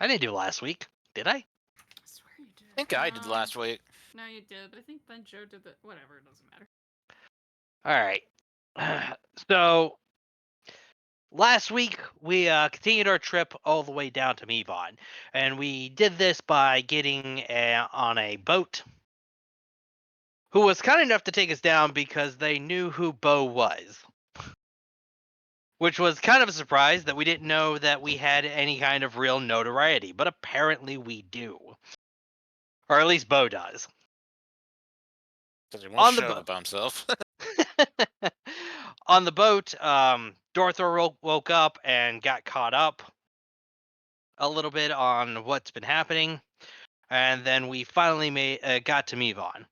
I didn't do last week, did I? I swear you did. I think I did No, last week. no, you did. But I think then Joe did the. Whatever, it doesn't matter. All right. So last week we continued our trip all the way down to Mevon, and we did this by getting on a boat. Who was kind enough to take us down because they knew who Bo was, which was kind of a surprise that we didn't know that we had any kind of real notoriety, but apparently we do, or at least Bo does. Because he won't On the shut up boat. about himself. On the boat, Dorther woke up and got caught up a little bit on what's been happening, and then we finally got to Mevon,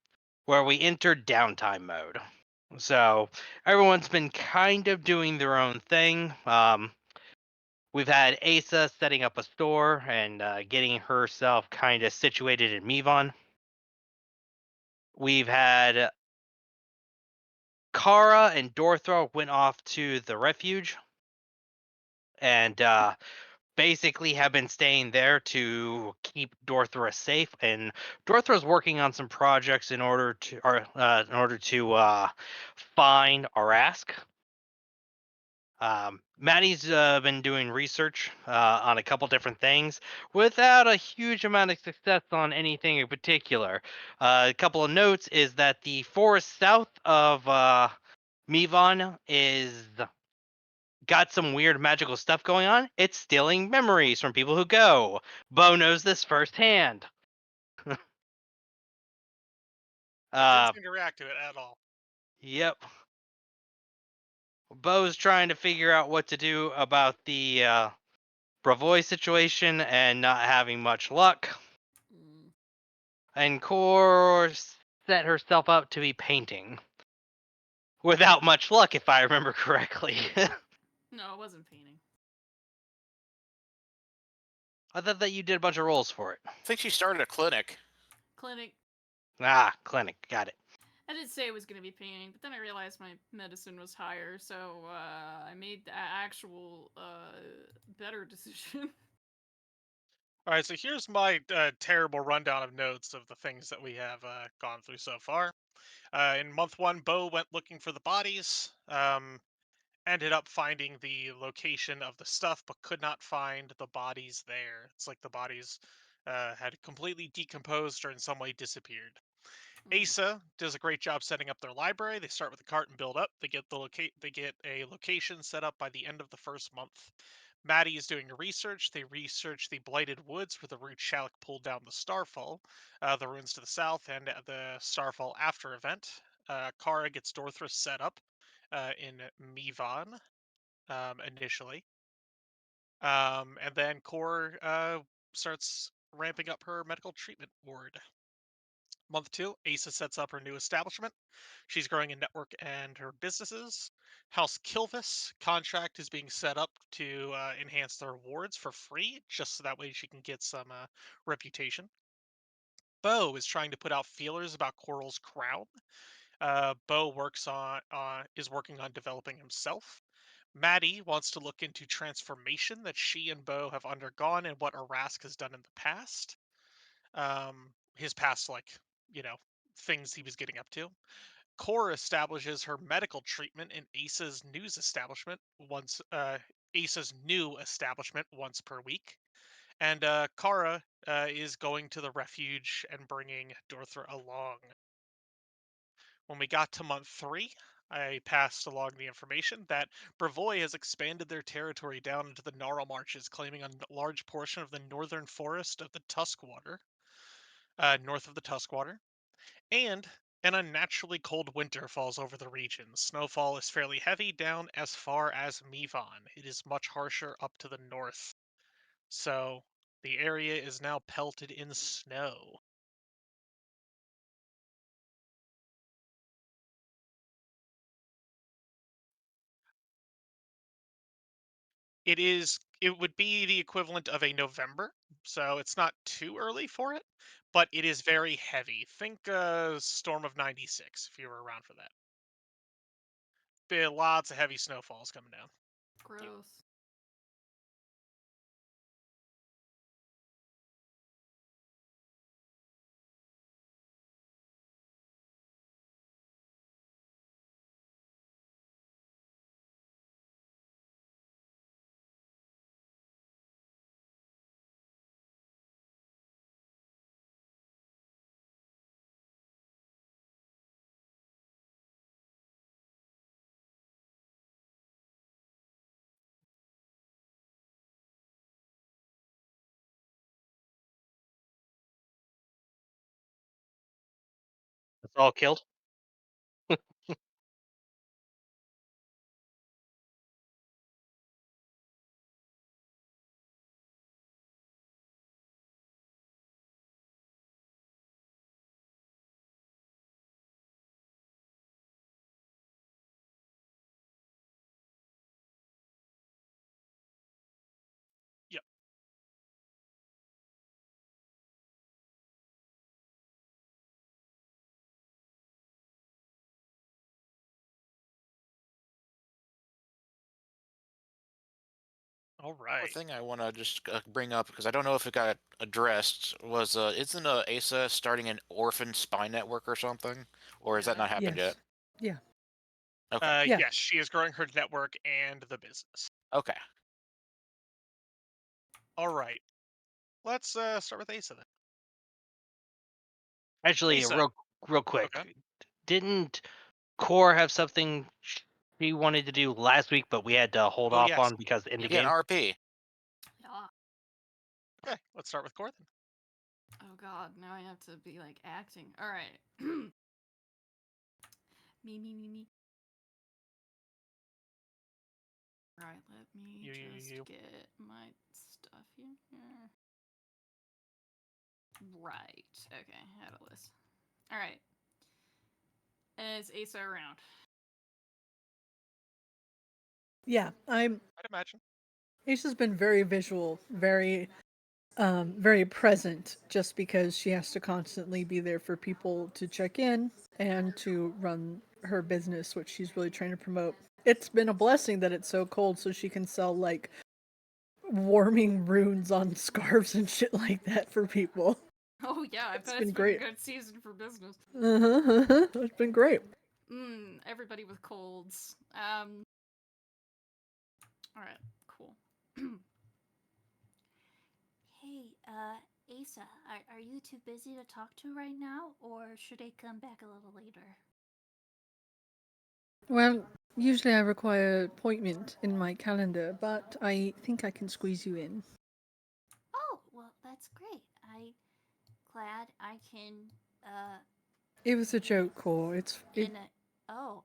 where we entered downtime mode. So everyone's been kind of doing their own thing. We've had Asa setting up a store and getting herself kind of situated in Mevon. We've had Kara and Dorthra went off to the refuge and basically have been staying there to keep Dorthra safe. And Dorthra's working on some projects in order to find Arask. Maddie's been doing research on a couple different things without a huge amount of success on anything in particular. A couple of notes is that the forest south of Mevon is got some weird magical stuff going on. It's stealing memories from people who go. Bo knows this firsthand. I didn't uh, seem to react to it at all. yep. Bo's trying to figure out what to do about the Bravoy situation and not having much luck. Mm. And Core set herself up to be painting. Without much luck, if I remember correctly. No, it wasn't painting. I thought that you did a bunch of rolls for it. I think she started a clinic. Clinic. Ah, clinic. Got it. I did say it was going to be painting, but then I realized my medicine was higher, so I made the actual better decision. All right, so here's my terrible rundown of notes of the things that we have gone through so far. In month one, Bo went looking for the bodies. Ended up finding the location of the stuff, but could not find the bodies there. It's like the bodies had completely decomposed or in some way disappeared. Asa does a great job setting up their library. They start with a cart and build up. They get a location set up by the end of the first month. Maddie is doing research. They research the Blighted Woods where the root Shalak pulled down the Starfall, the ruins to the south, and the Starfall after event. Kara gets Dorthra set up in Mevon initially. And then Core starts ramping up her medical treatment ward. Month two, Asa sets up her new establishment. She's growing a network and her businesses. House Kilvis contract is being set up to enhance the rewards for free, just so that way she can get some reputation. Bo is trying to put out feelers about Coral's crown. Bo is working on developing himself. Maddie wants to look into transformation that she and Bo have undergone and what Arask has done in the past. His past, like, you know, things he was getting up to. Core establishes her medical treatment in Asa's new establishment once per week. And Kara is going to the refuge and bringing Dorthra along. When we got to month three, I passed along the information that Bravoy has expanded their territory down into the Gnarl Marches, claiming a large portion of the northern forest of the Tuskwater, north of the Tuskwater, and an unnaturally cold winter falls over the region. Snowfall is fairly heavy down as far as Mevon. It is much harsher up to the north. So the area is now pelted in snow. It would be the equivalent of a November, so it's not too early for it, but it is very heavy. Think Storm of 96 if you were around for that. Be lots of heavy snowfalls coming down. Gross. all killed. Yep. All One right. thing I want to just bring up because I don't know if it got addressed was isn't Asa starting an orphan spy network or something, or has that Yeah. not happened Yes. yet? Yeah. Okay. Yeah. Yes, she is growing her network and the business. Okay. All right. Let's start with Asa then. Actually, Asa. real quick, Okay. didn't Core have something she wanted to do last week, but we had to hold Oh, off yes. on because in the Yeah, an game? RP. Yeah. Okay, let's start with Core then. Oh god, now I have to be like acting. Alright. Me. Alright, let me You. get my stuff here. Right. Okay, I had a list. Alright. Is Asa around? Yeah. I'd imagine. Aisha's been very visual, very present, just because she has to constantly be there for people to check in and to run her business, which she's really trying to promote. It's been a blessing that it's so cold, so she can sell like warming runes on scarves and shit like that for people. Oh yeah, I It's bet been it's been great. a good season for business. It's been great. Everybody with colds. Alright, cool. Hey, Asa, are you too busy to talk to right now, or should I come back a little later? Well, usually I require appointment in my calendar, but I think I can squeeze you in. Oh, well, that's great. Glad I can, It was a joke, Core. It. in a. Oh,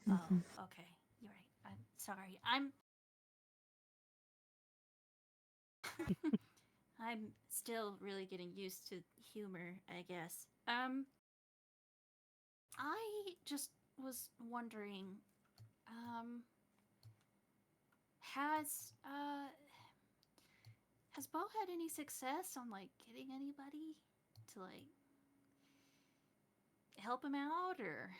Mhm. okay. You're right. I'm sorry. I'm still really getting used to humor, I guess. I just was wondering, um, has, uh, has Bo had any success on, like, getting anybody to, like, help him out, or?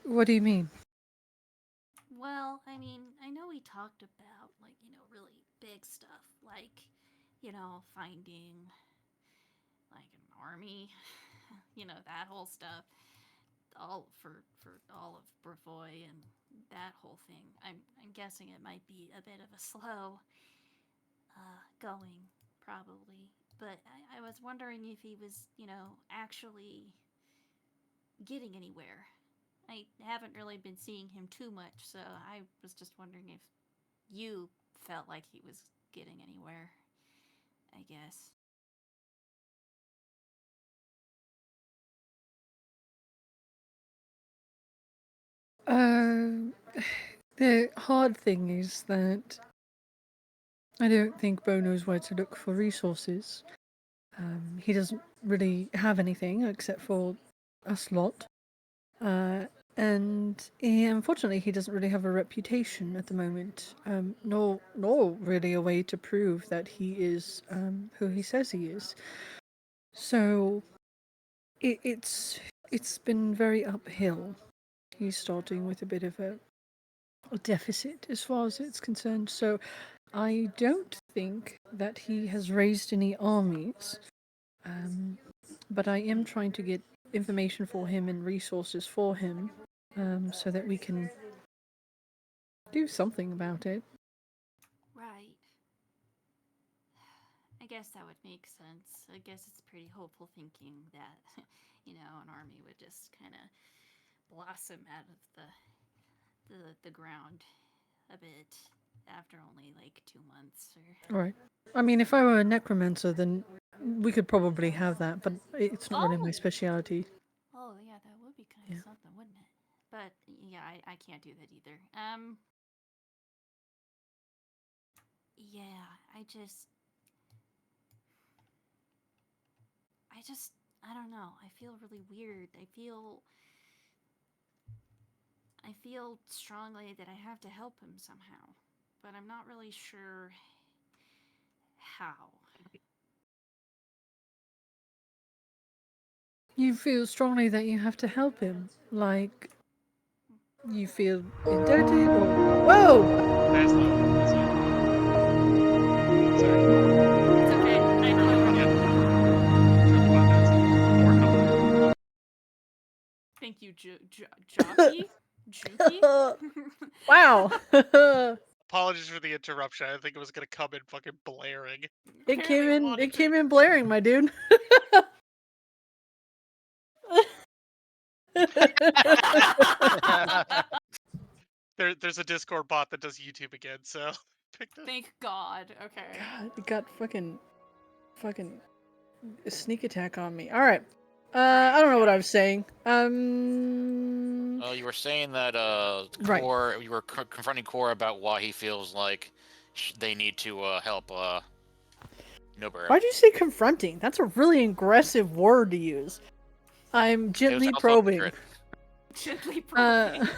What do you mean? Well, I mean, I know we talked about, like, really big stuff, like, finding, like, an army, that whole stuff, all for all of Brevoy and that whole thing. I'm guessing it might be a bit of a slow going, probably. But I was wondering if he was, actually getting anywhere. I haven't really been seeing him too much, so I was just wondering if you felt like he was getting anywhere, I guess. Uh, the hard thing is that I don't think Bo knows where to look for resources. He doesn't really have anything except for a slot. And unfortunately, he doesn't really have a reputation at the moment, nor really a way to prove that he is who he says he is. So it's been very uphill. He's starting with a bit of a deficit as far as it's concerned. So I don't think that he has raised any armies, but I am trying to get information for him and resources for him, so that we can do something about it. Right. I guess that would make sense. I guess it's pretty hopeful thinking that, an army would just kind of blossom out of the ground a bit after only like 2 months or. Right. I mean, if I were a necromancer, then we could probably have that, but it's not really my Oh. speciality. Oh yeah, that would be kind of Yeah. something, wouldn't it? But yeah, I can't do that either. Yeah, I don't know. I feel really weird. I feel strongly that I have to help him somehow, but I'm not really sure how. You feel strongly that you have to help him, like you feel indebted, or whoa! There's the. Sorry. It's okay. I know I love Yeah. it. Turn the button down so more color. Thank you, Jockey? Juki? Wow! Apologies for the interruption. I think it was gonna come in fucking blaring. It came Apparently in. wanted It to. came in blaring, my dude. There's a Discord bot that does YouTube again, so pick this. Thank God. Okay. God, it got fucking sneak attack on me. All right. I don't know what I was saying. You were saying that Right. Core, you were confronting Core about why he feels like they need to help Nobara. Why'd you say confronting? That's a really aggressive word to use. I'm gently also probing. accurate. Gently probing.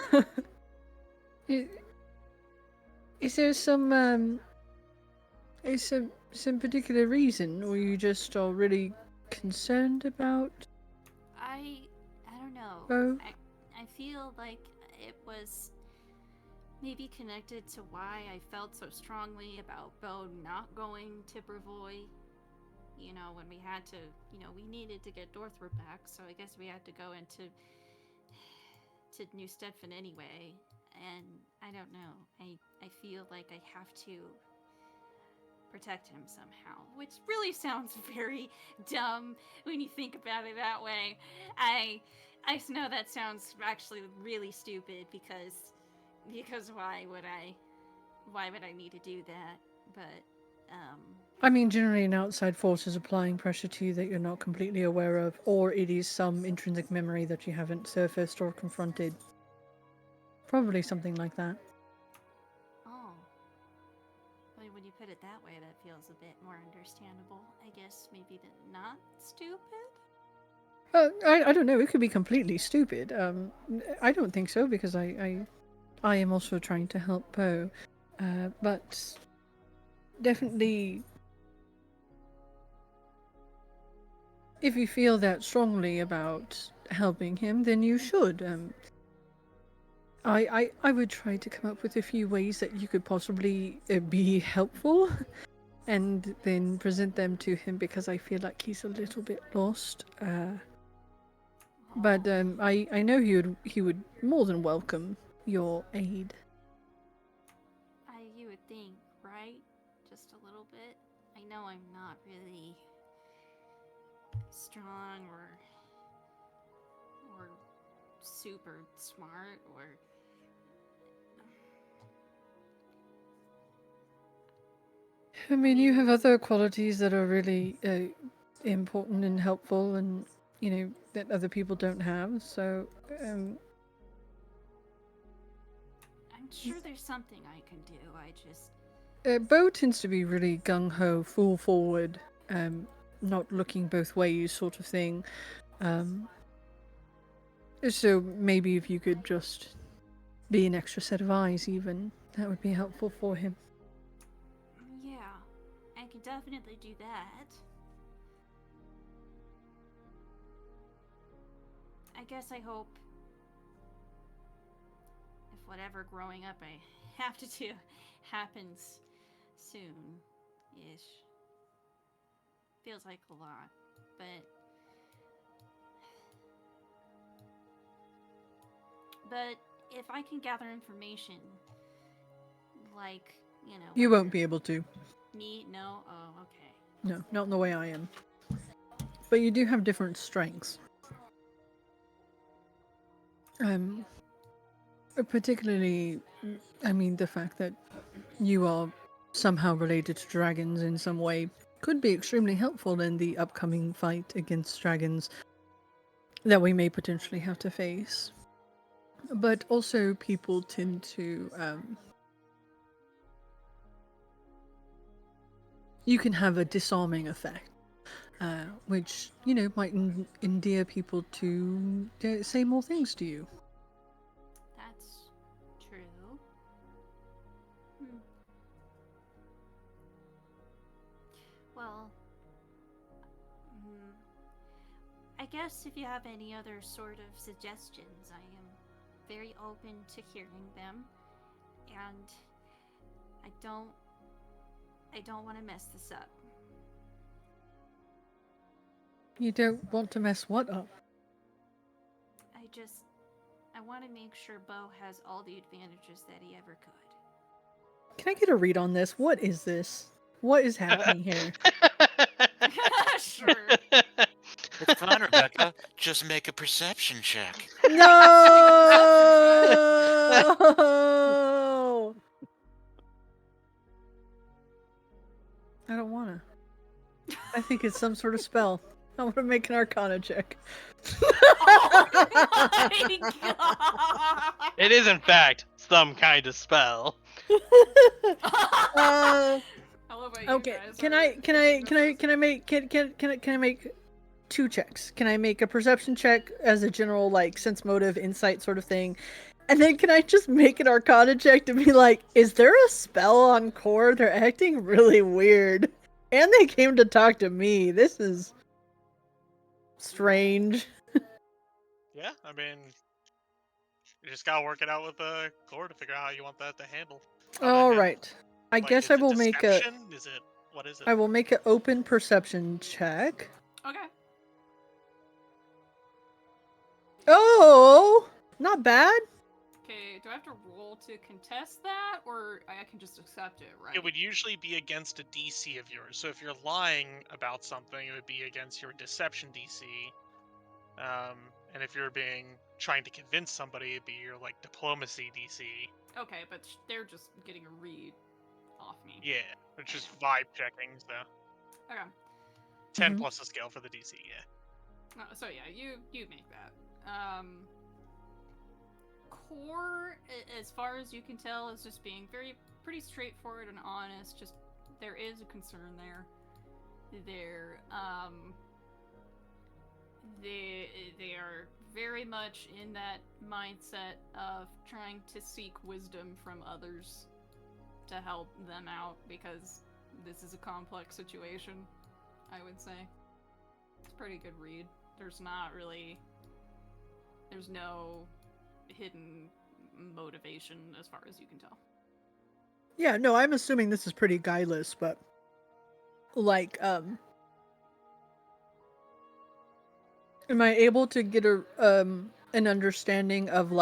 Is there some some particular reason, or you just are really concerned about? I don't know. Oh. I feel like it was maybe connected to why I felt so strongly about Bo not going to Brevoy. You know, when we had to, we needed to get Dorthrop back, so I guess we had to go into New Stedford anyway. And I don't know. I feel like I have to protect him somehow, which really sounds very dumb when you think about it that way. I know that sounds actually really stupid because why would I need to do that? But I mean, generally an outside force is applying pressure to you that you're not completely aware of, or it is some intrinsic memory that you haven't surfaced or confronted. Probably something like that. oh, well, when you put it that way, that feels a bit more understandable. I guess maybe not stupid. I don't know. It could be completely stupid. I don't think so because I am also trying to help Poe, but definitely, if you feel that strongly about helping him, then you should. I would try to come up with a few ways that you could possibly be helpful, and then present them to him because I feel like he's a little bit lost. But I know he would more than welcome your aid. You would think, right? Just a little bit. I know I'm not really strong or super smart or I mean, you have other qualities that are really important and helpful, and that other people don't have. So, I'm sure there's something I can do. I just Bo tends to be really gung ho, full forward, not looking both ways, sort of thing. So maybe if you could just be an extra set of eyes, even that would be helpful for him. yeah, I can definitely do that. I guess I hope if whatever growing up I have to do happens soon-ish. Feels like a lot, but if I can gather information, like, You won't be able to. Me? No? Oh, okay. No, not in the way I am. But you do have different strengths. Particularly, I mean, the fact that you are somehow related to dragons in some way could be extremely helpful in the upcoming fight against dragons that we may potentially have to face. But also, people tend to. You can have a disarming effect, which, might endear people to say more things to you. That's true. Hmm. Well, I guess if you have any other sort of suggestions, I am very open to hearing them. And I don't want to mess this up. You don't want to mess what up? I want to make sure Bo has all the advantages that he ever could. Can I get a read on this? What is this? What is happening here? Sure. It's fine, Rebecca. Just make a perception check. No! I don't wanna. I think it's some sort of spell. I want to make an Arcana check. Oh my god! It is, in fact, some kind of spell. Uh, I love how you okay. guys Can are I thinking make 2 checks? Can I make a perception check as a general sense motive insight sort of thing? And then can I just make an Arcana check to be like, is there a spell on Core? They're acting really weird. And they came to talk to me. This is strange. Yeah, I mean, you just gotta work it out with the core to figure out how you want that to handle. All right. I Like, guess is I it will make a. deception? Is it what is it? I will make an open perception check. Okay. Oh, not bad. Okay, do I have to roll to contest that, or I can just accept it, right? It would usually be against a DC of yours. So if you're lying about something, it would be against your deception DC. And if you're trying to convince somebody, it'd be your diplomacy DC. Okay, but they're just getting a read off me. Yeah, it's just vibe checking. So Okay. 10 plus a scale for the DC. Yeah. So yeah, you make that. Core, as far as you can tell, is just being pretty straightforward and honest. Just there is a concern there. They are very much in that mindset of trying to seek wisdom from others to help them out, because this is a complex situation, I would say. It's a pretty good read. There's no hidden motivation as far as you can tell. Yeah, no, I'm assuming this is pretty guileless, but am I able to get an understanding of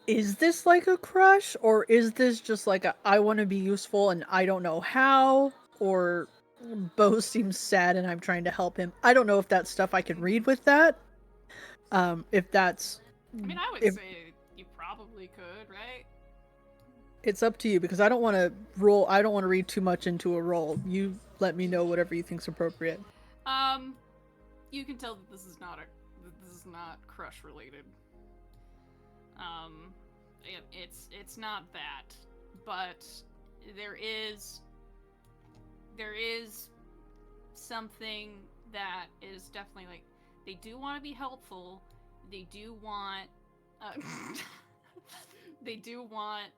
is this a crush, or is this just I want to be useful and I don't know how, or Bo seems sad and I'm trying to help him? I don't know if that's stuff I can read with that. If that's, I mean, I would say you probably could, right? It's up to you, because I don't want to roll. I don't want to read too much into a roll. You let me know whatever you think's appropriate. You can tell that this is not crush related. It's not that, but there is something that is definitely they do want to be helpful. They do want they do want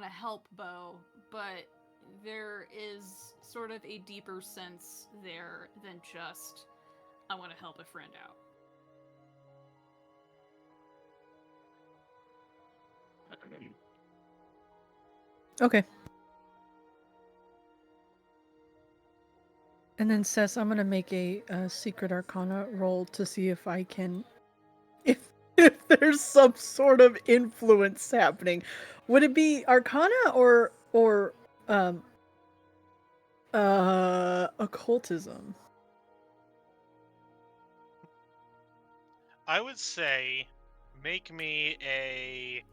to help Bo, but there is sort of a deeper sense there than just I want to help a friend out. Okay. And then Cess, I'm gonna make a secret Arcana roll to see if I can, if there's some sort of influence happening. Would it be Arcana or occultism? I would say make me a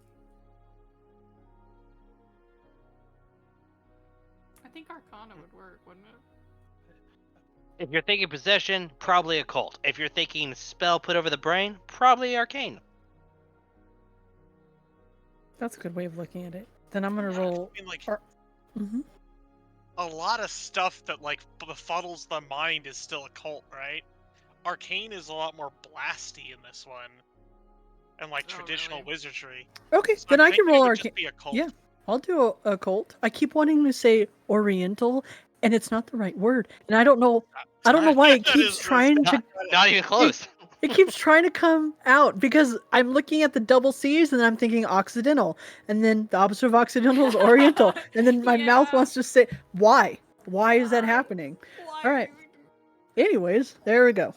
think Arcana would work, wouldn't it? If you're thinking possession, probably occult. If you're thinking spell put over the brain, probably arcane. That's a good way of looking at it. Then I'm gonna Yeah, roll. I mean, like, Mm-hmm. a lot of stuff that, like, befuddles the mind is still occult, right? Arcane is a lot more blasty in this one. And, like, Oh, traditional really? wizardry. Okay, So then I'm I can thinking roll it would arcane. just be occult. Yeah, I'll do a cult. I keep wanting to say Oriental, and it's not the right word, and I don't know. I don't know why it That keeps is trying to. Not even close. It keeps trying to come out because I'm looking at the double C's and I'm thinking Occidental, and then the opposite of Occidental is Oriental, and then my mouth Yeah. wants to say why. Why is that happening? Why All right. are we- Anyways, there we go.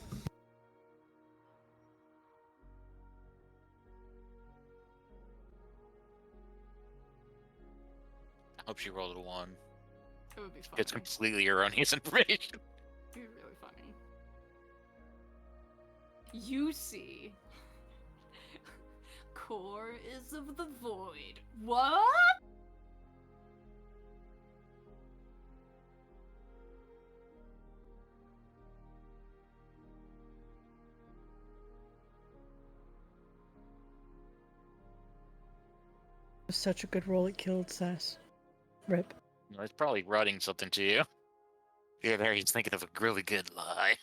I hope she rolled a 1. It would be funny. It's completely erroneous information. It'd be really funny. You see. Core is of the void. What? It was such a good roll, it killed Sass. Rip. No, it's probably rotting something to you. Yeah, there he's thinking of a really good lie.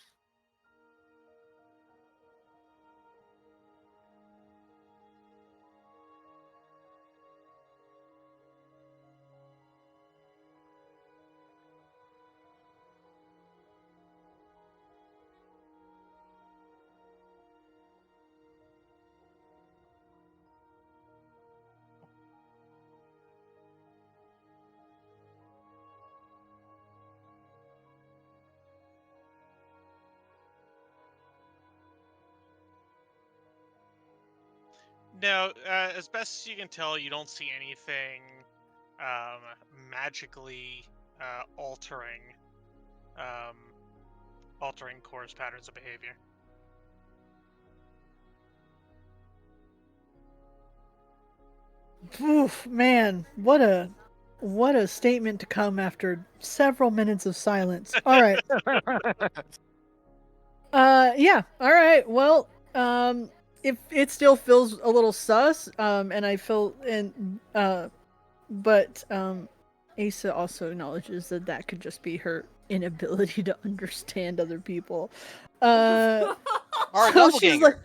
No, as best as you can tell, you don't see anything magically altering Core's patterns of behavior. Oof, man, what a statement to come after several minutes of silence. All right. Yeah. All right. Well, if it still feels a little sus, and I feel but Asa also acknowledges that that could just be her inability to understand other people. Or a So she's doppelganger.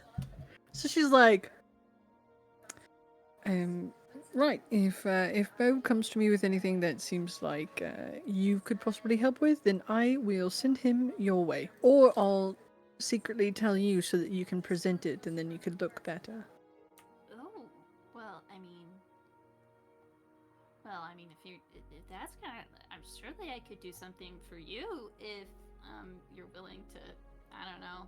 like, right. If Bo comes to me with anything that seems like you could possibly help with, then I will send him your way, or I'll secretly tell you so that you can present it, and then you could look better. Oh, well, I mean, if that's kind of, I'm surely I could do something for you if you're willing to, I don't know,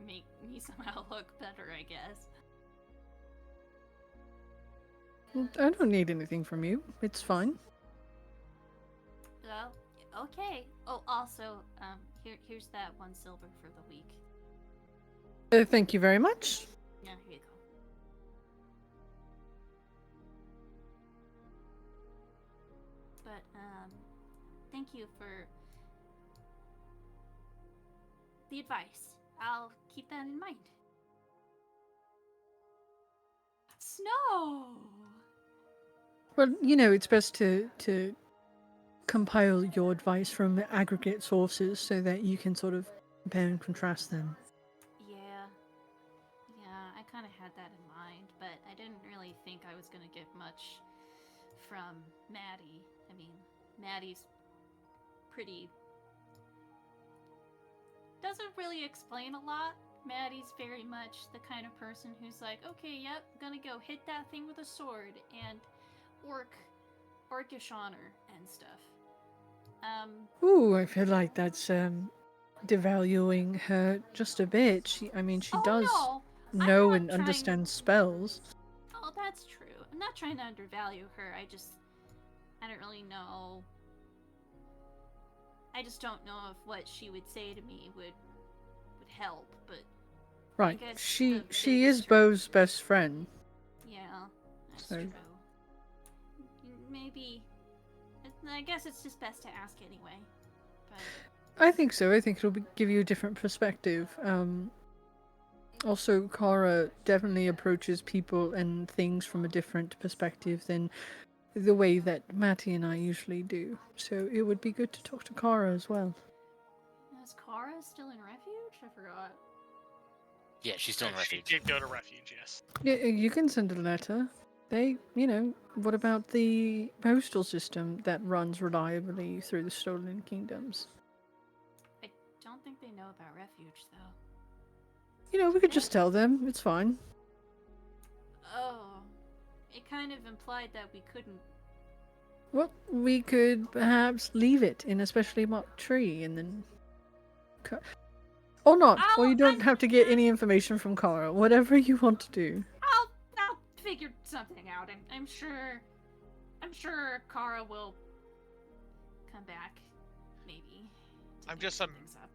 make me somehow look better, I guess. I don't need anything from you. It's fine. Well, okay. Oh, also, here's that 1 silver for the week. Thank you very much. Yeah, here you go. But thank you for the advice. I'll keep that in mind. Snow. Well, it's best to compile your advice from aggregate sources so that you can sort of compare and contrast them. Yeah, I kind of had that in mind, but I didn't really think I was going to get much from Maddie. I mean, Maddie's pretty... doesn't really explain a lot. Maddie's very much the kind of person who's like, okay, yep, gonna go hit that thing with a sword, and orcish honor and stuff. Ooh, I feel like that's devaluing her just a bit. She Oh, does no! I'm know not and trying- understand spells. Oh, that's true. I'm not trying to undervalue her. I don't really know. I just don't know if what she would say to me would help, but Right. guess She the is biggest- Bo's best friend. yeah, that's So- true. Maybe I guess it's just best to ask anyway. But I think so. I think give you a different perspective. Also, Kara definitely approaches people and things from a different perspective than the way that Matty and I usually do. So it would be good to talk to Kara as well. Is Kara still in refuge? I forgot. Yeah, she's still in She refuge. did go to refuge, yes. Yeah, you can send a letter. What about the postal system that runs reliably through the Stolen Kingdoms? I don't think they know about refuge, though. We could just tell them. It's fine. Oh. It kind of implied that we couldn't. Well, we could perhaps leave it in a specially marked tree and then... Or not. Or you don't have to get any information from Kara. Whatever you want to do. I'll figure something out. I'm sure Kara will come back. Maybe. to I'm clear just some things up.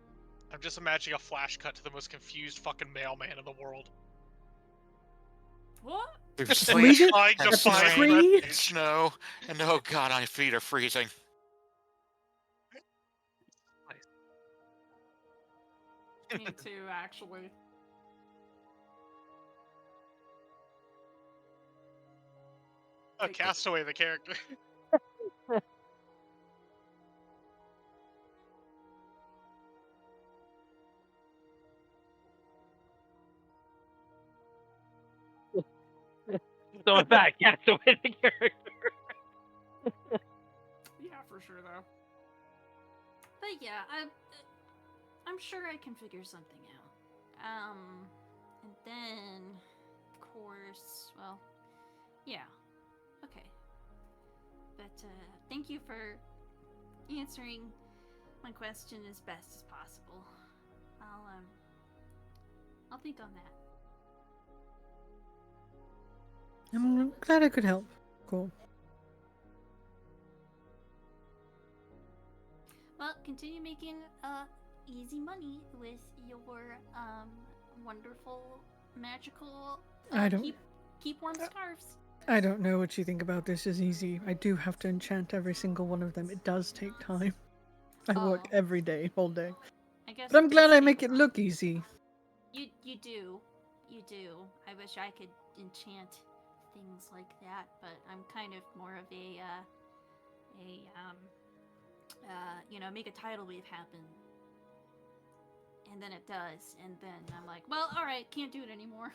I'm just imagining a flash cut to the most confused fucking mailman in the world. What? Just Leave it trying at to the find tree? refuge. Snow, and oh god, my feet are freezing. Me too, actually. Oh, Castaway, the character. So in fact, Castaway the character. Yeah, for sure, though. But yeah, I'm sure I can figure something out. And then, of course, well, yeah, okay. But thank you for answering my question as best as possible. I'll think on that. I'm glad I could help. Cool. well, continue making easy money with your wonderful magical I don't- keep warm scarves. I don't know what you think about this is easy. I do have to enchant every single one of them. It does take time. I work Oh. every day, all day. I guess. But I'm it glad does I take make it time. look easy. You do. I wish I could enchant things like that, but I'm kind of more of a make a tidal wave happen. And then it does, and then I'm like, well, all right, can't do it anymore.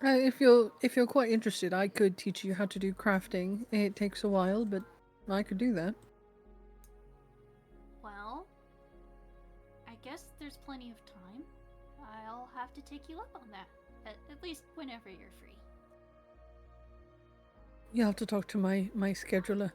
If you're quite interested, I could teach you how to do crafting. It takes a while, but I could do that. Well, I guess there's plenty of time. I'll have to take you up on that, at least whenever you're free. You'll have to talk to my scheduler.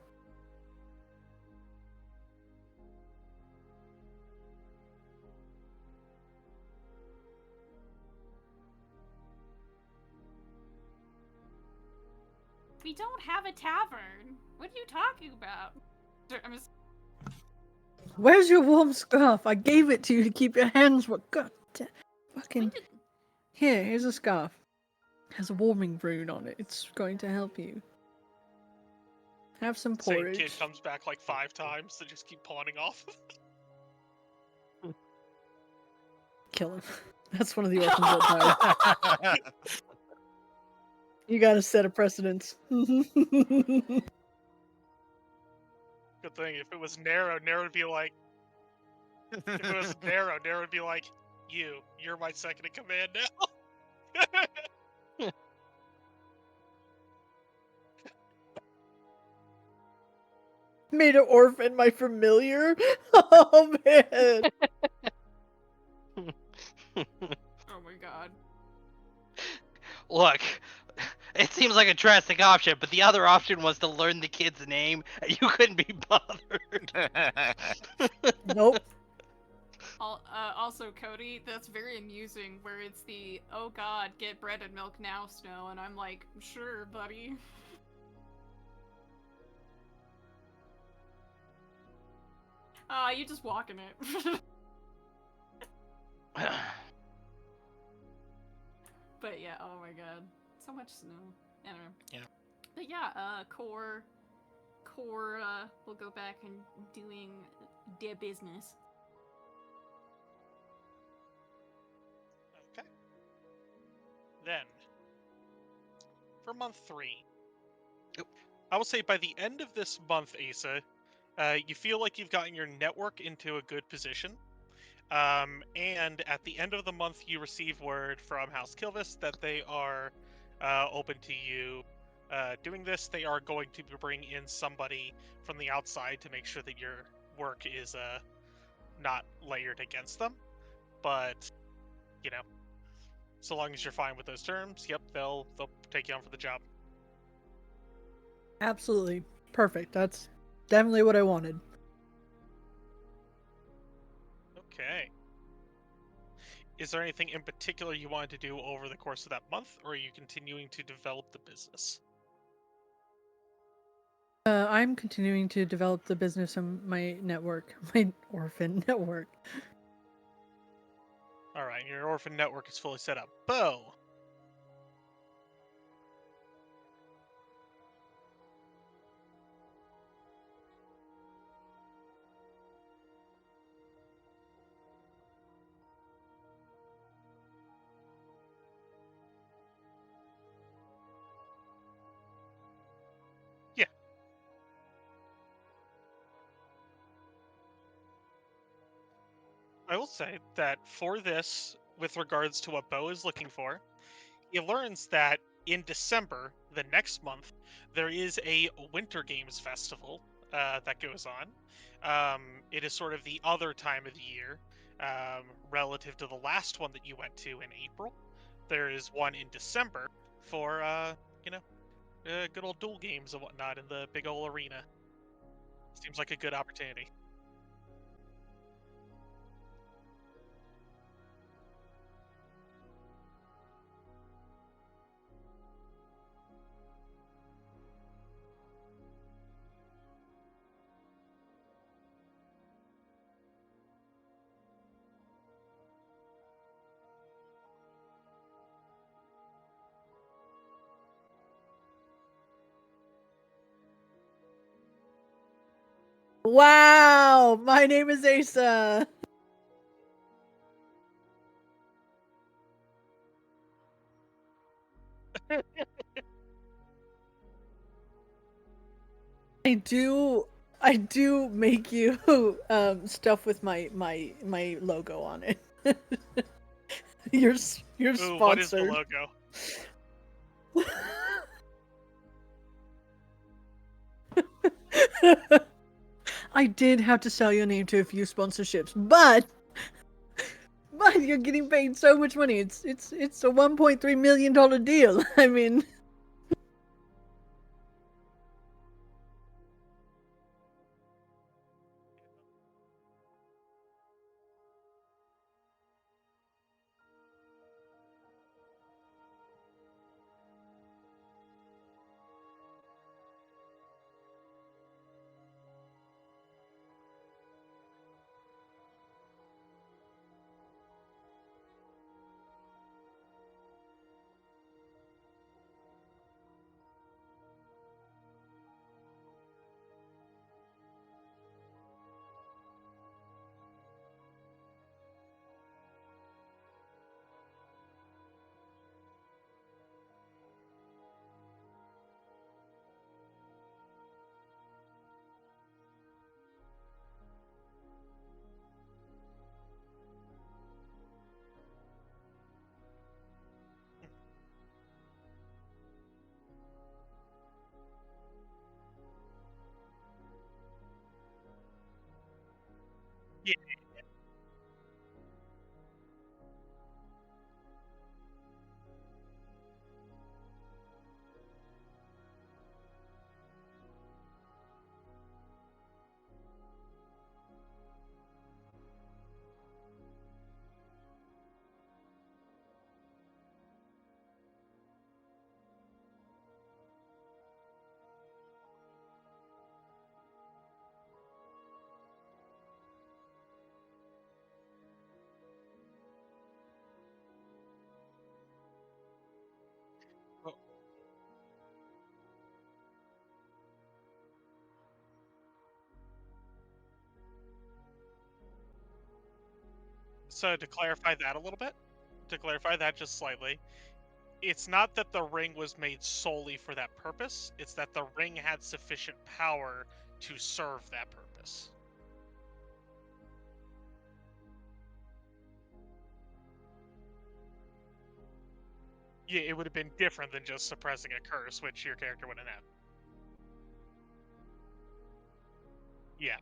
We don't have a tavern. What are you talking about? I'm just... Where's your warm scarf? I gave it to you to keep your hands warm. God damn. Fucking... Here's a scarf. It has a warming rune on it. It's going to help you. Have some Same porridge. kid comes back like 5 times to just keep pawning off. Kill him. That's one of the orphans that died. You gotta set a precedence. Good thing if it was Narrow would be like... If it was Narrow would be like, you're my second in command now. Made an orphan my familiar? Oh, man. Oh my god. Look, it seems like a drastic option, but the other option was to learn the kid's name, and you couldn't be bothered. Nope. Also, Cody, that's very amusing. Where it's the oh god, get bread and milk now, Snow, and I'm like, sure, buddy. You just walking it. But yeah, oh my god, so much snow. Anyway. Yeah. But yeah, core core will go back and doing their business. Okay. Then, for month 3, Yep. I will say by the end of this month, Asa, you feel like you've gotten your network into a good position. And at the end of the month, you receive word from House Kilvis that they are open to you doing this. They are going to bring in somebody from the outside to make sure that your work is not layered against them. But, you know, so long as you're fine with those terms, yep, they'll take you on for the job. Absolutely. Perfect. That's definitely what I wanted. Okay. Is there anything in particular you wanted to do over the course of that month, or are you continuing to develop the business? I'm continuing to develop the business and my network, my orphan network. All right, your orphan network is fully set up. Bo, yeah. I will say that for this, with regards to what Bo is looking for, he learns that in December, the next month, there is a Winter Games Festival that goes on. It is sort of the other time of the year relative to the last one that you went to in April. There is one in December for, good old duel games and whatnot in the big old arena. Seems like a good opportunity. Wow! My name is Asa. I do make you stuff with my logo on it. You're Ooh, what is the sponsored. logo? I did have to sell your name to a few sponsorships, but you're getting paid so much money. It's a $1.3 million deal. I mean, So to clarify that a little bit, to clarify that just slightly, it's not that the ring was made solely for that purpose. It's that the ring had sufficient power to serve that purpose. Yeah, it would have been different than just suppressing a curse, which your character wouldn't have. Yeah.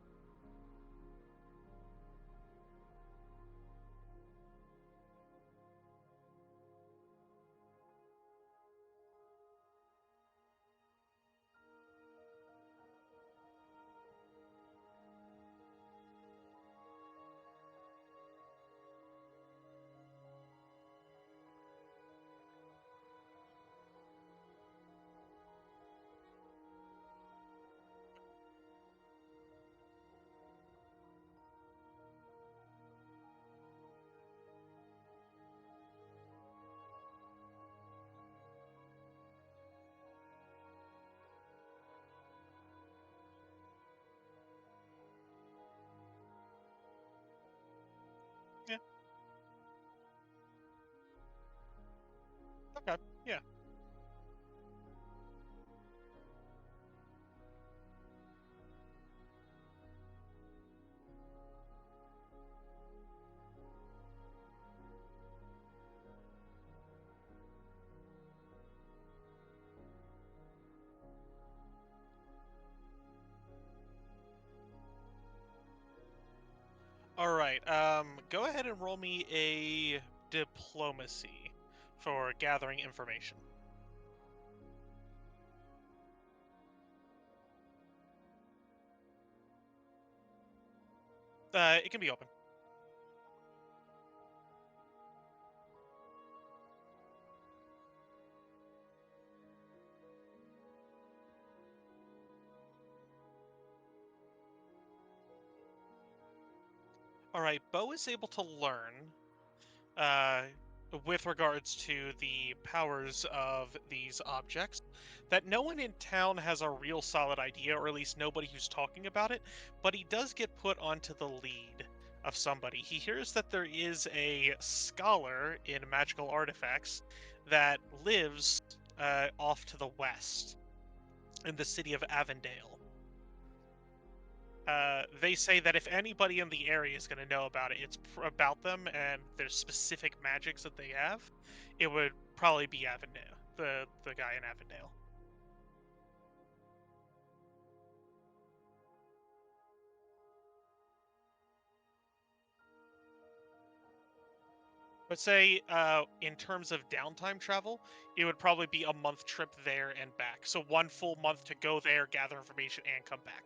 Yeah. Okay. Yeah. All right. Go ahead and roll me a diplomacy for gathering information. It can be open. All right. Bo is able to learn uh, with regards to the powers of these objects, that no one in town has a real solid idea, or at least nobody who's talking about it, but he does get put onto the lead of somebody. He hears that there is a scholar in magical artifacts that lives off to the west in the city of Avondale. They say that if anybody in the area is going to know about it, it's about them and their specific magics that they have. It would probably be Avondale, the guy in Avondale. But say, in terms of downtime travel, it would probably be a month trip there and back. So 1 full month to go there, gather information, and come back.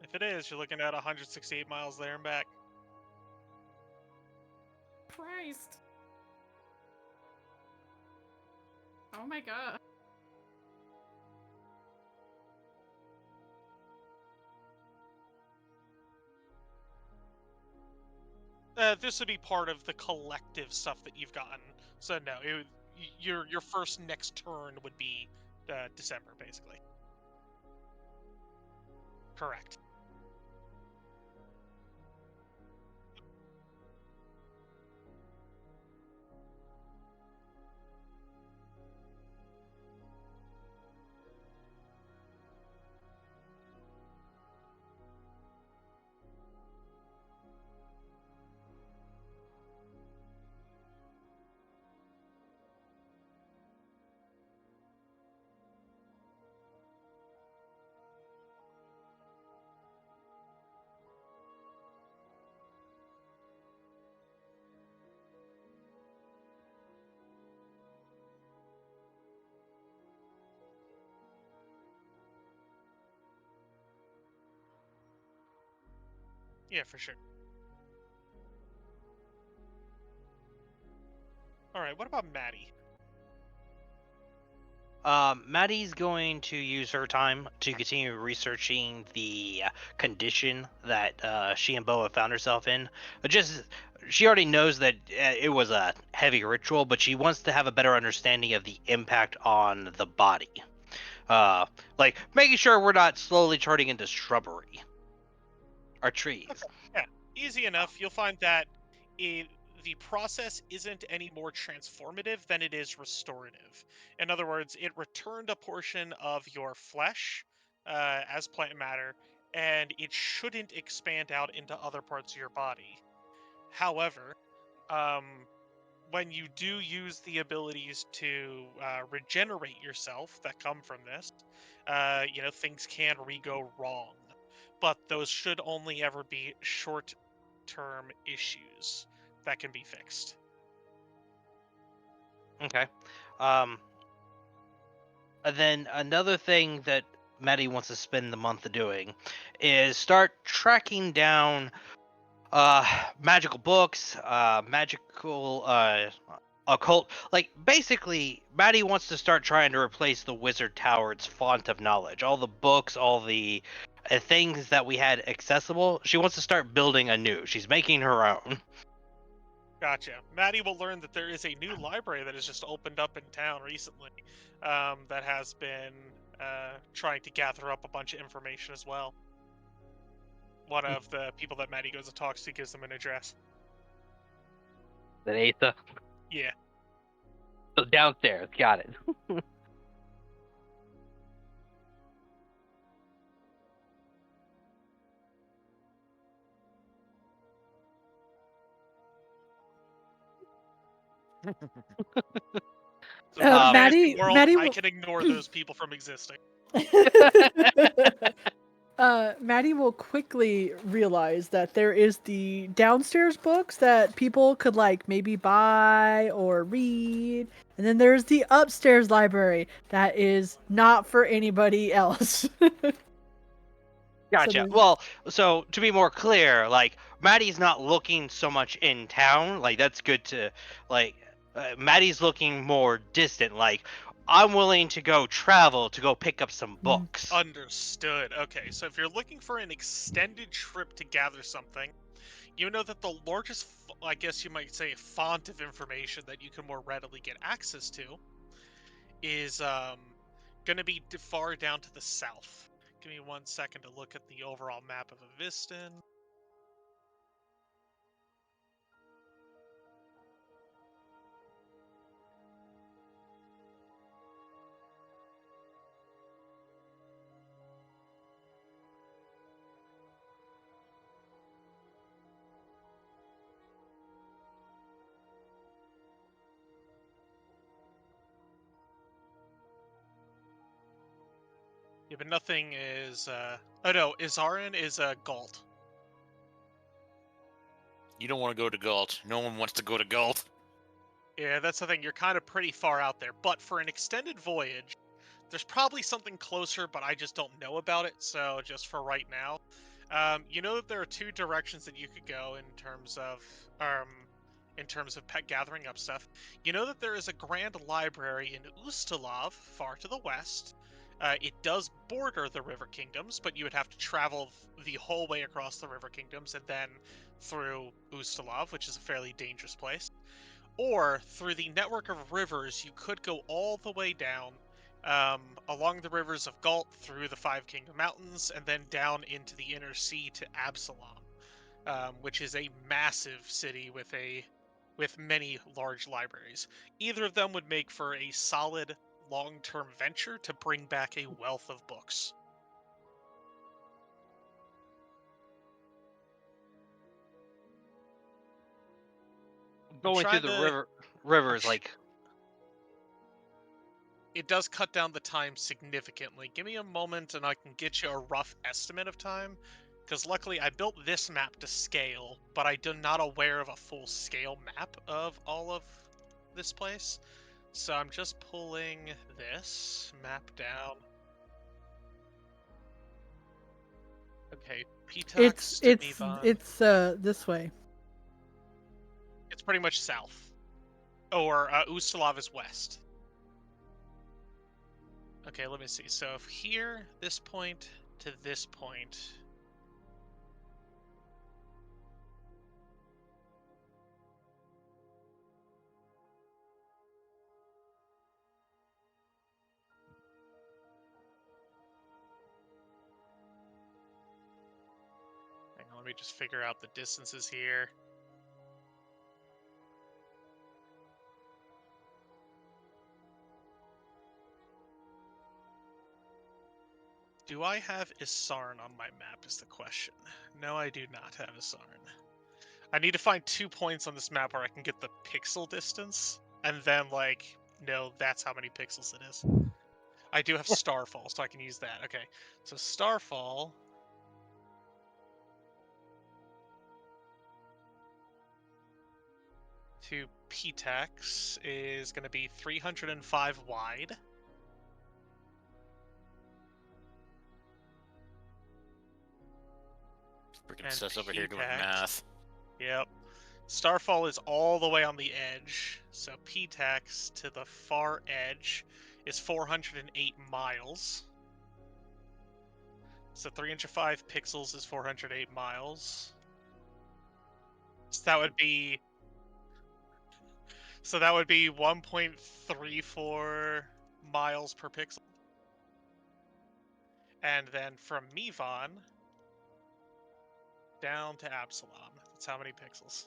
If it is, you're looking at 168 miles there and back. Christ. Oh my god. This would be part of the collective stuff that you've gotten. So no, your first next turn would be December, basically. Correct. Yeah, for sure. All right, what about Maddie? Maddie's going to use her time to continue researching the condition that she and Boa found herself in. She already knows that it was a heavy ritual, but she wants to have a better understanding of the impact on the body. Like making sure we're not slowly turning into shrubbery or trees. Yeah, easy enough. You'll find that the process isn't any more transformative than it is restorative. In other words, it returned a portion of your flesh as plant matter, and it shouldn't expand out into other parts of your body. However, um, when you do use the abilities to regenerate yourself that come from this, things can re-go wrong. But those should only ever be short-term issues that can be fixed. Okay. And then another thing that Maddie wants to spend the month doing is start tracking down magical books, magical occult. Like basically, Maddie wants to start trying to replace the Wizard Tower's font of knowledge. All the books, all the things that we had accessible. She wants to start building anew. She's making her own. Gotcha. Maddie will learn that there is a new library that has just opened up in town recently that has been trying to gather up a bunch of information as well. One of the people that Maddie goes and talks to gives them an address. The Asa. Yeah. So downstairs, got it. So in a fantasy Maddie world, I will... can ignore those people from existing. Maddie will quickly realize that there is the downstairs books that people could like maybe buy or read, and then there's the upstairs library that is not for anybody else. Gotcha. Well, so to be more clear, like Maddie's not looking so much in town. Like that's good to like. Maddie's looking more distant. Like I'm willing to go travel to go pick up some books. Understood. Okay, so if you're looking for an extended trip to gather something, you know that the largest, I guess you might say, font of information that you can more readily get access to is going to be far down to the south. Give me 1 second to look at the overall map of Aviston. Yeah, but nothing is. Oh no, Izarin is Galt. You don't want to go to Galt. No one wants to go to Galt. Yeah, that's the thing. You're kind of pretty far out there. But for an extended voyage, there's probably something closer, but I just don't know about it. So just for right now, you know that there are two directions that you could go in terms of pet gathering up stuff. You know that there is a grand library in Ustalav, far to the west. It does border the River Kingdoms, but you would have to travel the whole way across the River Kingdoms and then through Ustalav, which is a fairly dangerous place. Or through the network of rivers, you could go all the way down along the rivers of Galt through the Five Kingdom Mountains and then down into the inner sea to Absalom, which is a massive city with many large libraries. Either of them would make for a solid long-term venture to bring back a wealth of books. Going through the rivers, like it does cut down the time significantly. Give me a moment and I can get you a rough estimate of time, because luckily I built this map to scale, but I'm not aware of a full scale map of all of this place. So I'm just pulling this map down. Okay, Petox to Devon. It's this way. It's pretty much south. Or Ustalav is west. Okay, let me see. So if here, this point to this point. Hang on, let me just figure out the distances here. Do I have Isarn on my map is the question. No, I do not have Isarn. I need to find 2 points on this map where I can get the pixel distance, and then, like, no, that's how many pixels it is. I do have Starfall, so I can use that. Okay, so Starfall... to Ptex is going to be 305 wide. Freaking And sus over here doing Ptex. math. Yep. Starfall is all the way on the edge, so Ptex to the far edge is 408 miles. So 305 pixels is 408 miles. So that would be 1.34 miles per pixel. And then from Mivon down to Absalom, that's how many pixels?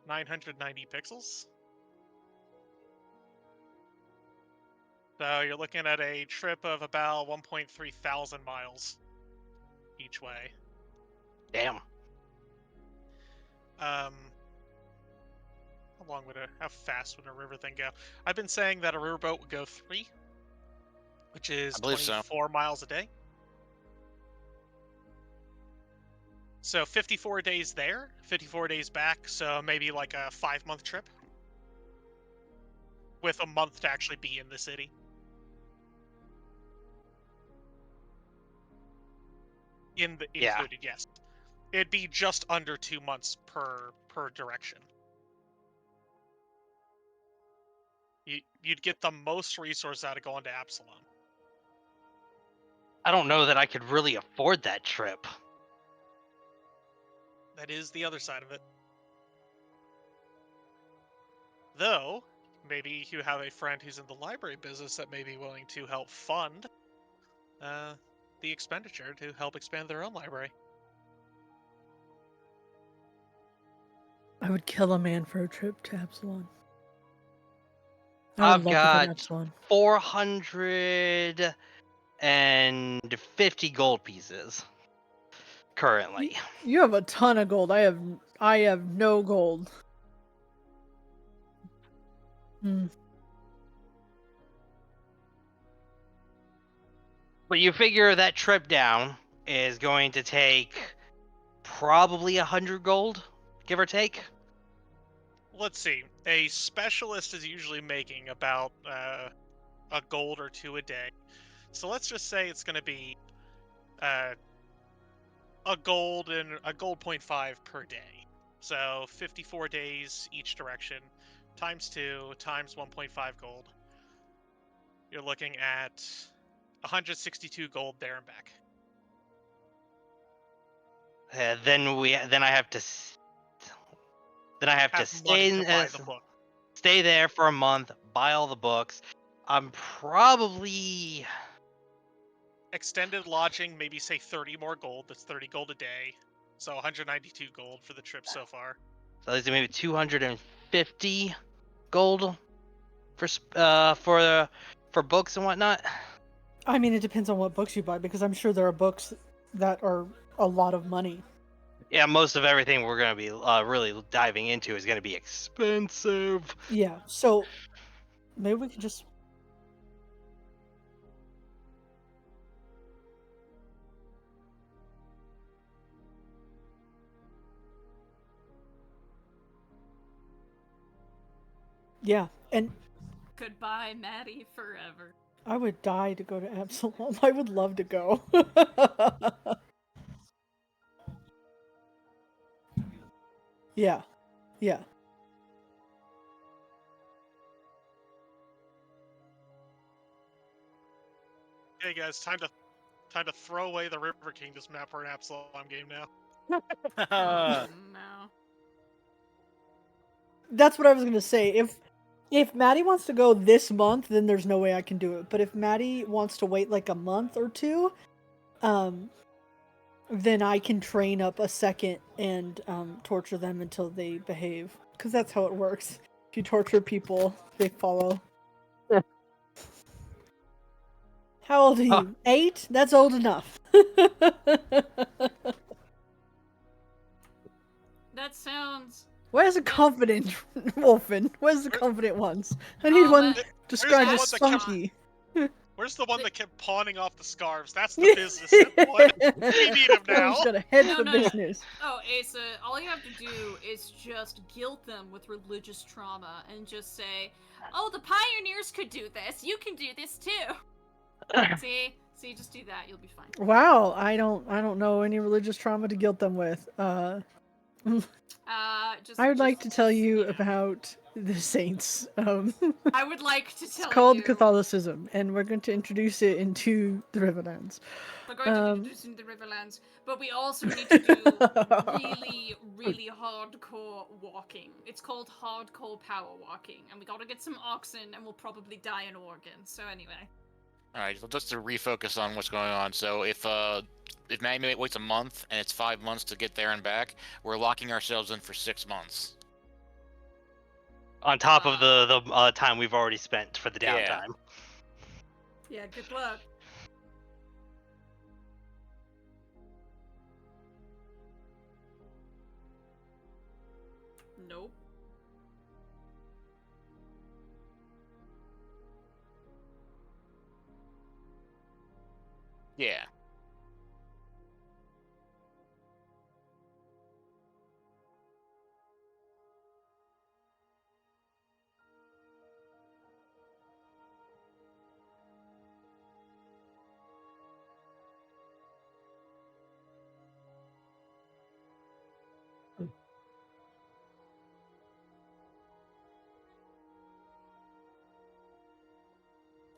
$990 pixels. So you're looking at a trip of about 1.3 thousand miles each way. Damn. How fast would a river thing go? I've been saying that a riverboat would go 3, which is I believe so. 24 miles a day. So 54 days there, 54 days back, so maybe like a 5-month trip. With a month to actually be in the city. Included, yes. It'd be just under 2 months per direction. You'd get the most resource out of going to Absalom. I don't know that I could really afford that trip. That is the other side of it. Though, maybe you have a friend who's in the library business that may be willing to help fund the expenditure to help expand their own library. I would kill a man for a trip to Absalom. I I've would love to go to got Absalom. 450 gold pieces currently. You have a ton of gold. I have no gold. But you figure that trip down is going to take probably 100 gold, give or take. Let's see. A specialist is usually making about a gold or 2 a day. So let's just say it's going to be a gold and a gold 0.5 per day. So 54 days each direction, times 2, times 1.5 gold. You're looking at 162 gold there and back. Then I have to Have stay money to buy the book. stay there for a month, buy all the books. I'm probably Extended lodging, maybe say 30 more gold. That's 30 gold a day. So 192 gold for the trip so far. so there's maybe 250 gold for books and whatnot. I mean, it depends on what books you buy, because I'm sure there are books that are a lot of money. Yeah, most of everything we're going to be really diving into is going to be expensive. Yeah, so maybe we could just... Yeah, and Goodbye, Maddie, forever. I would die to go to Absalom. I would love to go. Yeah. Yeah. Hey guys, time to throw away the River Kingdoms map for an Absalom game now. Oh no. That's what I was gonna say. If Maddie wants to go this month, then there's no way I can do it. But if Maddie wants to wait like a month or two, then I can train up a second and torture them until they behave. Because that's how it works. If you torture people, they follow. How old are you? 8? That's old enough. That sounds. Where's the confident Wolfen? Where's the confident ones? I need Oh, one but described the as one that spunky. Where's the one that kept pawning off the scarves? That's the business one. We need him now. He's got a head for No. business. Oh, Asa, all you have to do is just guilt them with religious trauma and just say, "Oh, the pioneers could do this. You can do this too." See, just do that. You'll be fine. Wow, I don't know any religious trauma to guilt them with. Just. I would like to tell you know. about the saints. I would like to tell It's called you. Catholicism, and we're going to introduce it into the Riverlands. We're going to introduce into the Riverlands, but we also need to do really, really hardcore walking. It's called hardcore power walking, and we gotta get some oxen, and we'll probably die an organ. So anyway. All right, so just to refocus on what's going on. So if Maggie waits a month and it's 5 months to get there and back, we're locking ourselves in for 6 months. On top of the time we've already spent for the Yeah. downtime. Yeah, good luck. Nope. Yeah.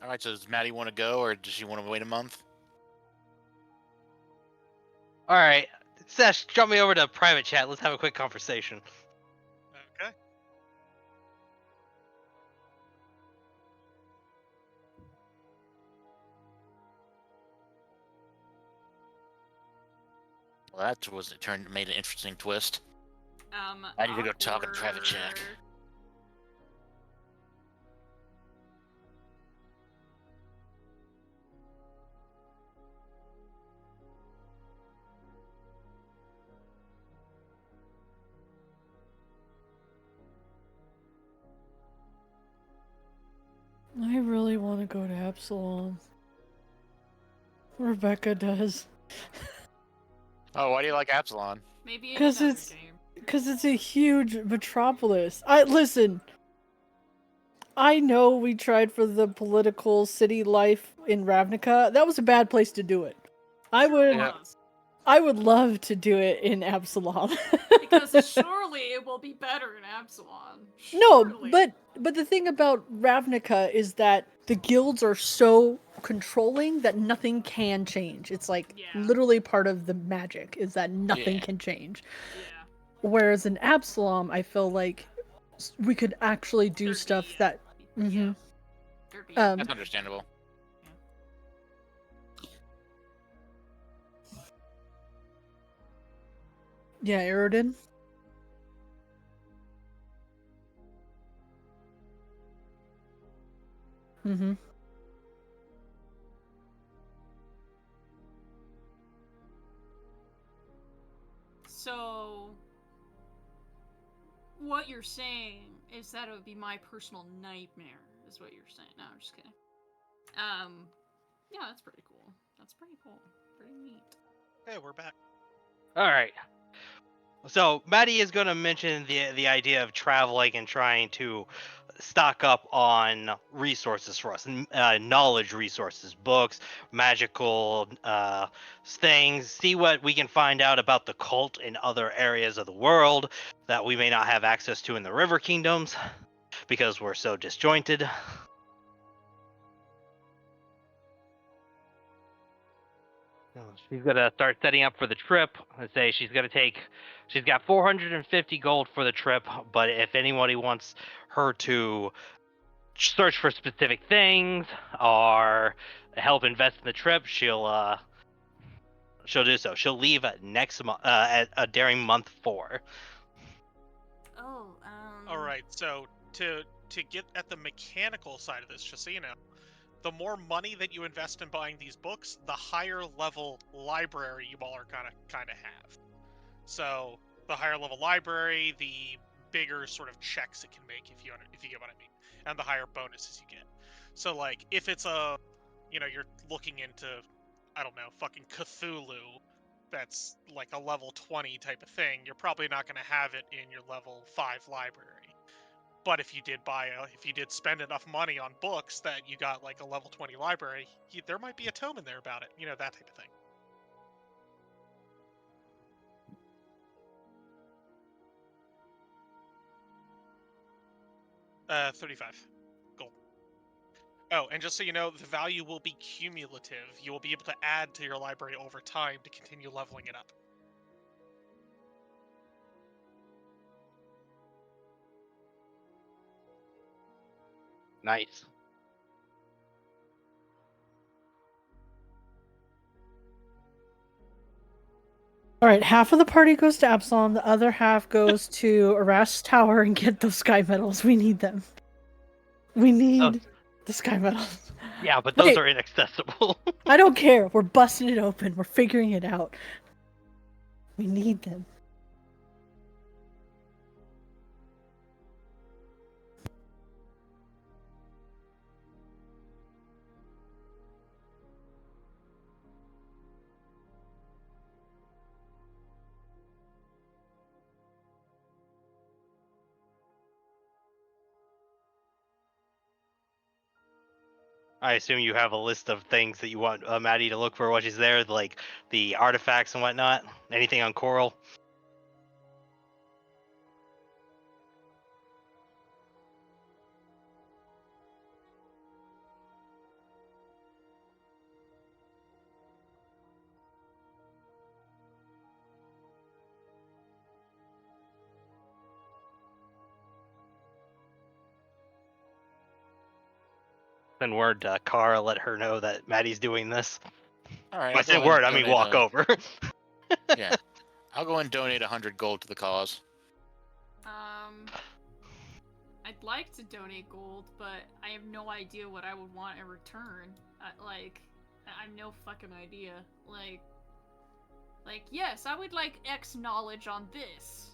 All right, so does Maddie want to go, or does she want to wait a month? All right, Sesh, jump me over to private chat. Let's have a quick conversation. Okay. Well, that was made an interesting twist. I need to go talk in private chat. awkward. I really want to go to Absalom. Rebecca does. Oh, why do you like Absalon? Maybe 'Cause another it's- game. Because it's a huge metropolis. Listen. I know we tried for the political city life in Ravnica. That was a bad place to do it. I would love to do it in Absalom. Because surely it will be better in Absalon. No, Surely. but the thing about Ravnica is that the guilds are so controlling that nothing can change. It's like Yeah. literally part of the magic is that nothing Yeah. can change. Yeah. Whereas in Absalom, I feel like we could actually do There'd stuff be, that Yeah. There'd be- um That's understandable. yeah, Aerodin. Mm-hmm. So, what you're saying is that it would be my personal nightmare, is what you're saying. No, I'm just kidding. Yeah, that's pretty cool. That's pretty cool. Pretty neat. Hey, we're back. All right. So Maddie is going to mention the idea of traveling and trying to stock up on resources for us, knowledge resources, books, magical things. See what we can find out about the cult in other areas of the world that we may not have access to in the River Kingdoms because we're so disjointed. She's gonna start setting up for the trip. I say she's got 450 gold for the trip, but if anybody wants her to search for specific things or help invest in the trip, she'll do so. She'll leave next month, during month 4. Oh, All right, so to get at the mechanical side of this, just so you know, the more money that you invest in buying these books, the higher level library you all are kind of have. So the higher level library, the bigger sort of checks it can make, if you get what I mean, and the higher bonuses you get. So like if it's you're looking into, I don't know, fucking Cthulhu, that's like a level 20 type of thing, you're probably not going to have it in your level 5 library. But if you did spend enough money on books that you got like a level 20 library, there might be a tome in there about it, that type of thing. Uh, 35 gold. Oh, and just so you know, the value will be cumulative. You will be able to add to your library over time to continue leveling it up. Nice. All right, half of the party goes to Absalom. The other half goes to Arash Tower and get those sky medals. We need them. We need the sky medals. Yeah, but those Wait. are inaccessible. I don't care. We're busting it open. We're figuring it out. We need them. I assume you have a list of things that you want Maddie to look for while she's there, like the artifacts and whatnot. Anything on Coral? Send word to Kara, let her know that Maddie's doing this. All right. When I say word, I mean walk over. Yeah, I'll go and donate 100 gold to the cause. I'd like to donate gold, but I have no idea what I would want in return. I have no fucking idea. Like, yes, I would like X knowledge on this.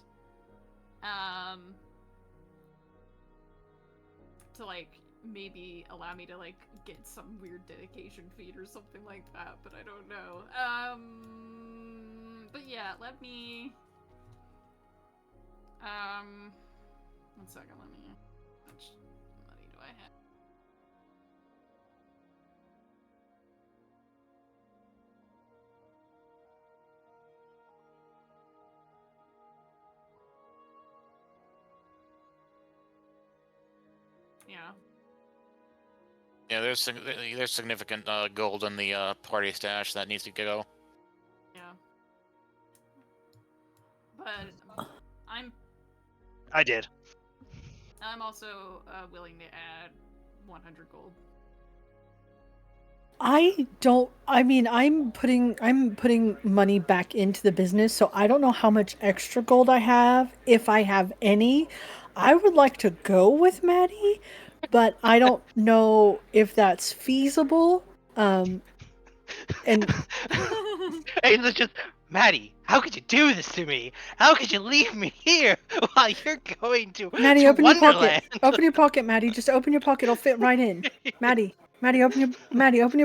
To like maybe allow me to like get some weird dedication feat or something like that, but I don't know. But yeah, let me. One second, let me. How much money do I have? Yeah. Yeah, there's significant gold in the party stash that needs to go. Yeah. But I did. I'm also willing to add 100 gold. I'm putting money back into the business, so I don't know how much extra gold I have, if I have any. I would like to go with Maddie, but I don't know if that's feasible. And Hey, it's just Maddie. How could you do this to me? How could you leave me here while you're going to Maddie, to open your Wonderland? pocket. Open your pocket, Maddie. Just open your pocket. It'll fit right in. Maddie, open your pocket. Maddie, open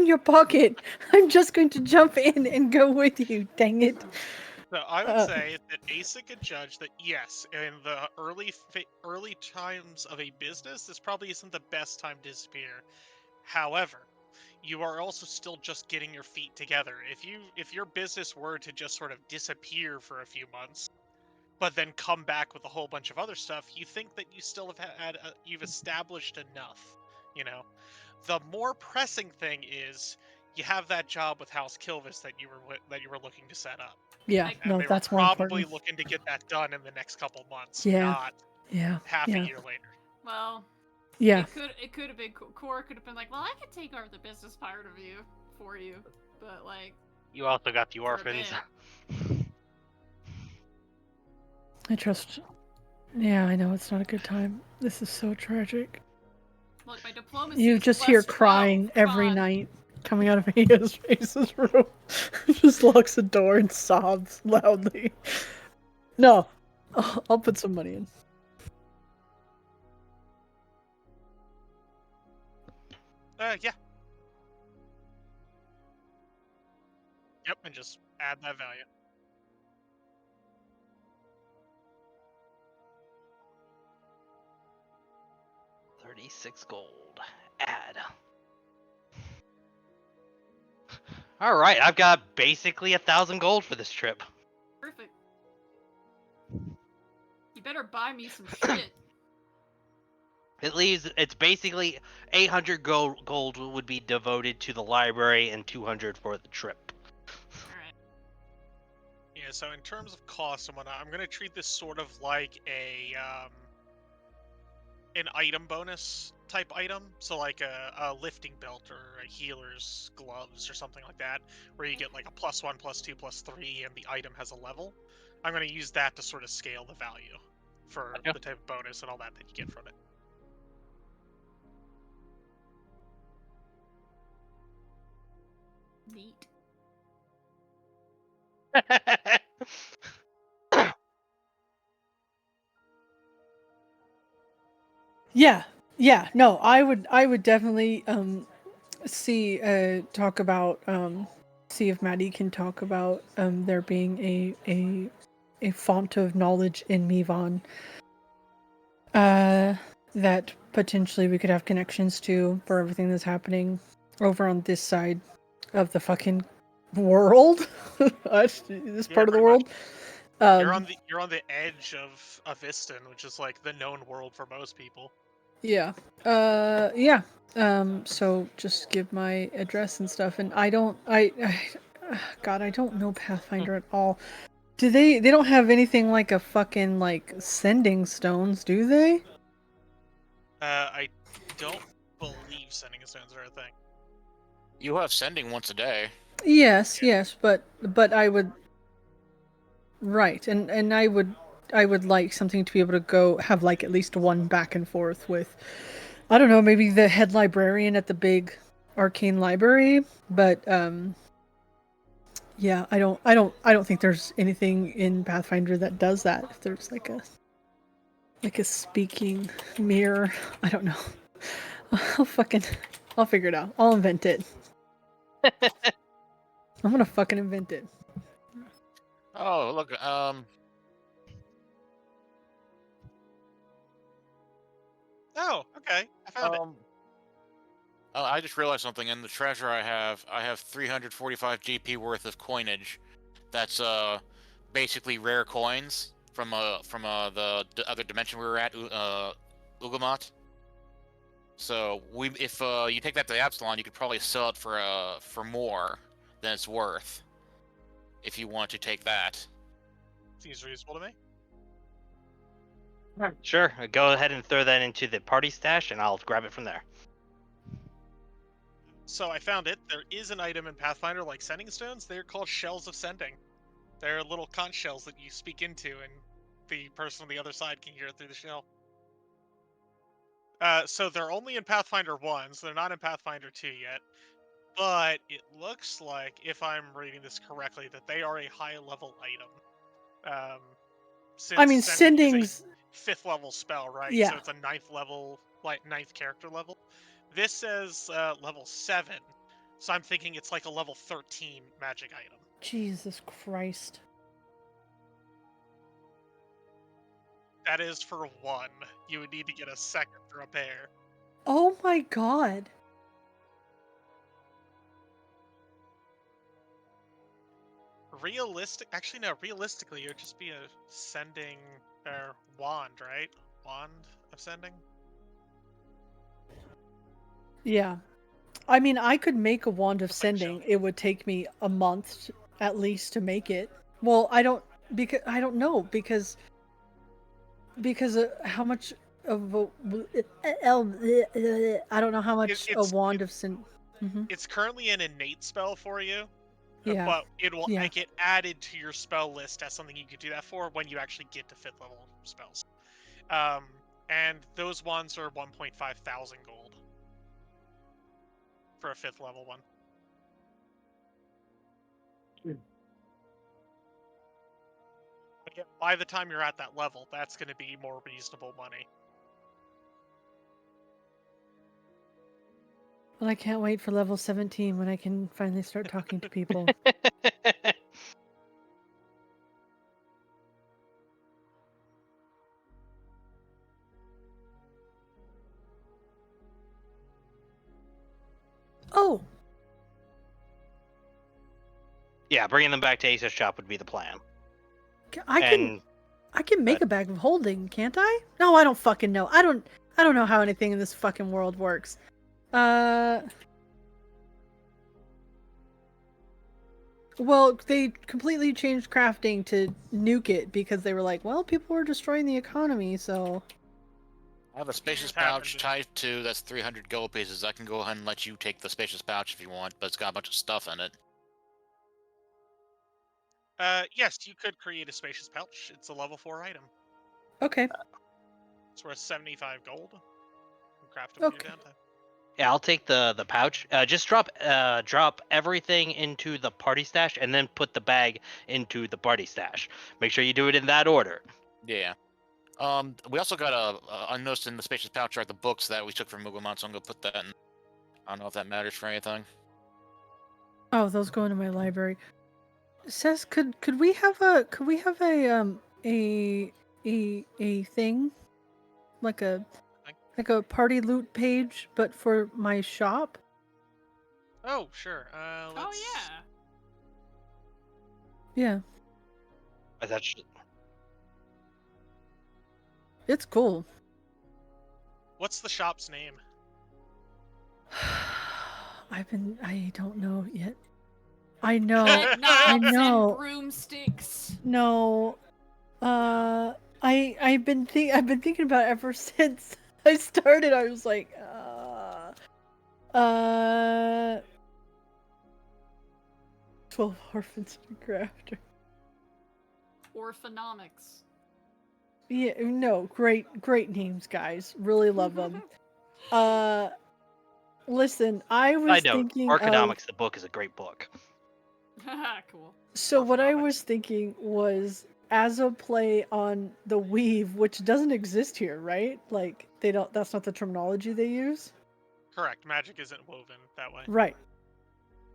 your pocket. I'm just going to jump in and go with you. Dang it. So I would say that Asa could judge that yes, in the early times of a business, this probably isn't the best time to disappear. However, you are also still just getting your feet together. If your business were to just sort of disappear for a few months, but then come back with a whole bunch of other stuff, you think that you still have you've established enough. You know, the more pressing thing is you have that job with House Kilvis that you were looking to set up. Yeah, I- And no, they were that's more probably important. looking to get that done in the next couple months, Yeah. not Yeah, half a yeah, year later. Well, yeah. it could have been Core could have been like, well, I could take over the business part of you for you, but like You also got the for a orphans. bit. I trust. Yeah, I know it's not a good time. This is so tragic. Look, my diplomacy You is just hear +12. crying Come every on. night coming out of Ace's room. Just locks the door and sobs loudly. No, I'll put some money in. Yeah. Yep, and just add that value. $36 gold. Add. All right, I've got basically 1,000 gold for this trip. Perfect. You better buy me some shit. It's basically 800 gold would be devoted to the library and 200 for the trip. Alright. Yeah, so in terms of cost and whatnot, I'm gonna treat this sort of like an item bonus type item. So like a lifting belt or a healer's gloves or something like that, where you get like a +1, +2, +3, and the item has a level. I'm gonna use that to sort of scale the value for Gotcha. the type of bonus and all that you get from it. Neat. Yeah, yeah. No, I would definitely see talk about see if Maddie can talk about there being a font of knowledge in Mivon that potentially we could have connections to for everything that's happening over on this side of the fucking world. This Yeah, part of the pretty world. much. You're on the edge of Aviston, which is like the known world for most people. Yeah. Yeah. So just give my address and stuff, and God, I don't know Pathfinder at all. Do they don't have anything like a fucking like sending stones, do they? I don't believe sending stones are a thing. You have sending once a day. Yes, Yeah. yes, but I would right, and I would like something to be able to go have like at least one back and forth with, I don't know, maybe the head librarian at the big arcane library, but yeah, I don't think there's anything in Pathfinder that does that. If there's like a speaking mirror, I don't know. I'll figure it out. I'll invent it. I'm gonna fucking invent it. Oh, look, Oh, okay. I found it. oh, I just realized something. In the treasure I have 345 GP worth of coinage. That's basically rare coins from the other dimension we were at, Ugamat. So if you take that to Absalon, you could probably sell it for more than it's worth. If you want to take that. Seems reasonable to me. Sure, go ahead and throw that into the party stash, and I'll grab it from there. So I found it. There is an item in Pathfinder like sending stones. They're called shells of sending. They're little conch shells that you speak into, and the person on the other side can hear it through the shell. So they're only in Pathfinder 1, so they're not in Pathfinder 2 yet. But it looks like, if I'm reading this correctly, that they are a high-level item. Since I mean, sending is sending's a 5th level spell, right? yeah. So it's a 9th level, like 9th character level. This says level 7, so I'm thinking it's like a level 13 magic item. Jesus Christ. That is for one. You would need to get a second for a pair. Oh my god. Realistically, it would just be a sending wand, right? Wand of sending? Yeah. I mean, I could make a wand of Just like a sending. shell. It would take me a month at least to make it. Well, I don't know because how much of a I don't know how much a wand of send. Hmm. It's currently an innate spell for you, Yeah. but it will Yeah. get added to your spell list as something you could do that for when you actually get to 5th level spells. And those ones are 1.5 thousand gold for a 5th level one. But yeah, by the time you're at that level, that's going to be more reasonable money. Well, I can't wait for level 17 when I can finally start talking to people. Oh, Yeah, bringing them back to Ace's shop would be the plan. I can make but- a bag of holding, can't I? No, I don't fucking know. I don't know how anything in this fucking world works. Well, they completely changed crafting to nuke it because they were like, well, people were destroying the economy, so I have a spacious It's happened. pouch type 2 that's 300 gold pieces. I can go ahead and let you take the spacious pouch if you want, but it's got a bunch of stuff in it. Yes, you could create a spacious pouch. It's a level 4 item. okay. It's worth 75 gold. You can craft them in your downtime. Yeah, I'll take the pouch. Just drop everything into the party stash and then put the bag into the party stash. Make sure you do it in that order. Yeah. We also got unnoticed in the spacious pouch are the books that we took from Mugomon, so I'm gonna put that in. I don't know if that matters for anything. Oh, those go into my library. Says, could we have a a thing like a party loot page, but for my shop? Oh, sure. Let's... Oh yeah. Yeah, That's it's cool. What's the shop's name? I don't know yet. I know. Red knobs know. and broomsticks. No. I've been thinking about it ever since I started. I was like, 12 orphans and a crafter. Orphonomics. Yeah, no, great names, guys. Really love them. Listen, I was know. thinking Orconomics, the book, is a great book. Cool. So what I Orphonomics. was thinking was as a play on the weave, which doesn't exist here, right? Like they don't. That's not the terminology they use. Correct. Magic isn't woven that way. Right.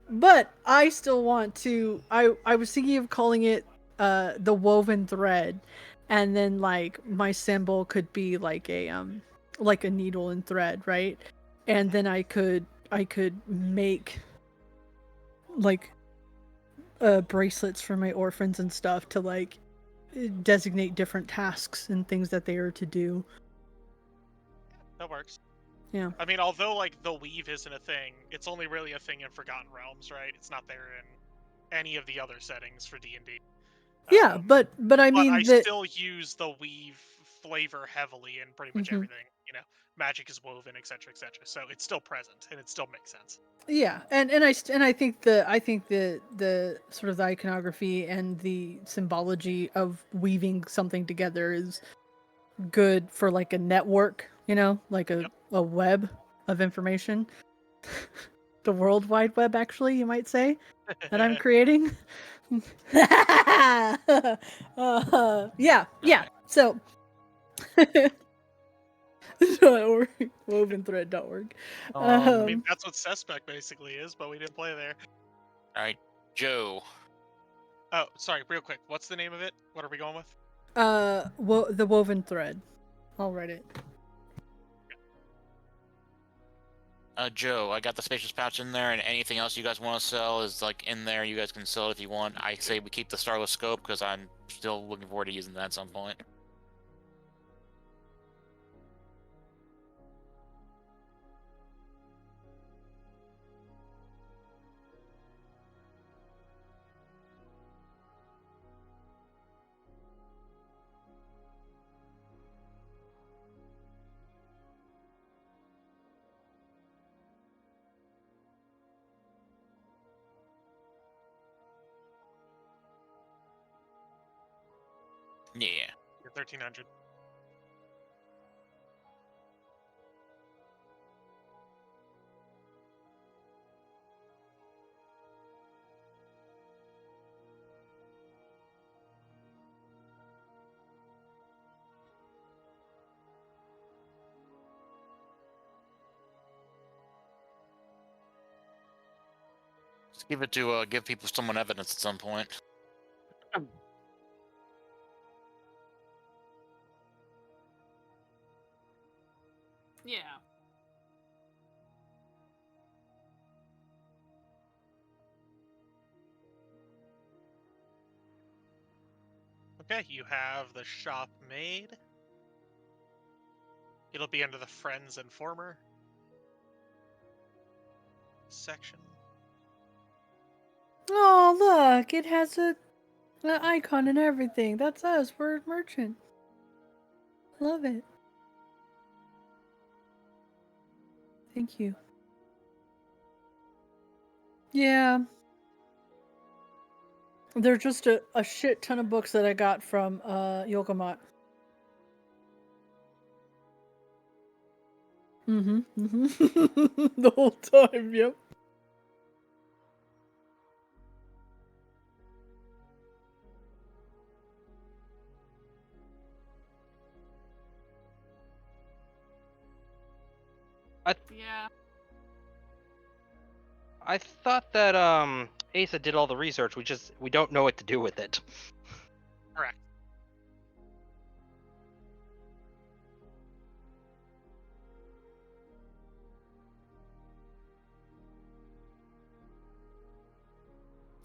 But I still want to. I was thinking of calling it the woven thread, and then like my symbol could be like a needle and thread, right? And then I could make like bracelets for my orphans and stuff to like designate different tasks and things that they are to do. That works. Yeah. I mean, although like the weave isn't a thing, it's only really a thing in Forgotten Realms, right? It's not there in any of the other settings for D&D. Yeah, but I mean I that still use the weave flavor heavily in pretty much everything. You know, magic is woven, etc., etc. So it's still present and it still makes sense. yeah, and I think the sort of the iconography and the symbology of weaving something together is good for like a network, you know, like a web of information. The World Wide Web, actually, you might say, that I'm creating. Yeah. So, .org, woventhread.org. I mean, that's what Suspect basically is, but we didn't play there. All right, Joe. Oh, sorry, real quick. What's the name of it? What are we going with? The woven thread. I'll write it. Joe, I got the spacious pouch in there, and anything else you guys want to sell is like in there. You guys can sell it if you want. I say we keep the Starless Scope because I'm still looking forward to using that at some point. Yeah. You're 1300. Just give it to give people someone evidence at some point. Yeah. Okay, you have the shop made. It'll be under the Friends and Former section. Oh, look! It has an icon and everything. That's us. We're a merchant. Love it. Thank you. Yeah. They're just a shit ton of books that I got from Yokomat. The whole time, yep. Yeah. I thought that Asa did all the research. We don't know what to do with it. Correct.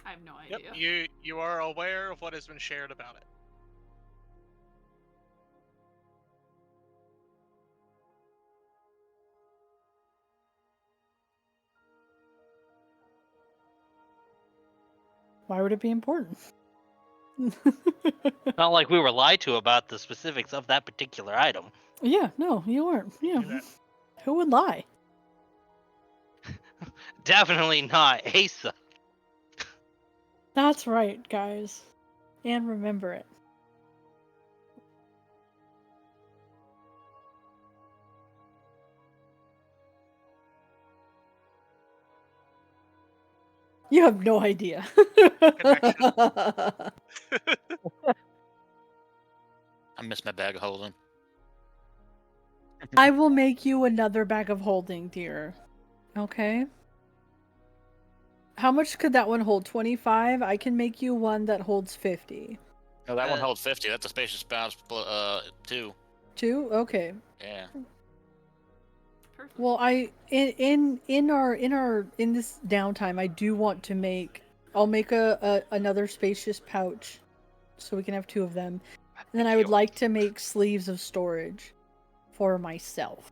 I have no idea. Yep, you are aware of what has been shared about it. Why would it be important? Not like we were lied to about the specifics of that particular item. Yeah, no, you weren't. Yeah. Do that. Who would lie? Definitely not Asa. That's right, guys. And remember it. You have no idea. Connection. I missed my bag of holding. I will make you another bag of holding, dear. Okay? How much could that one hold? 25? I can make you one that holds 50. No, that one holds 50. That's a spacious pouch, 2. 2? Okay. Yeah. Perfect. Well, in this downtime, I do want to make. I'll make another spacious pouch, so we can have 2 of them. And then I would like to make sleeves of storage for myself.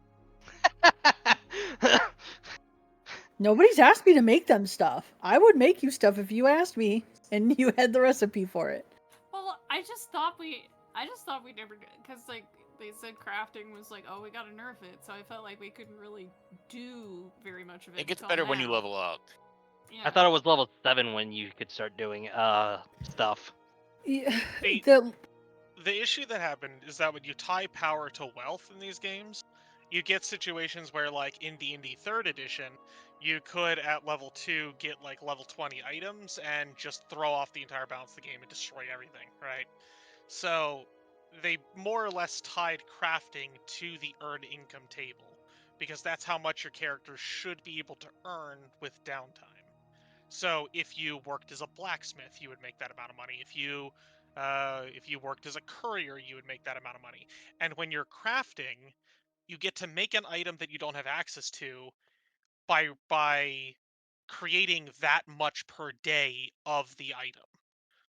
Nobody's asked me to make them stuff. I would make you stuff if you asked me and you had the recipe for it. Well, I just thought we never did, because like they said crafting was like, oh, we gotta nerf it, so I felt like we couldn't really do very much of it. It gets until better when you now. level up. Yeah. I thought it was level 7 when you could start doing stuff. Yeah, The issue that happened is that when you tie power to wealth in these games, you get situations where, like in D&D 3rd edition, you could at level 2 get like level 20 items and just throw off the entire balance of the game and destroy everything, right? So they more or less tied crafting to the earned income table, because that's how much your character should be able to earn with downtime. So if you worked as a blacksmith, you would make that amount of money. If you If you worked as a courier, you would make that amount of money. And when you're crafting, you get to make an item that you don't have access to by creating that much per day of the item.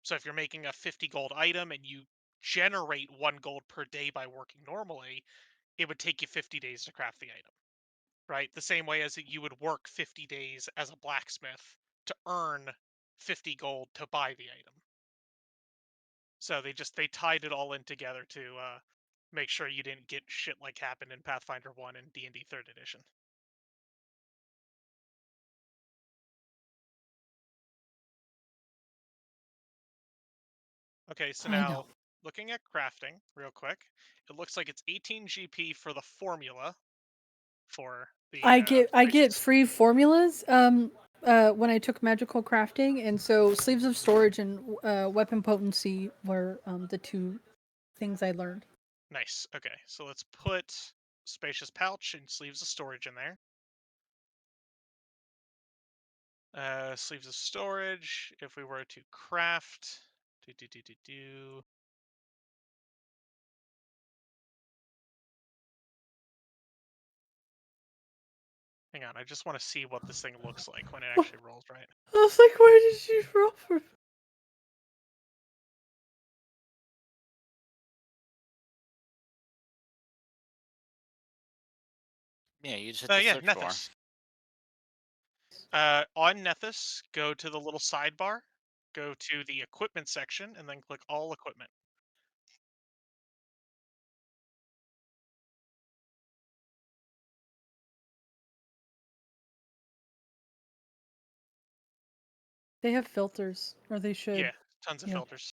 So if you're making a 50 gold item and you generate 1 gold per day by working normally, it would take you 50 days to craft the item. Right? The same way as you would work 50 days as a blacksmith to earn 50 gold to buy the item. So they tied it all in together to make sure you didn't get shit like happened in Pathfinder 1 and D&D 3rd edition. Okay, so I now know. looking at crafting real quick, it looks like it's 18 GP for the formula for the I get spacious. free formulas when I took magical crafting, and so sleeves of storage and weapon potency were the two things I learned. Nice. Okay, so let's put spacious pouch and sleeves of storage in there. Sleeves of storage. If we were to craft, do. Hang on, I just want to see what this thing looks like when it actually rolls right. I was like, where did you roll from? Yeah, you just hit the Yeah, search bar. Nethys. On Nethys, go to the little sidebar, go to the equipment section, and then click all equipment. They have filters, or they should. Yeah, tons of Yeah. filters.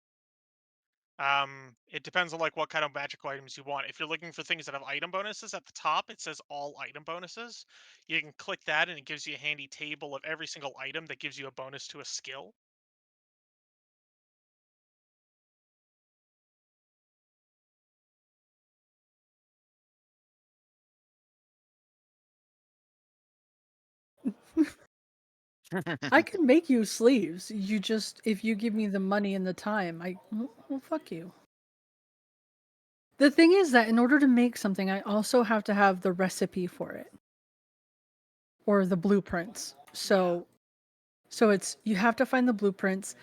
It depends on like what kind of magical items you want. If you're looking for things that have item bonuses at the top, it says all item bonuses. You can click that and it gives you a handy table of every single item that gives you a bonus to a skill. I can make you sleeves. You just, if you give me the money and the time, well, fuck you. The thing is that in order to make something, I also have to have the recipe for it or the blueprints. So it's you have to find the blueprints,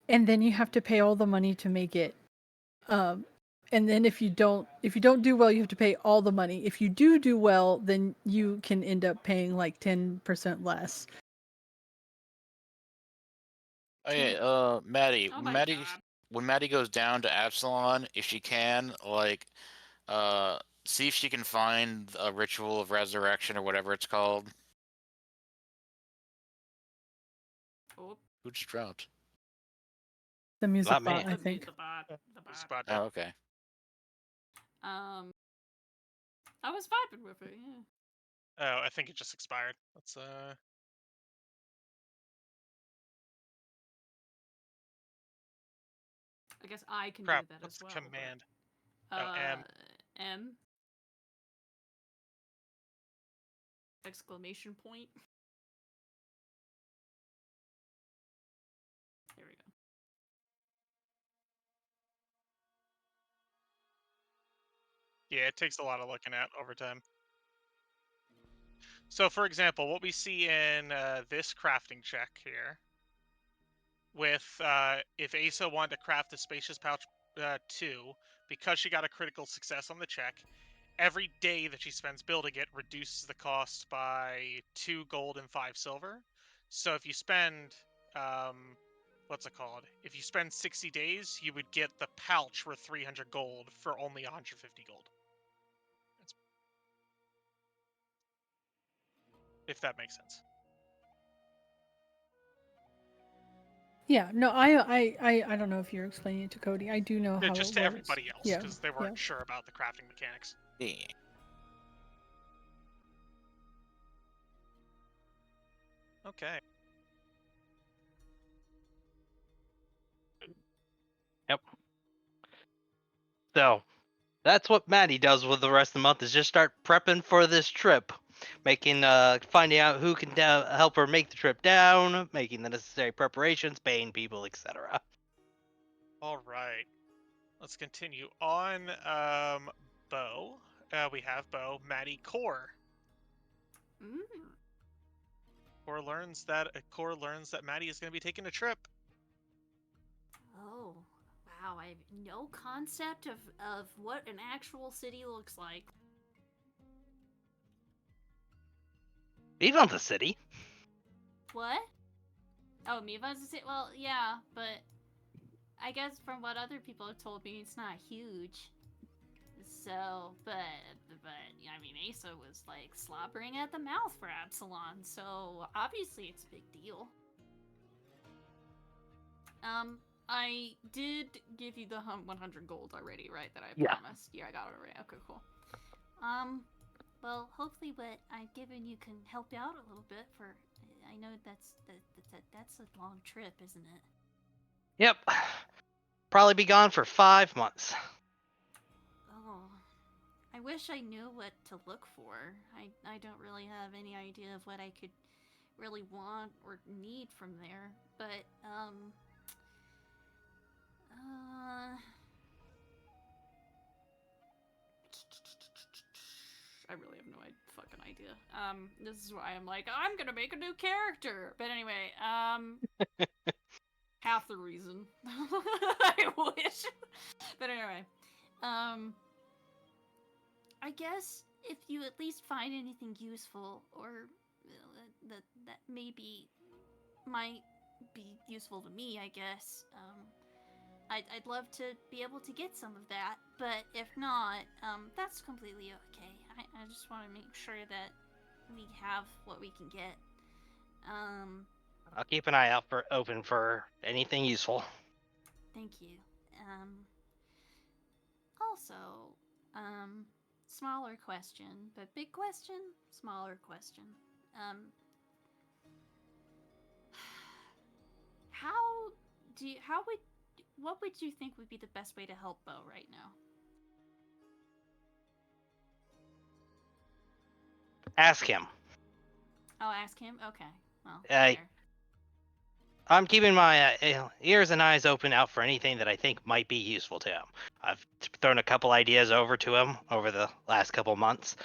and then you have to pay all the money to make it. Um, and then if you don't do well, you have to pay all the money. If you do well, then you can end up paying like 10% less. Oh yeah, Maddie. Oh my god. When Maddie goes down to Absalon, if she can, like, see if she can find a ritual of resurrection or whatever it's called. Oh, Who just dropped? The music Not me. bot, I think. the bot. The It's bot. about Oh, okay. I was vibing with it, yeah. Oh, I think it just expired. Let's I guess I can crap. do that What's as well. command? But, Oh, M. M. Exclamation point. There we go. Yeah, it takes a lot of looking at over time. So, for example, what we see in this crafting check here, with if Asa wanted to craft the spacious pouch 2, because she got a critical success on the check, every day that she spends building it reduces the cost by 2 gold and 5 silver. So if you spend, what's it called? If you spend 60 days, you would get the pouch worth 300 gold for only 150 gold. If that makes sense. Yeah, no, I don't know if you're explaining it to Cody. I do know Yeah, how just it to works. everybody else, Yeah, because they weren't sure about the crafting mechanics. Yeah. Okay. Yep. So that's what Maddie does with the rest of the month is just start prepping for this trip, finding out who can help her make the trip down, making the necessary preparations, paying people, etc. All right. Let's continue on. Bo. We have Bo. Maddie. Core. Mm. Core learns that Maddie is going to be taking a trip. Oh, wow! I have no concept of what an actual city looks like. Even the city. What? Oh, Miva's a city. Well, yeah, but I guess from what other people have told me, it's not huge. So, but I mean, Asa was like slobbering at the mouth for Absalon, so obviously it's a big deal. I did give you the 100 gold already, right? That I Yeah. promised. Yeah, I got it already. Okay, cool. Well, hopefully what I've given you can help out a little bit. For I know that's a long trip, isn't it? Yep. Probably be gone for 5 months. Oh, I wish I knew what to look for. I don't really have any idea of what I could really want or need from there. But I really have no fucking idea. This is why I'm like, I'm gonna make a new character. But anyway, half the reason. I wish. But anyway, I guess if you at least find anything useful or that maybe might be useful to me, I guess. I'd love to be able to get some of that, but if not, that's completely okay. I just want to make sure that we have what we can get. I'll keep an eye out open for anything useful. Thank you. Also, smaller question, but big question, smaller question. What would you think would be the best way to help Bo right now? Ask him. Oh, ask him? Okay. Well, I- fair. I'm keeping my ears and eyes open out for anything that I think might be useful to him. I've thrown a couple ideas over to him over the last couple months,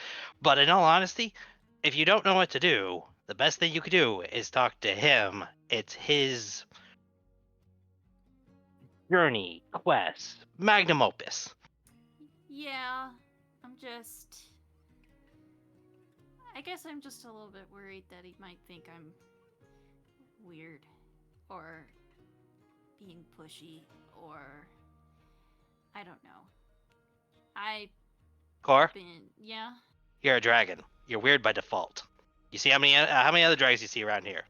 but in all honesty, if you don't know what to do, the best thing you could do is talk to him. It's his journey, quest, magnum opus. Yeah, I guess I'm just a little bit worried that he might think I'm weird or being pushy or I don't know. Core, Yeah. you're a dragon. You're weird by default. You see how many other dragons you see around here?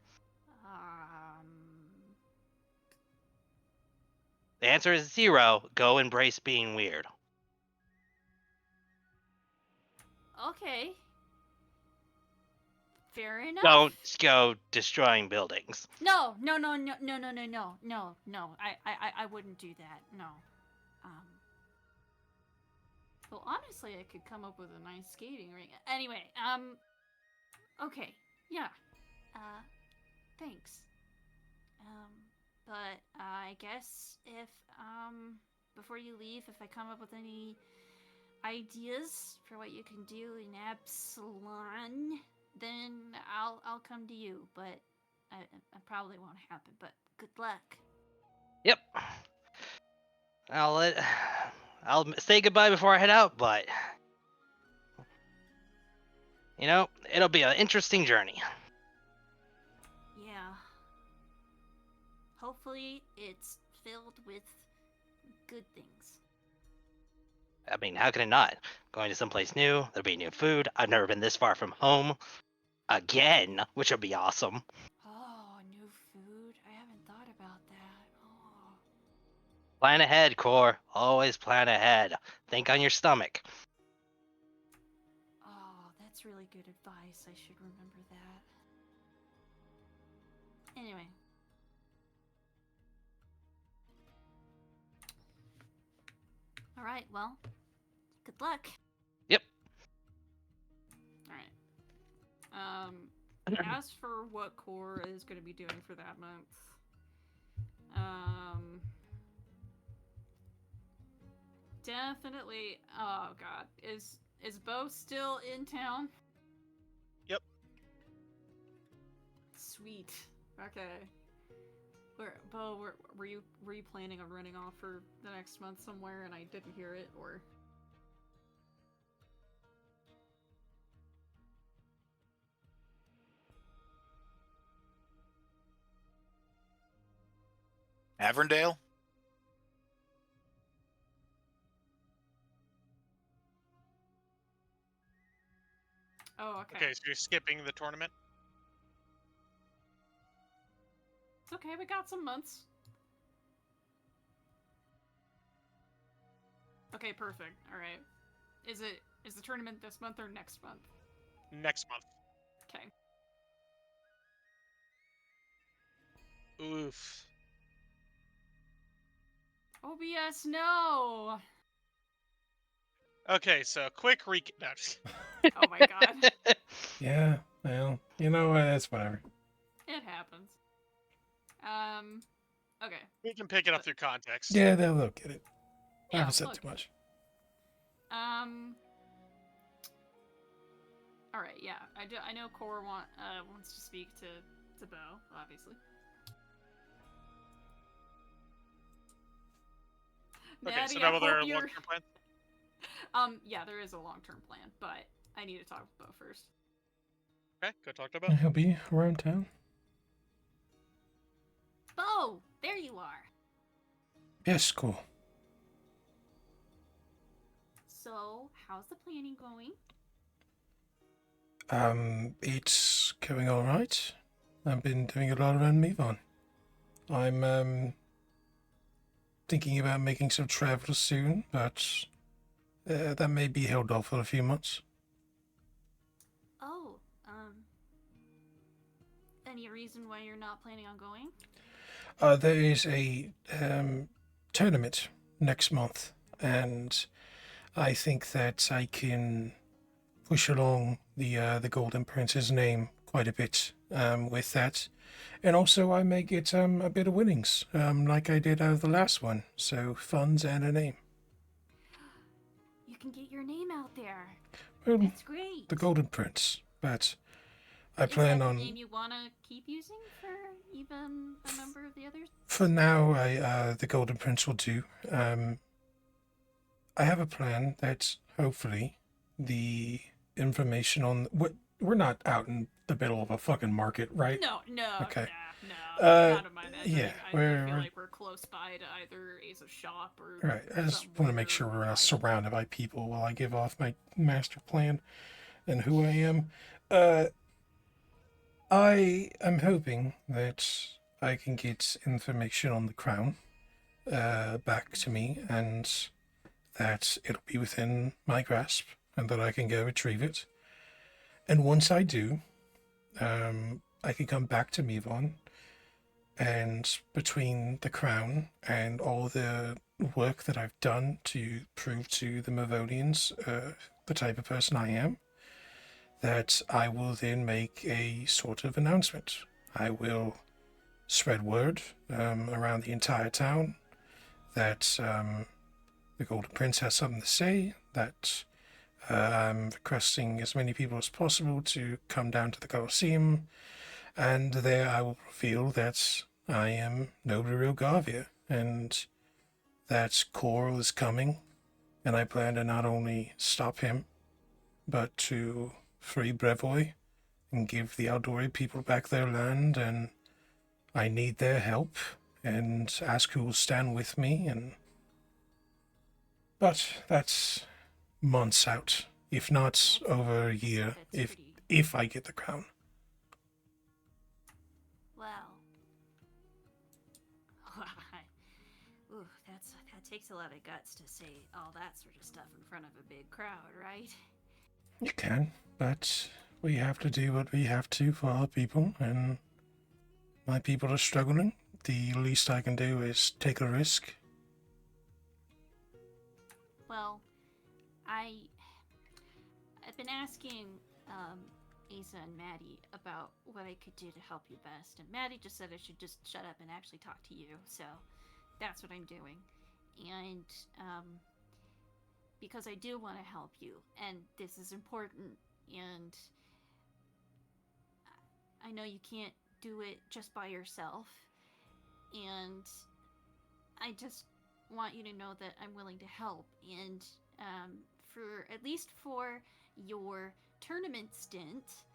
The answer is 0. Go embrace being weird. Okay. Fair enough. Don't go destroying buildings. No. I wouldn't do that. No. Well, honestly, I could come up with a nice skating ring. Anyway, okay. Yeah. Thanks. But I guess if, before you leave, if I come up with any ideas for what you can do in Absalon, then I'll come to you. But I probably won't happen. But good luck. Yep. I'll say goodbye before I head out, but it'll be an interesting journey. Yeah. Hopefully, it's filled with good things. I mean, how can it not? Going to someplace new, there'll be new food. I've never been this far from home again, which would be awesome. Oh, new food? I haven't thought about that. Oh. Plan ahead, Core. Always plan ahead. Think on your stomach. Oh, that's really good advice. I should remember that. Anyway. Alright, well, good luck. Yep. Alright. As for what Core is going to be doing for that month, definitely. Oh god, is Bo still in town? Yep. Sweet. Okay. Bo, were you planning on running off for the next month somewhere and I didn't hear it, or? Averndale? Oh, okay. Okay, so you're skipping the tournament? It's okay, we got some months. Okay, perfect. Alright. Is the tournament this month or next month? Next month. Okay. Oof. OBS, no! Okay, so quick recap. No, just Oh my god. Yeah, well, you know what? It's whatever. It happens. Okay. we can pick it up through context. Yeah, they'll get it. I Yeah, haven't said look. too much. Alright, yeah. I know Core wants to speak to Bo, obviously. Okay, Maddie, so I now hope there are you're... long-term plans? Yeah, there is a long-term plan, but I need to talk with Bo first. Okay, go talk to And Bo. he'll be around town. Bo, there you are. Yes, cool. So, how's the planning going? It's going all right. I've been doing a lot around Mevon. I'm thinking about making some travel soon, but that may be held off for a few months. Oh, any reason why you're not planning on going? There is a tournament next month, and I think that I can push along the Golden Prince's name quite a bit with that. And also I may get a bit of winnings, like I did out of the last one. So funds and a name. You can get your name out there. Well, That's great. the Golden Prince. But I Is plan that on... the name you want to keep using for even a number of the others? For now, the Golden Prince will do. I have a plan that hopefully the information on... We're not out in the middle of a fucking market, right? No, Okay. no, not in my imagining. Yeah, I feel like we're close by to either Ace of Shop or... Right, I just want to make sure we're not surrounded by people while I give off my master plan and who I am. I am hoping that I can get information on the crown back to me, and that it'll be within my grasp, and that I can go retrieve it. And once I do, I can come back to Mevon, and between the crown and all the work that I've done to prove to the Mavonians the type of person I am, that I will then make a sort of announcement. I will spread word around the entire town that the Golden Prince has something to say, that I'm requesting as many people as possible to come down to the Colosseum, and there I will reveal that I am Noble Garvia, and that Coral is coming, and I plan to not only stop him, but to free Brevoy and give the Aldori people back their land, and I need their help, and ask who will stand with me, and... But that's months out, if not over a year, if I get the crown. Well, ooh, that takes a lot of guts to say all that sort of stuff in front of a big crowd, right? You can, but we have to do what we have to for our people, and my people are struggling. The least I can do is take a risk. Well, I've been asking Asa and Maddie about what I could do to help you best, and Maddie just said I should just shut up and actually talk to you, so that's what I'm doing. And because I do want to help you, and this is important, and I know you can't do it just by yourself, and I just want you to know that I'm willing to help, and for at least for your tournament stint,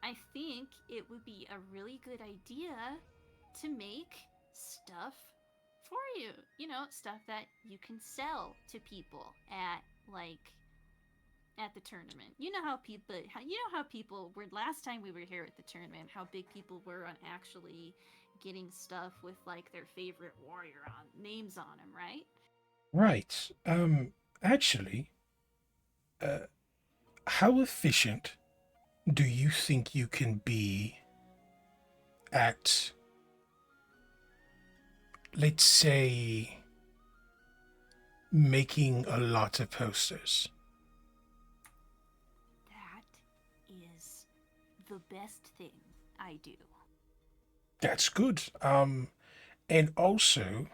I think it would be a really good idea to make stuff for you. You know, stuff that you can sell to people at at the tournament. You know how people were last time we were here at the tournament, how big people were on actually getting stuff with like their favorite warrior on names on them, right? Right. Actually, how efficient do you think you can be at, let's say, making a lot of posters? That is the best thing I do. That's good. And also,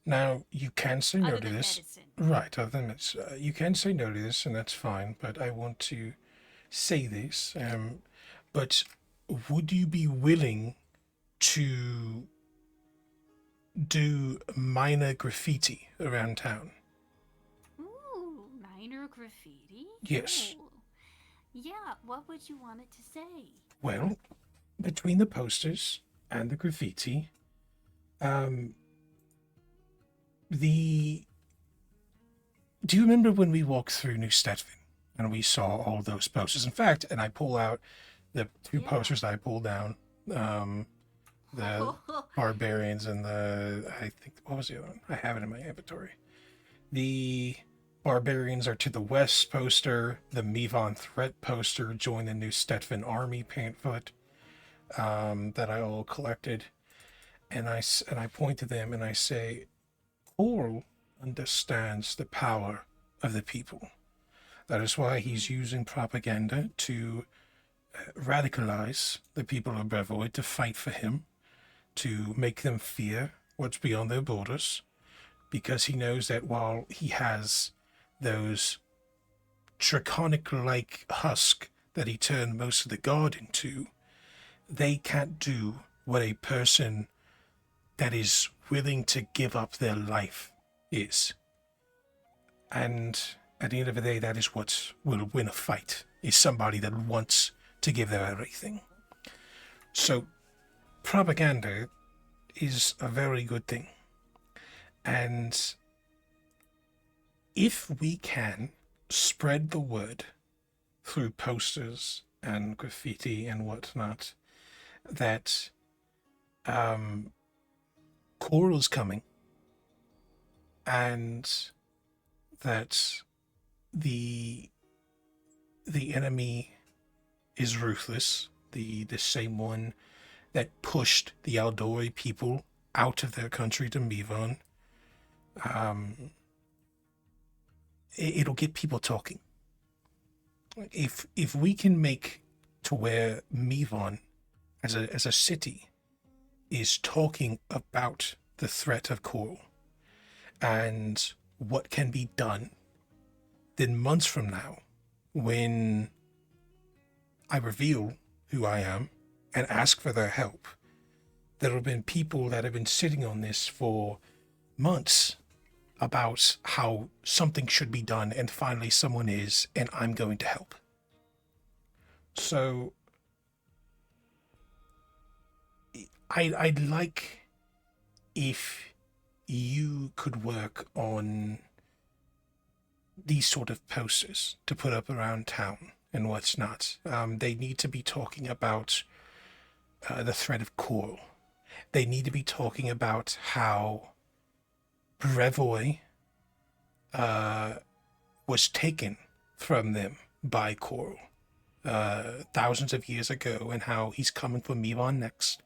now you can say no Other to than this. medicine. Right, other than it's, you can say no to this, and that's fine, but I want to say this. But would you be willing to do minor graffiti around town? Ooh, minor graffiti? Yes. Ooh. Yeah, what would you want it to say? Well, between the posters and the graffiti, do you remember when we walked through New Stettin and we saw all those posters? In fact, and I pull out the two Yeah. posters that I pulled down, the barbarians and I think, what was the other one? I have it in my inventory. The barbarians are to the west poster, the Mevon threat poster, join the New Stettin army pamphlet that I all collected. And I point to them and I say, Coral understands the power of the people. That is why he's using propaganda to radicalize the people of Brevoid, to fight for him, to make them fear what's beyond their borders, because he knows that while he has those draconic-like husk that he turned most of the guard into, they can't do what a person that is willing to give up their life is. And at the end of the day, that is what will win a fight, is somebody that wants to give their everything. So propaganda is a very good thing. And if we can spread the word through posters and graffiti and whatnot that Coral's coming, and that the enemy is ruthless, the same one that pushed the Aldori people out of their country to Mevon, it'll get people talking. If we can make to where Mevon as a city is talking about the threat of Coral and what can be done, then months from now, when I reveal who I am and ask for their help, there have been people that have been sitting on this for months about how something should be done, and finally someone is, and I'm going to help. So I'd like if you could work on these sort of posters to put up around town and what's not. They need to be talking about the threat of Coral. They need to be talking about how Brevoy was taken from them by Coral thousands of years ago, and how he's coming for Mevon next.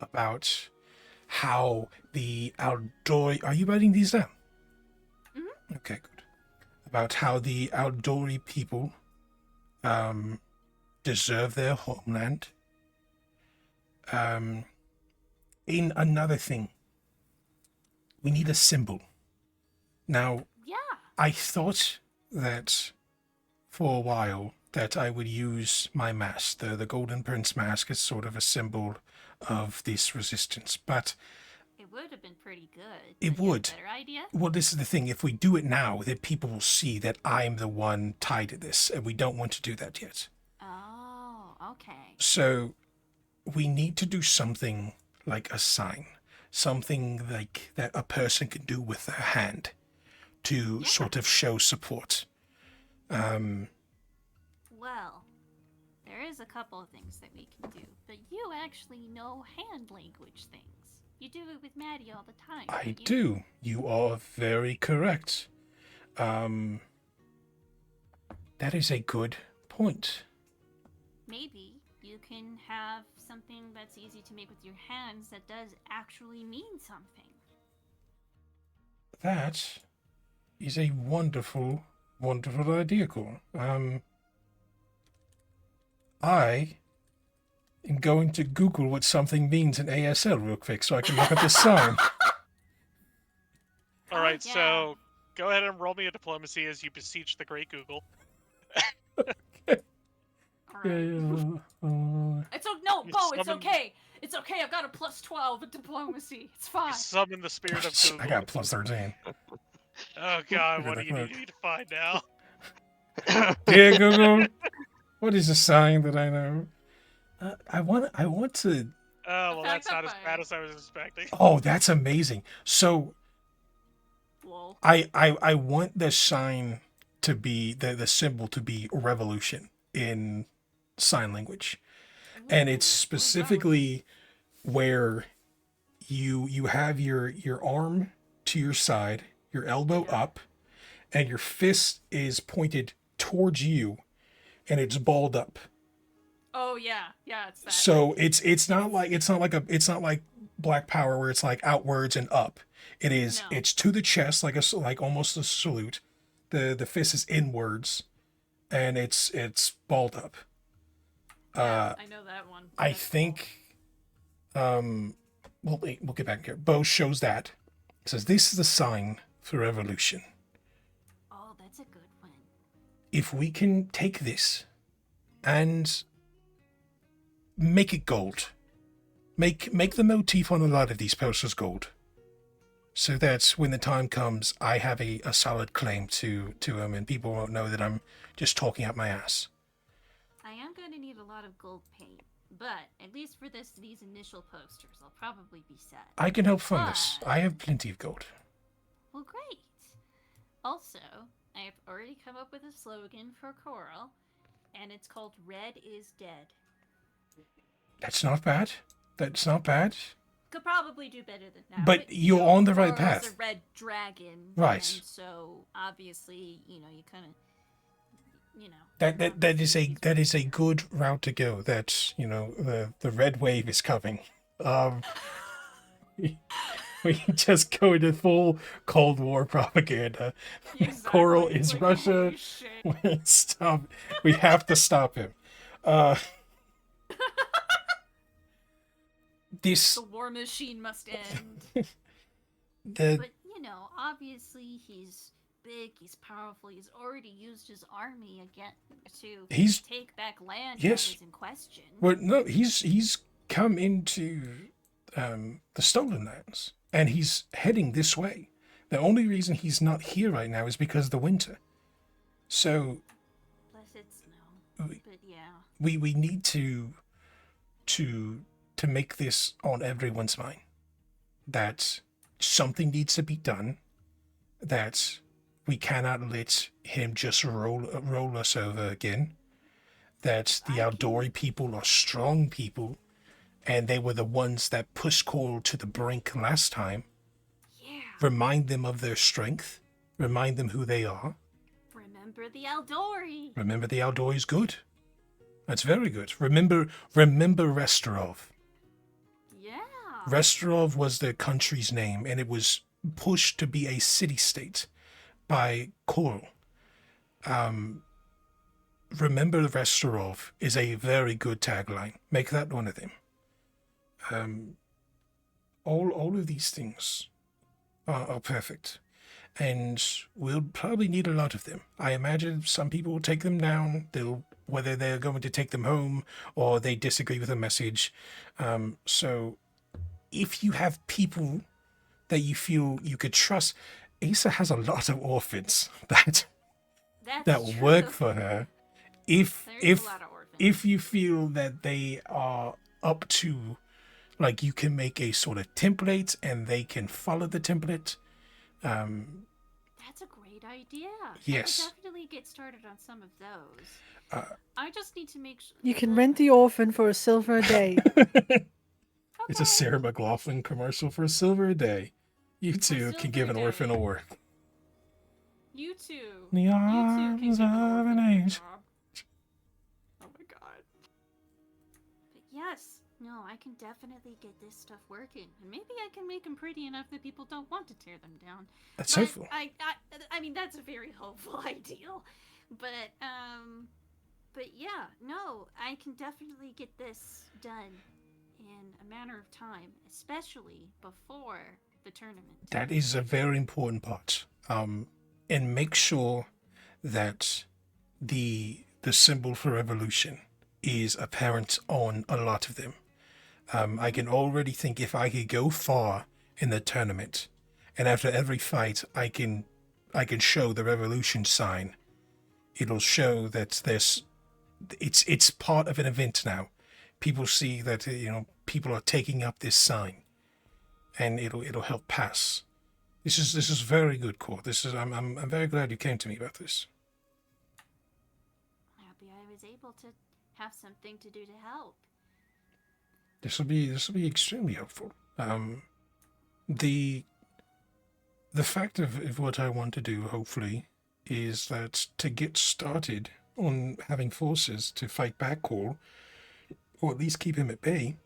About how the Aldori... Are you writing these down? Mm-hmm. Okay, good. About how the Aldori people deserve their homeland. In another thing, we need a symbol. Now, Yeah. I thought that for a while that I would use my mask, the Golden Prince mask, as sort of a symbol of this resistance. But It would have been pretty good. It but you have a would. better idea? well, this is the thing. If we do it now, then people will see that I'm the one tied to this, and we don't want to do that yet. Oh, okay. So we need to do something like a sign, something like that a person can do with their hand to Yeah. sort of show support. Well, there is a couple of things that we can do, but you actually know hand language things. You do it with Maddie all the time. I don't you? do. You are very correct. That is a good point. Maybe you can have something that's easy to make with your hands that does actually mean something. That is a wonderful, wonderful idea, Cole. I am going to Google what something means in ASL real quick so I can look at the sign. All right, yeah. so go ahead and roll me a diplomacy as you beseech the great Google. Alright. It's no, You Bo, it's summon- okay. It's okay, I've got a +12 at diplomacy. It's fine. You summon the spirit of Google. I got plus 13. Oh god, Look what at do you that need to find now? Dear Google, what is a sign that I know? I want to. Oh, well, fact that's not that as bad as I was expecting. Oh, that's amazing. So Lol. I want the sign to be the symbol to be revolution in sign language, and it's Ooh, specifically where you have your arm to your side, your elbow up, and your fist is pointed towards you, and it's balled up. Oh yeah, it's that. So it's not like Black Power where it's like outwards and up. No. It's to the chest like almost a salute. The fist is inwards, and it's balled up. Yeah, I know that one. I That's cool. think we'll get back here. Bo shows that. It says this is the sign for evolution. Oh, that's a good one. If we can take this and make it gold, make the motif on a lot of these posters gold, so that when the time comes, I have a solid claim to them, and people won't know that I'm just talking out my ass. I am going to need a lot of gold paint, but at least for these initial posters, I'll probably be set. I can help fund this. But- I have plenty of gold. Well, great. Also, I have already come up with a slogan for Coral, and it's called "Red is Dead." That's not bad. That's not bad. Could probably do better than that. But you're on the right Coral's path. a red dragon, Right. And so obviously, you kind of, That is a good route to go. That the red wave is coming. We just go into full Cold War propaganda. Exactly. Coral is Like, Russia. holy shit. Stop. We have to stop him. This The war machine must end. the But obviously he's big, he's powerful, he's already used his army again to He's- take back land yes. that was in question. well, no, he's come into the Stolen Lands, and he's heading this way. The only reason he's not here right now is because of the winter. So Plus it's snow. We- But yeah. we need to make this on everyone's mind that something needs to be done, that we cannot let him just roll us over again, that the Aldori people are strong people, and they were the ones that pushed Coral to the brink last time. Yeah. Remind them of their strength, remind them who they are. Remember the Aldori. Remember the Aldori is good. That's very good. Remember Restorov. Yeah. Restorov was the country's name, and it was pushed to be a city-state by Coral. Remember Restorov is a very good tagline. Make that one of them. All of these things are perfect. and we'll probably need a lot of them. I imagine some people will take them down. Whether they're going to take them home or they disagree with the message. So if you have people that you feel you could trust, Asa has a lot of orphans that That's work true. for her. There's a lot of orphans. If you feel that they are up to, like, you can make a sort of template and they can follow the template. That's a great idea. Yes. I could definitely get started on some of those. I just need to make sure. You can rent the orphan for $1 silver a day. It's a Sarah McLaughlin commercial for $1 silver a day. You two can give an orphan a work. You two. The You two arms can give of an an orphan a age. job. Oh my god. But yes, no, I can definitely get this stuff working, and maybe I can make them pretty enough that people don't want to tear them down. That's But hopeful. I mean, that's a very hopeful ideal. But yeah, no, I can definitely get this done in a matter of time, especially before the tournament. That is a very important part. And make sure that the symbol for revolution is apparent on a lot of them. I can already think if I could go far in the tournament, and after every fight I can show the revolution sign. It'll show that it's part of an event now. People see that people are taking up this sign, and it'll help pass. This is very good, Core. I'm very glad you came to me about this. Happy I was able to have something to do to help. This will be extremely helpful. The fact of what I want to do, hopefully, is that to get started on having forces to fight back Call, or at least keep him at bay,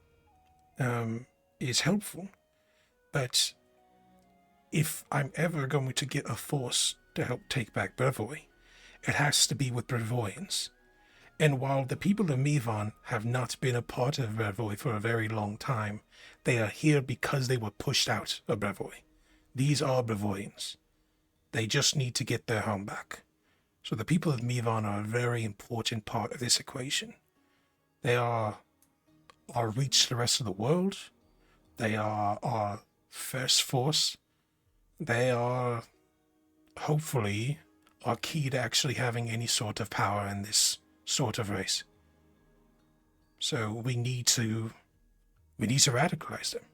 is helpful. But if I'm ever going to get a force to help take back Brevoy, it has to be with Brevoyans. And while the people of Mivon have not been a part of Brevoy for a very long time, they are here because they were pushed out of Brevoy. These are Brevoyans. They just need to get their home back. So the people of Mivon are a very important part of this equation. They are our reach to the rest of the world. They are our first force. They are, hopefully, our key to actually having any sort of power in this sort of race. So we need to radicalize them.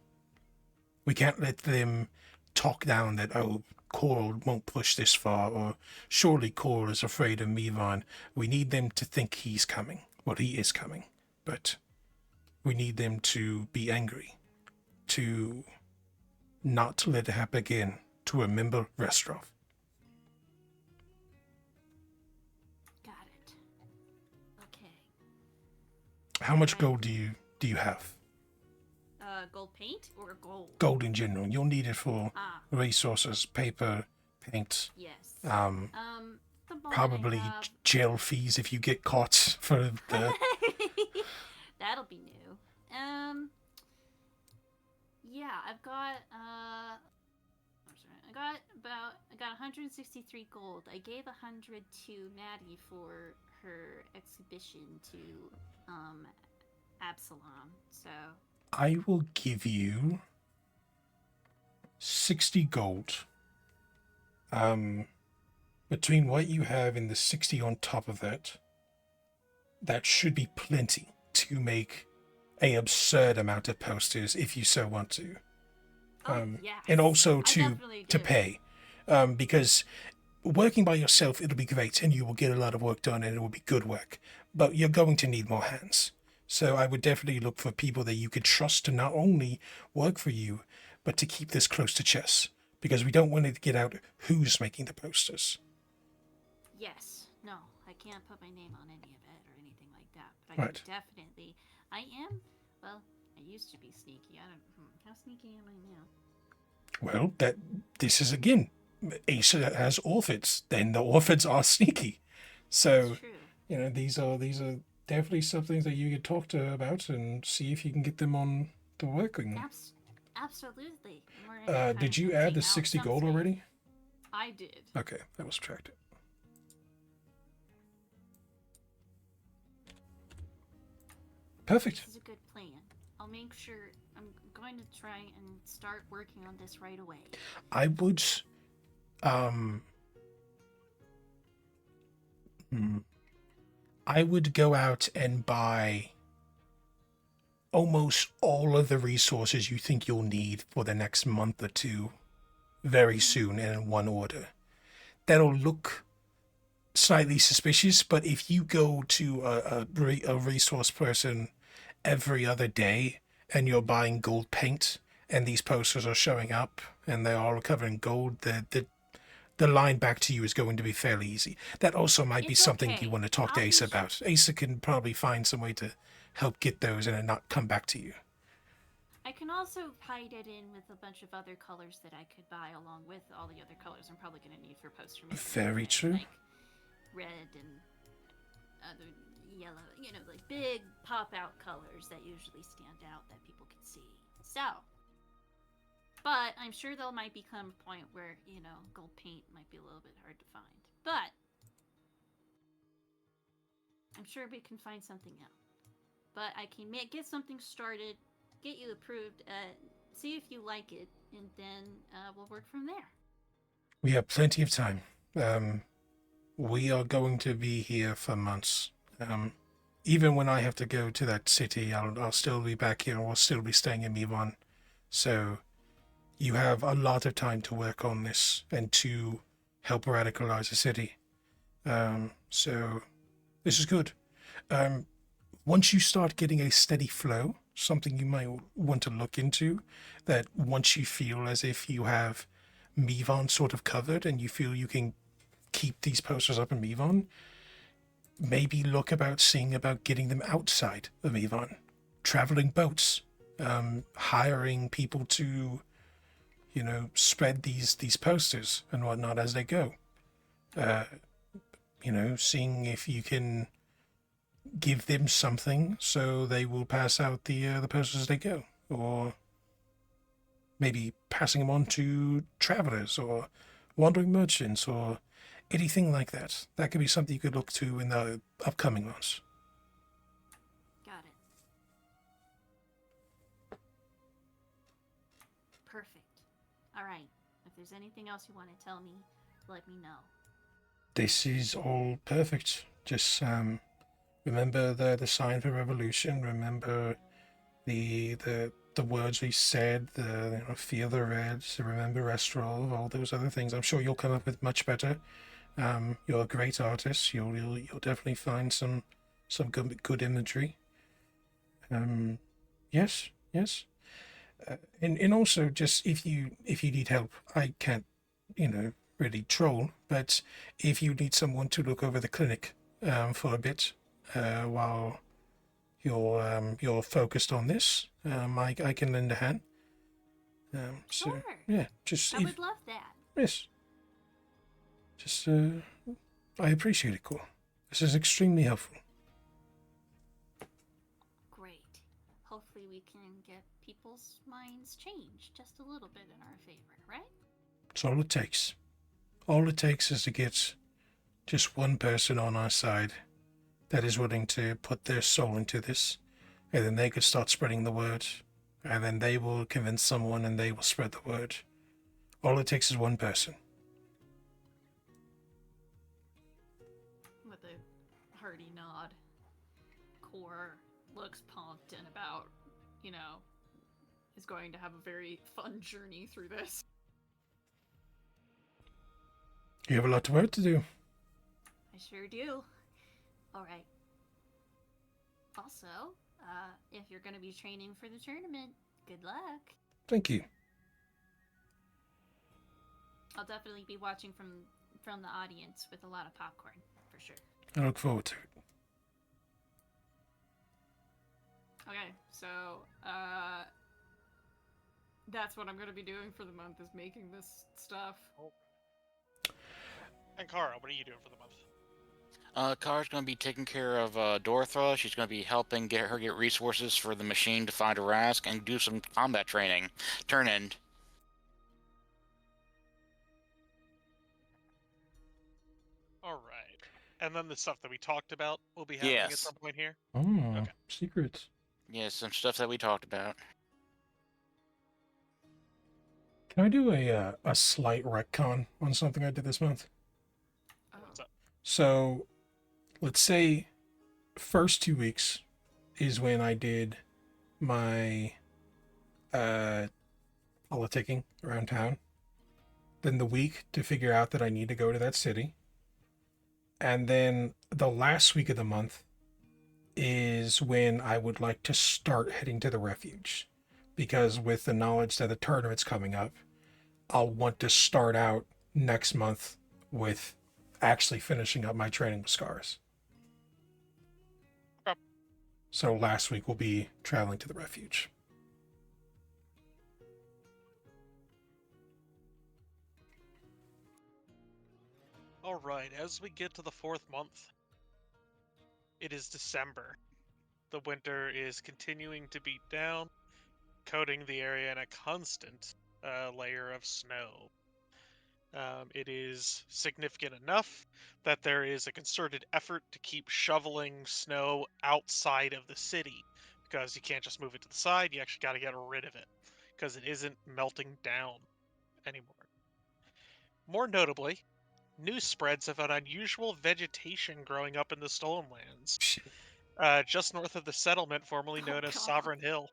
We can't let them talk down that, oh, Coral won't push this far, or surely Coral is afraid of Mivon. We need them to think he's coming. Well, he is coming, but we need them to be angry, to not let it happen again, to remember Restrov. Got it. Okay. How much gold do you have? Gold paint or gold? Gold in general. You'll need it for Ah, resources, paper, paint, yes. um, The moment I probably have- jail fees if you get caught for the... That'll be new. Yeah, I've got I got 163 gold. I gave 100 to Maddie for her exhibition to Absalom. So I will give you 60 gold. Between what you have and the 60 on top of that, that should be plenty to make a absurd amount of posters if you so want to. yes. And also I to definitely do. pay. Because working by yourself, it'll be great and you will get a lot of work done and it will be good work. But you're going to need more hands. So I would definitely look for people that you could trust to not only work for you, but to keep this close to chess. Because we don't want to get out who's making the posters. Yes. No, I can't put my name on any of it or anything like that. But I Right. can definitely. I am. Well, I used to be sneaky. I don't. How sneaky am I now? Well, this is again, Asa has orphans. Then the orphans are sneaky. So, It's true. these are definitely something that you could talk to her about and see if you can get them on the working. Absolutely. And we're gonna Did kinda you add the take out 60 some gold space. already? I did. Okay, that was subtracted. Perfect. This is a good plan. I'll make sure. I'm going to try and start working on this right away. I would, I would go out and buy almost all of the resources you think you'll need for the next month or two very soon and in one order. That'll look slightly suspicious, but if you go to a resource person every other day and you're buying gold paint and these posters are showing up and they're all covered in gold, the line back to you is going to be fairly easy. That also might be It's something okay. you want to talk to I'll Asa be about. Asa can probably find some way to help get those and it not come back to you. I can also hide it in with a bunch of other colors that I could buy along with all the other colors I'm probably going to need for poster making. Very true. Like red and other yellow, like big pop out colors that usually stand out that people can see. So, but I'm sure there might become a point where, gold paint might be a little bit hard to find. But I'm sure we can find something out. But I can get something started, get you approved, see if you like it, and then we'll work from there. We have plenty of time. We are going to be here for months. Even when I have to go to that city, I'll still be back here and we'll still be staying in Mivon. So you have a lot of time to work on this and to help radicalize the city. So this is good. Once you start getting a steady flow, something you might want to look into, that once you feel as if you have Mivon sort of covered and you feel you can keep these posters up in Mivon, maybe look about seeing about getting them outside of Mivon, traveling boats, hiring people to, spread these posters and whatnot as they go. Seeing if you can give them something so they will pass out the posters as they go, or maybe passing them on to travelers or wandering merchants or anything like that. That could be something you could look to in the upcoming months. Got it. Perfect. All right. If there's anything else you want to tell me, let me know. This is all perfect. Just remember the sign for revolution. Remember the words we said. Feel the reds. Remember Estrol. All those other things. I'm sure you'll come up with much better. You're a great artist. You'll definitely find some good imagery. Yes. And also just if you need help, I can't really troll, but if you need someone to look over the clinic for a bit while you're focused on this, I can lend a hand. Sure. Yeah, just I would love that. yes. Just I appreciate it, Cole. This is extremely helpful. Great. Hopefully we can get people's minds changed just a little bit in our favor, right? That's all it takes. All it takes is to get just one person on our side that is willing to put their soul into this, and then they could start spreading the word, and then they will convince someone and they will spread the word. All it takes is one person. With a hearty nod, Core looks pumped and about, is going to have a very fun journey through this. You have a lot of work to do. I sure do. All right. Also, if you're going to be training for the tournament, good luck. Thank you. I'll definitely be watching from the audience with a lot of popcorn, for sure. I look forward to it. Okay, so, that's what I'm going to be doing for the month, is making this stuff. And Kara, what are you doing for the month? Kara's going to be taking care of Dortha. She's going to be helping get resources for the machine to find a Rask and do some combat training. Turn end. And then the stuff that we talked about will be happening at Yes. some point here. Oh, Okay. secrets. Yeah, some stuff that we talked about. Can I do a slight retcon on something I did this month? Oh. What's up? So, let's say first 2 weeks is when I did my politicking around town. Then the week to figure out that I need to go to that city. And then the last week of the month is when I would like to start heading to the refuge. Because with the knowledge that the tournament's coming up, I'll want to start out next month with actually finishing up my training with Scars. Okay. So last week will be traveling to the refuge. All right, as we get to the 4th month, it is December. The winter is continuing to beat down, coating the area in a constant layer of snow. It is significant enough that there is a concerted effort to keep shoveling snow outside of the city, because you can't just move it to the side, you actually got to get rid of it, because it isn't melting down anymore. More notably, news spreads of an unusual vegetation growing up in the Stolen Lands, just north of the settlement formerly known as God. Sovereign Hill.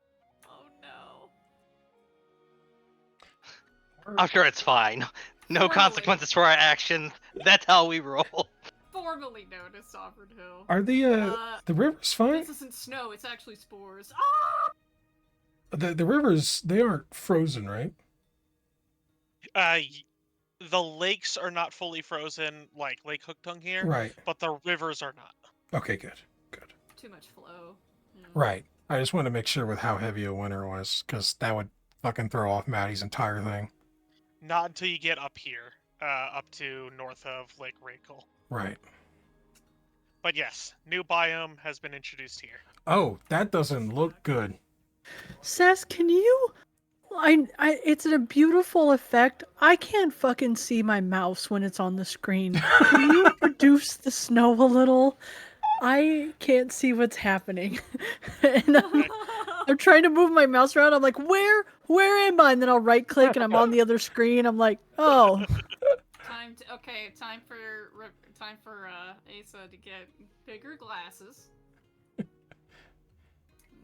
Oh no. I'm sure it's fine. No Formally. consequences for our actions. That's how we roll. Formerly known as Sovereign Hill. Are the rivers fine? This isn't snow, it's actually spores. Ah! The rivers, they aren't frozen, right? The lakes are not fully frozen like Lake Hooktung here, Right. but the rivers are not. Okay, good. Good. Too much flow. Yeah. Right. I just want to make sure with how heavy a winter was, because that would fucking throw off Maddie's entire thing. Not until you get up here, up to north of Lake Rakel. Right. But yes, new biome has been introduced here. Oh, that doesn't look good. Sass, can you? It's a beautiful effect. I can't fucking see my mouse when it's on the screen. Can you reduce the snow a little? I can't see what's happening. And I'm trying to move my mouse around. I'm like, where am I? And then I'll right click and I'm on the other screen. I'm like, oh. Time for Asa to get bigger glasses.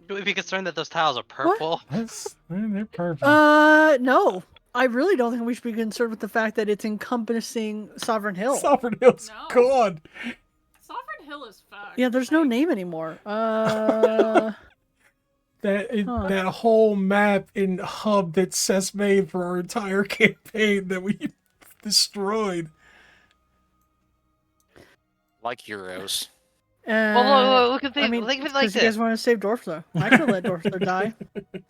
Should we be concerned that those tiles are purple? They're perfect. No. I really don't think we should be concerned with the fact that it's encompassing Sovereign Hill. Sovereign Hill's No. gone. Sovereign Hill is fucked. Yeah, there's no Like, name anymore. That whole map and hub that Seth made for our entire campaign that we destroyed. Like heroes. Well, look at the. I mean, think of it like because you guys this. want to save Dorthla. I could have let Dorthla die,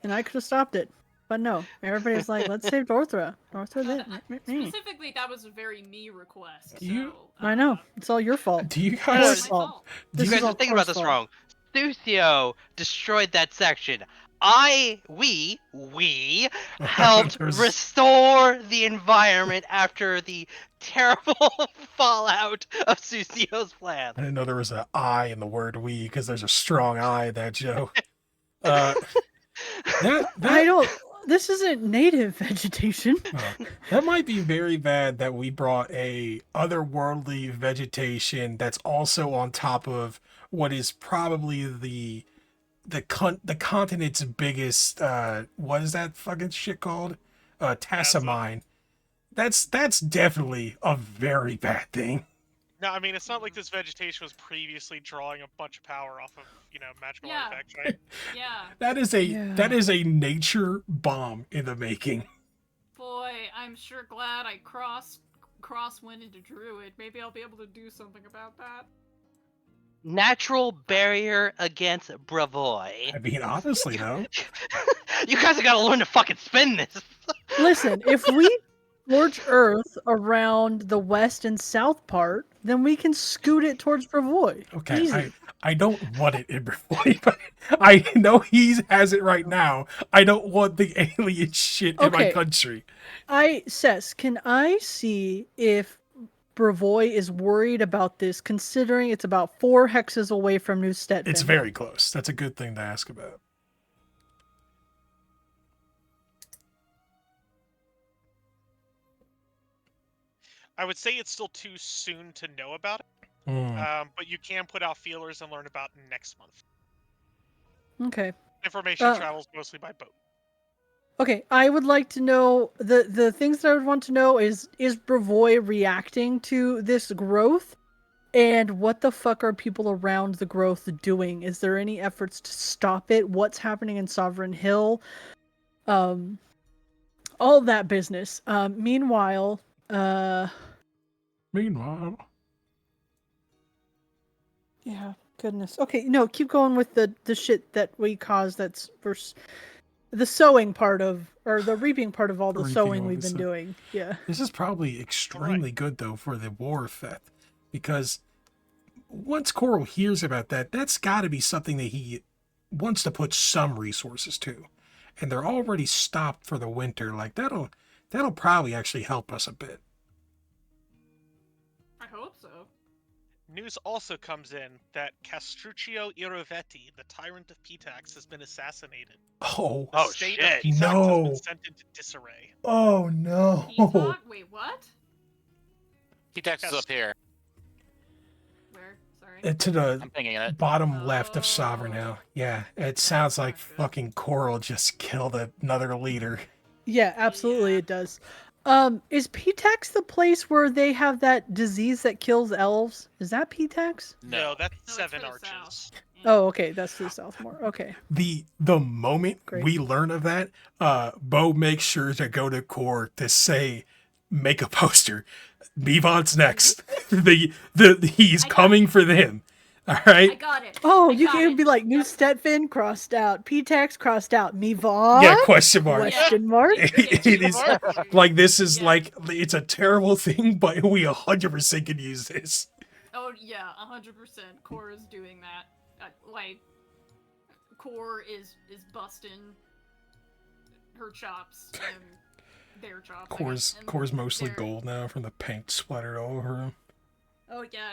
and I could have stopped it. But no, everybody's like, let's save Dorthla. Specifically, that was a very me request. You- So, I know. It's all your fault. Do you It's Guys- my guys? fault. You This guys is are all thinking about Cor's this fault. wrong. Stuthio destroyed that section. We helped There's- restore the environment after the terrible fallout of Susie's plan. I didn't know there was an I in the word we, because there's a strong I in that joke. I don't. This isn't native vegetation. That might be very bad that we brought a otherworldly vegetation that's also on top of what is probably the continent's biggest what is that fucking shit called? Tassamine. That's definitely a very bad thing. No, I mean, it's not like this vegetation was previously drawing a bunch of power off of, magical Yeah. artifacts, right? Yeah. That is a nature bomb in the making. Boy, I'm sure glad I cross-went into Druid. Maybe I'll be able to do something about that. Natural barrier against Bravoy. I mean, honestly though. You guys have got to learn to fucking spin this. Listen, if we scorch Earth around the west and south part, then we can scoot it towards Bravoy. Okay, Easy. I don't want it in Bravoy, but I know he has it right now. I don't want the alien shit in my Okay. country. Cess, can I see if Brevoy is worried about this, considering it's about 4 hexes away from New Stettin? It's very close. That's a good thing to ask about. I would say it's still too soon to know about it, but you can put out feelers and learn about next month. Okay. Information travels mostly by boat. Okay, I would like to know the things that I would want to know is Brevoy reacting to this growth, and what the fuck are people around the growth doing? Is there any efforts to stop it? What's happening in Sovereign Hill? All that business. Meanwhile, yeah, goodness. Okay, no, keep going with the shit that we caused. That's the sowing part of, or the reaping part of all the sowing we've been doing. Yeah. This is probably extremely good, though, for the war effect. Because once Coral hears about that, that's got to be something that he wants to put some resources to. And they're already stopped for the winter. Like, that'll probably actually help us a bit. I hope so. News also comes in that Castruccio Iravetti, the tyrant of Pitax, has been assassinated. Oh, The state of shit. Pitax has been sent into disarray. Oh, no. Wait, what? T-Tex is up here. Where? Sorry. To the I'm thinking it. bottom left of Sovereign Oh. now. Yeah, it sounds like Not good. fucking Coral just killed another leader. Yeah, absolutely Yeah. it does. Is Pitax the place where they have that disease that kills elves? Is that Pitax? No, that's No, it's Seven further Arches. south. Yeah. Oh, okay, that's to the south more. Okay. The moment Great. we learn of that, Bo makes sure to go to Core to say, make a poster. Mivon's next. He's I got coming for them. All I right. got it. Oh, I you got can it. be like New Yep. Stettin crossed out, Pitax crossed out, Mivon? Yeah, question mark. Question mark? It is like, this is Yeah. like, it's a terrible thing, but we 100% can use this. Oh yeah, 100%. Core is doing that. Core is busting her chops and their chops. I guess, and Core's mostly they're- gold now from the paint splattered all over him. Oh yeah,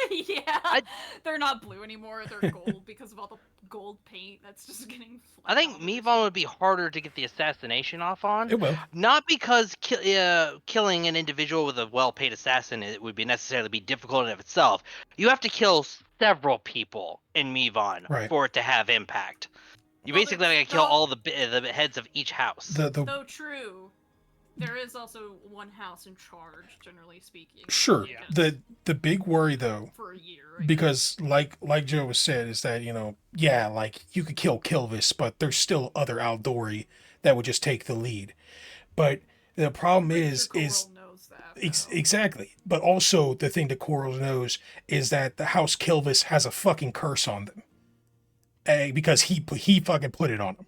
yeah. They're not blue anymore. They're gold because of all the gold paint that's just getting. I think flipped all over Mivon would be harder to get the assassination off on. It will. Not because killing an individual with a well-paid assassin it would be necessarily be difficult in of itself. You have to kill several people in Mivon Right. for it to have impact. You Well, basically gotta there's kill no- all the heads of each house. Though true, there is also one house in charge, generally speaking. Sure. Yeah. The big worry though, For a year. I guess. because like Joe was said, is that, yeah, like you could kill Kilvis, but there's still other Aldori that would just take the lead. But the problem Pretty is sure Coral knows that, though. exactly. But also the thing that Coral knows is that the House Kilvis has a fucking curse on them. Because he fucking put it on them.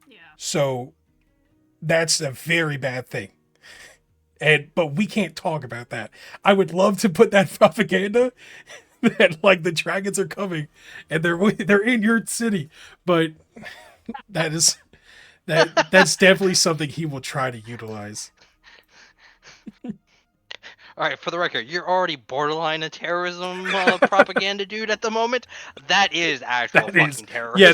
Yeah. So that's a very bad thing. But we can't talk about that. I would love to put that propaganda that like the dragons are coming and they're in your city, but that's definitely something he will try to utilize. All right, for the record, you're already borderline a terrorism propaganda dude at the moment. That is actual That fucking is- terrorism. Yeah,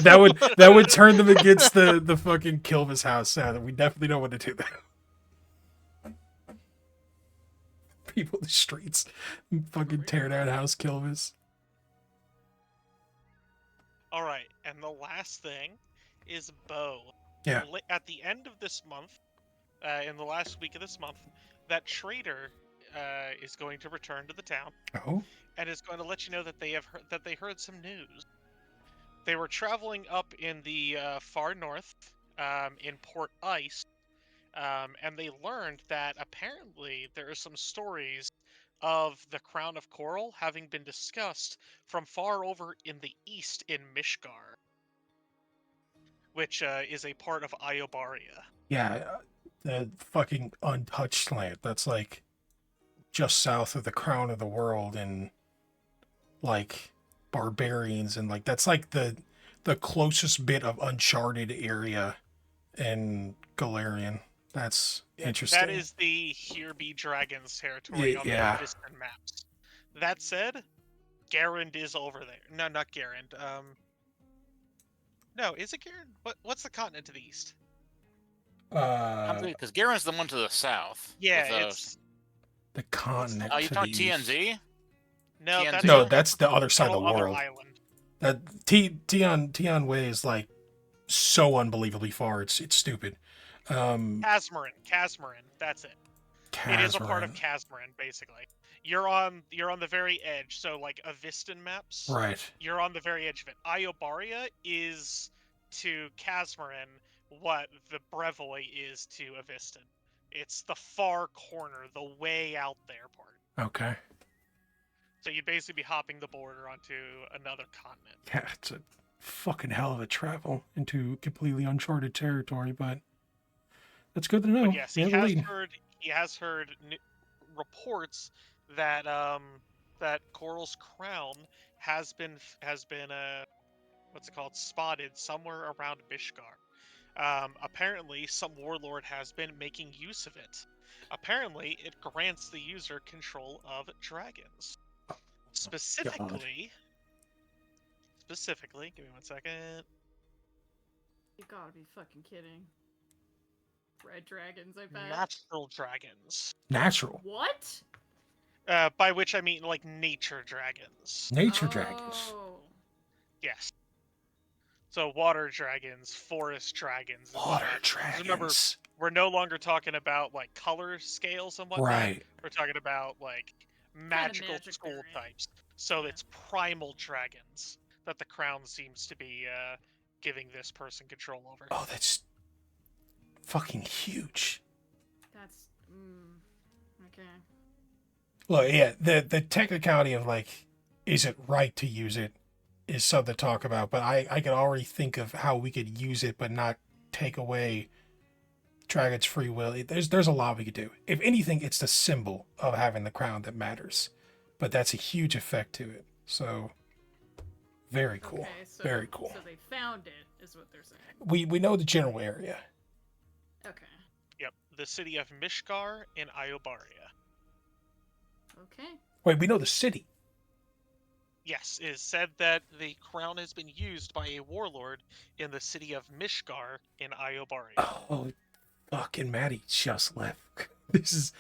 that would turn them against the fucking Kilvis house. Yeah, we definitely don't want to do that. People in the streets fucking tear down House Kilvis. All right, and the last thing is Bo. Yeah. At the end of this month, in the last week of this month, that trader is going to return to the town Oh, and is going to let you know that they heard some news. They were traveling up in the far north, in Port Ice, and they learned that apparently there are some stories of the Crown of Coral having been discussed from far over in the east in Mishgar, which is a part of Iobaria. yeah, the fucking untouched land. That's like just south of the crown of the world, and like barbarians, and like that's like the closest bit of uncharted area in Golarion. That's interesting. That is the Here Be Dragons territory on the Vistan maps. That said, Garand is over there. No, not Garand. No, is it Garand? What's the continent to the east? Because Garen's the one to the south. Yeah, with, it's the continent. you to talking the east. TNZ? no, TNZ? that's No, a that's the other side of the other world. island. That Tian Wei is like so unbelievably far. It's stupid. Casmarin, that's it. It is a part of Casmarin, basically. You're on the very edge, so like Avistan maps. Right. You're on the very edge of it. Iobaria is to Casmarin what the Brevoy is to Avistan. It's the far corner, the way out there part. Okay. So you'd basically be hopping the border onto another continent. Yeah, it's a fucking hell of a travel into completely uncharted territory, but that's good to know. But yes, he has heard reports that that Coral's crown has been what's it called, spotted somewhere around Mishgar. Apparently, some warlord has been making use of it. Apparently, it grants the user control of dragons. Specifically, give me 1 second. You gotta be fucking kidding. Red dragons, I bet. Natural dragons. Natural. What? By which I mean like nature dragons. Nature dragons. Oh. Yes. So water dragons, forest dragons. and Water whatnot. dragons. Remember, we're no longer talking about like color scales and whatnot. Right. We're talking about like magical school types. So it's primal dragons that the crown seems to be giving this person control over. Oh, that's fucking huge. That's okay. Look, yeah, the technicality of like, is it right to use it is something to talk about, but I could already think of how we could use it but not take away Dragon's free will. There's a lot we could do. If anything, it's the symbol of having the crown that matters, but that's a huge effect to it. So, very cool. Okay, so, very cool. So they found it, is what they're saying. We know the general area. Okay. Yep, the city of Mishgar in Iobaria. Okay. Wait, we know the city. Yes, it is said that the crown has been used by a warlord in the city of Mishgar in Iobaria. Oh, fucking Maddie just left. This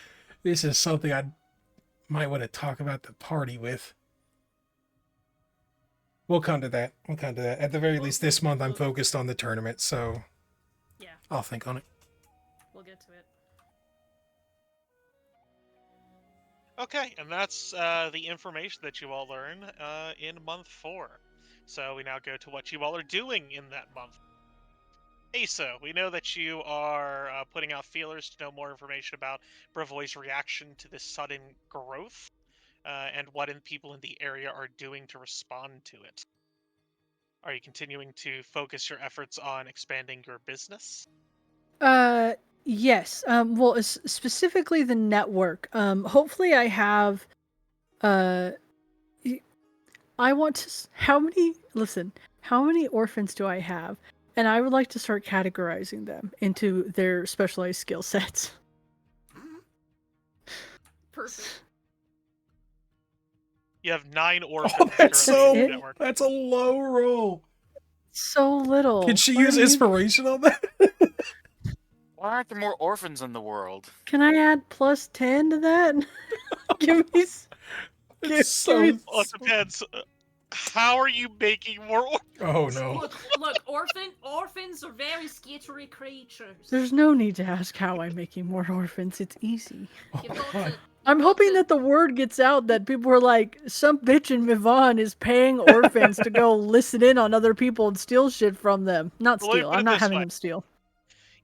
is something I might want to talk about the party with. We'll come to that. At the very least, this month I'm focused on the tournament, so yeah, I'll think on it. We'll get to it. Okay, and that's the information that you all learn in month 4. So we now go to what you all are doing in that month. Asa, we know that you are putting out feelers to know more information about Brevoy's reaction to this sudden growth, and what people in the area are doing to respond to it. Are you continuing to focus your efforts on expanding your business? Yes. Well, specifically the network. Hopefully I have, I want to, how many orphans do I have? And I would like to start categorizing them into their specialized skill sets. Perfect. You have 9 orphans Oh, that's currently in the network. that's a low roll. So little. Can she What use do you- inspiration on that? Why aren't there more orphans in the world? Can I add plus 10 to that? Give me. It's so. Well, it depends. How are you making more orphans? Oh no. Look, orphans are very scary creatures. There's no need to ask how I'm making more orphans. It's easy. Oh You my go God. to- I'm hoping that the word gets out that people are like, some bitch in Mivan is paying orphans to go listen in on other people and steal shit from them. Not Well, let me steal. put it I'm not this having way. them steal.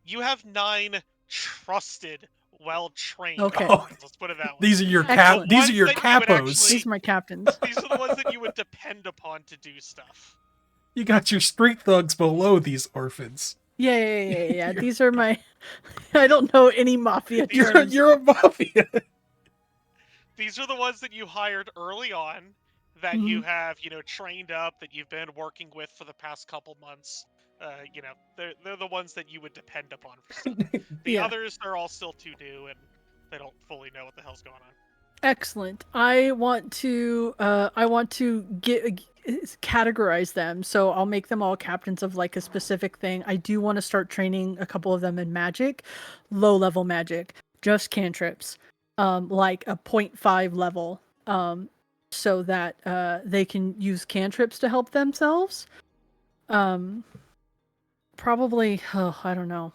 You have 9 trusted, well-trained Okay. orphans. Let's put it that way. These are your Excellent. These are your Ones that you would capos. actually- These are my captains. These are the ones that you would depend upon to do stuff. You got your street thugs below these orphans. Yeah. These are my. I don't know any mafia terms. You're a mafia. These are the ones that you hired early on, that you have, trained up, that you've been working with for the past couple months, they're the ones that you would depend upon for stuff. The Yeah. others are all still too new, and they don't fully know what the hell's going on. Excellent. I want to categorize them, so I'll make them all captains of like a specific thing. I do want to start training a couple of them in magic, low level magic, just cantrips, like a 0.5 level, so that they can use cantrips to help themselves. Probably, I don't know.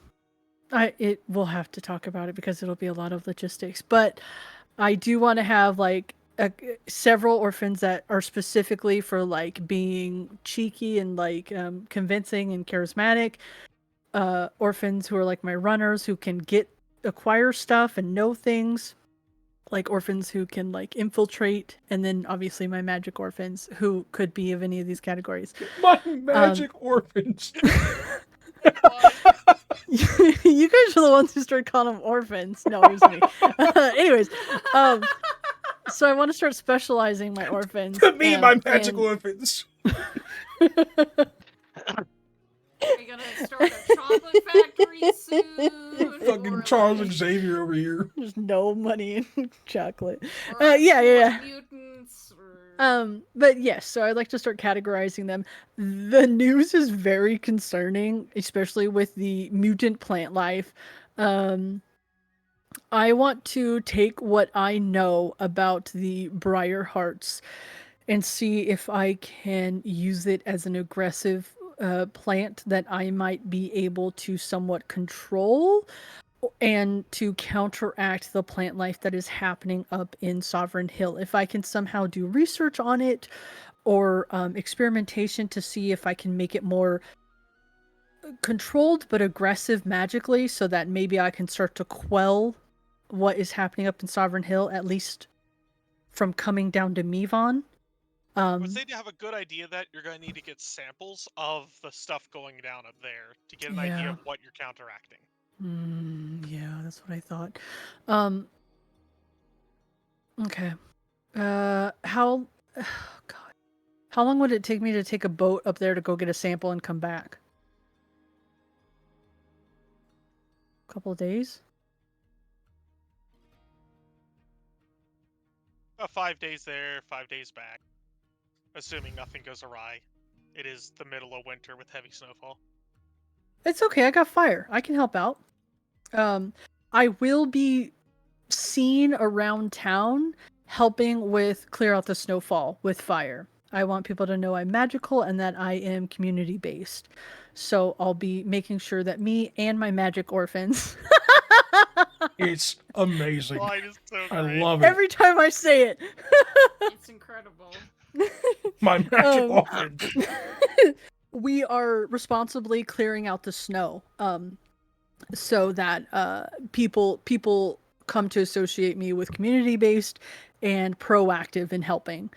We'll have to talk about it because it'll be a lot of logistics, but I do want to have like several orphans that are specifically for like being cheeky and like convincing and charismatic. Orphans who are like my runners who can acquire stuff and know things. Like orphans who can like infiltrate, and then obviously my magic orphans who could be of any of these categories. My magic orphans. You guys are the ones who started calling them orphans. No, it was me. Anyways, so I want to start specializing my orphans. To me, my magic orphans. Are we gonna start a chocolate factory soon? Fucking Or, Charles like, Xavier over here. There's no money in chocolate. or Yeah. Mutants, or... But yes, so I'd like to start categorizing them. The news is very concerning, especially with the mutant plant life. I want to take what I know about the Briar Hearts and see if I can use it as an aggressive plant that I might be able to somewhat control and to counteract the plant life that is happening up in Sovereign Hill. If I can somehow do research on it or experimentation to see if I can make it more controlled but aggressive magically so that maybe I can start to quell what is happening up in Sovereign Hill, at least from coming down to Mivon. I would say to have a good idea that you're going to need to get samples of the stuff going down up there to get an idea Yeah. of what you're counteracting. Yeah, that's what I thought. Okay. How God. How long would it take me to take a boat up there to go get a sample and come back? A couple of days? About 5 days there, 5 days back. Assuming nothing goes awry. It is the middle of winter with heavy snowfall. It's okay, I got fire. I can help out. I will be seen around town helping with clear out the snowfall with fire. I want people to know I'm magical and that I am community based. So I'll be making sure that me and my magic orphans. It's amazing. Line is so I great. love it. Every time I say it. It's incredible. My magic orphans. We are responsibly clearing out the snow. So that people come to associate me with community based and proactive in helping.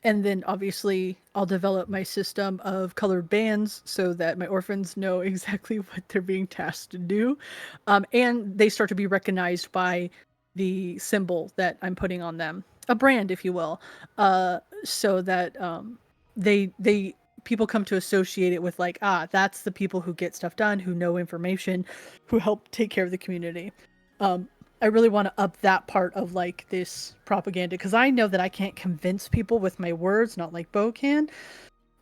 And then obviously I'll develop my system of colored bands so that my orphans know exactly what they're being tasked to do. And they start to be recognized by the symbol that I'm putting on them, a brand, if you will, so that they people come to associate it with like, that's the people who get stuff done, who know information, who help take care of the community. I really want to up that part of like this propaganda because I know that I can't convince people with my words, not like Bo can.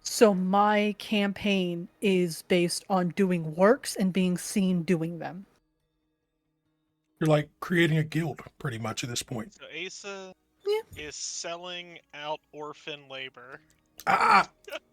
So my campaign is based on doing works and being seen doing them. You're like creating a guild pretty much at this point. So Asa is selling out orphan labor.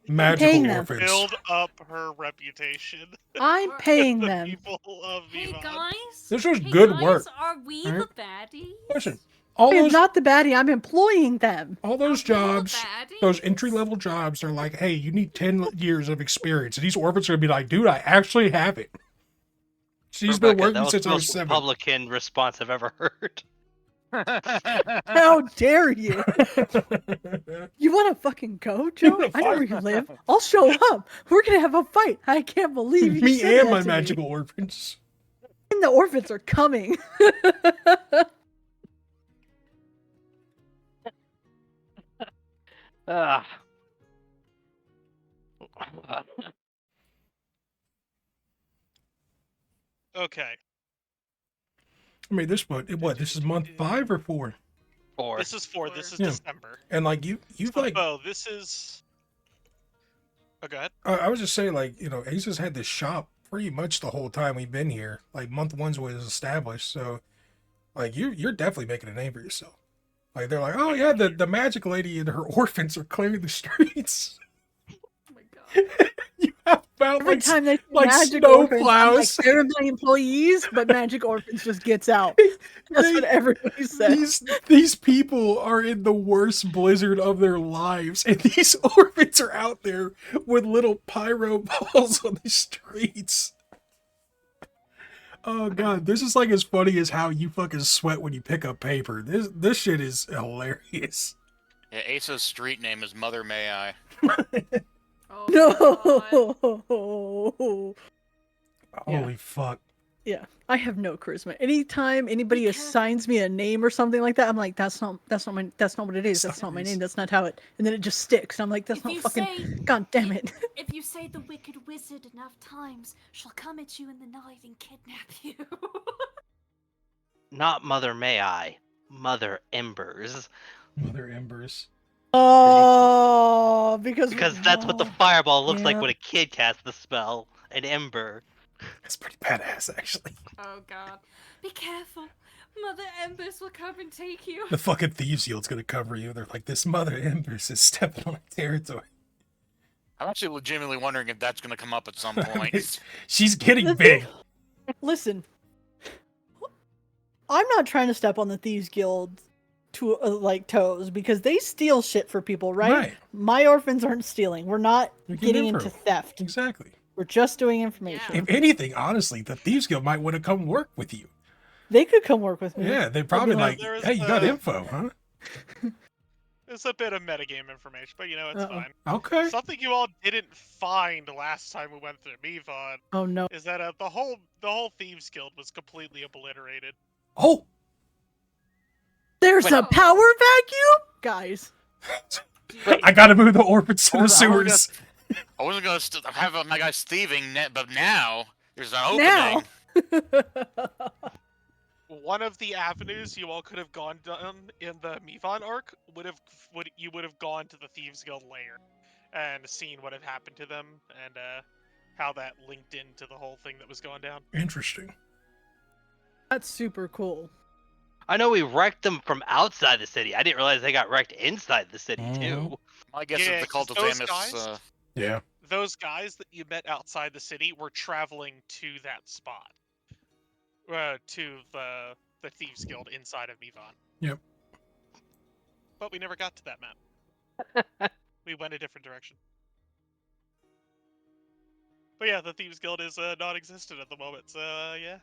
Magical paying them. orphans. Build up her reputation. I'm paying The them. people of Hey Vivon. guys. This was hey good guys, work. Are we Alright. the baddies? Listen, all I am those not the baddie. I'm employing them. all those Are we the jobs, those baddies? entry level jobs are like, hey, you need 10 years of experience. And these orphans are gonna be like, dude, I actually have it. She's been Rebecca, working that was since the I was most 7. Republican response I've ever heard. How dare you? You want to fucking go, Joe? wanna I know where fight? you live. I'll show up. We're gonna have a fight. I can't believe you Me said and that my to magical me. orphans. And the orphans are coming. Ah. Okay. I mean, this this is month 5 or 4? 4. This is 4. This is Yeah. December. And like you've So, like, Bo, this is. Oh, go ahead. I was just saying, like, Ace has had this shop pretty much the whole time we've been here. Like month 1's was established, so like you're definitely making a name for yourself. Like they're like, oh yeah, the magic lady and her orphans are clearing the streets. Oh my god. You have about Every like time they say like magic snow orphans, I'm like, plows. they're my employees, but magic orphans just gets out. That's what everybody says. These people are in the worst blizzard of their lives, and these orphans are out there with little pyro balls on the streets. Oh god, this is like as funny as how you fucking sweat when you pick up paper. This shit is hilarious. Yeah, Asa's street name is Mother May I. Oh my god. No. Yeah. Holy fuck. Yeah, I have no charisma. Anytime anybody assigns me a name or something like that, I'm like, that's not what it is. That's not my name. That's not how it. And then it just sticks. And I'm like, that's If not you fucking. say- God damn it. If you say the wicked wizard enough times, she'll come at you in the night and kidnap you. Not Mother May I. Mother Embers. Mother Embers. Oh, because That's what the fireball looks like yeah. when a kid casts the spell. An ember. That's pretty badass, actually. Oh god. Be careful. Mother Embers will come and take you. The fucking Thieves Guild's gonna cover you. They're like, this Mother Embers is stepping on our territory. I'm actually legitimately wondering if that's going to come up at some point. She's getting big. Listen, I'm not trying to step on the Thieves Guild to like toes because they steal shit for people, right? Right. My orphans aren't stealing. We're not You're getting getting info. into theft. Exactly. We're just doing information. Yeah. If anything, honestly, the Thieves Guild might want to come work with you. They could come work with me. Yeah, they probably like, like, There is hey, you got a- info, huh? It's a bit of metagame information, but it's Uh-oh. fine. Okay. Something you all didn't find last time we went through Mevon Oh no. is that the whole Thieves Guild was completely obliterated. Oh, There's Wait. a power vacuum? Guys. I gotta move the orphans to the Hold on, hold sewers. I wasn't going to have my guys thieving, but now there's an opening. Now. One of the avenues you all could have gone down in the Mevon arc would have gone to the Thieves Guild lair and seen what had happened to them and how that linked into the whole thing that was going down. Interesting. That's super cool. I know we wrecked them from outside the city. I didn't realize they got wrecked inside the city too. My guess Yeah, is the Cult of 'cause those Amos. guys- Yeah. Those guys that you met outside the city were traveling to that spot, to the Thieves Guild inside of Mevon. Yep. But we never got to that map. We went a different direction. But yeah, the Thieves Guild is non-existent at the moment, so yeah.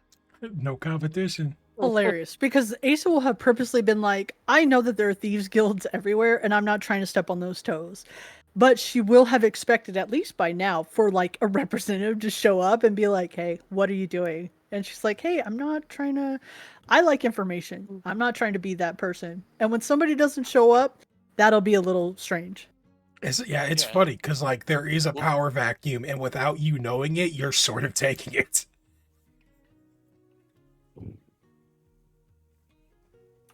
No competition. Hilarious. Because Asa will have purposely been like, I know that there are thieves guilds everywhere, and I'm not trying to step on those toes. But she will have expected, at least by now, for like a representative to show up and be like, hey, what are you doing? And she's like, hey, I'm not trying to. I like information. I'm not trying to be that person. And when somebody doesn't show up, that'll be a little strange. It's Yeah. funny because like there is a power vacuum, and without you knowing it, you're sort of taking it.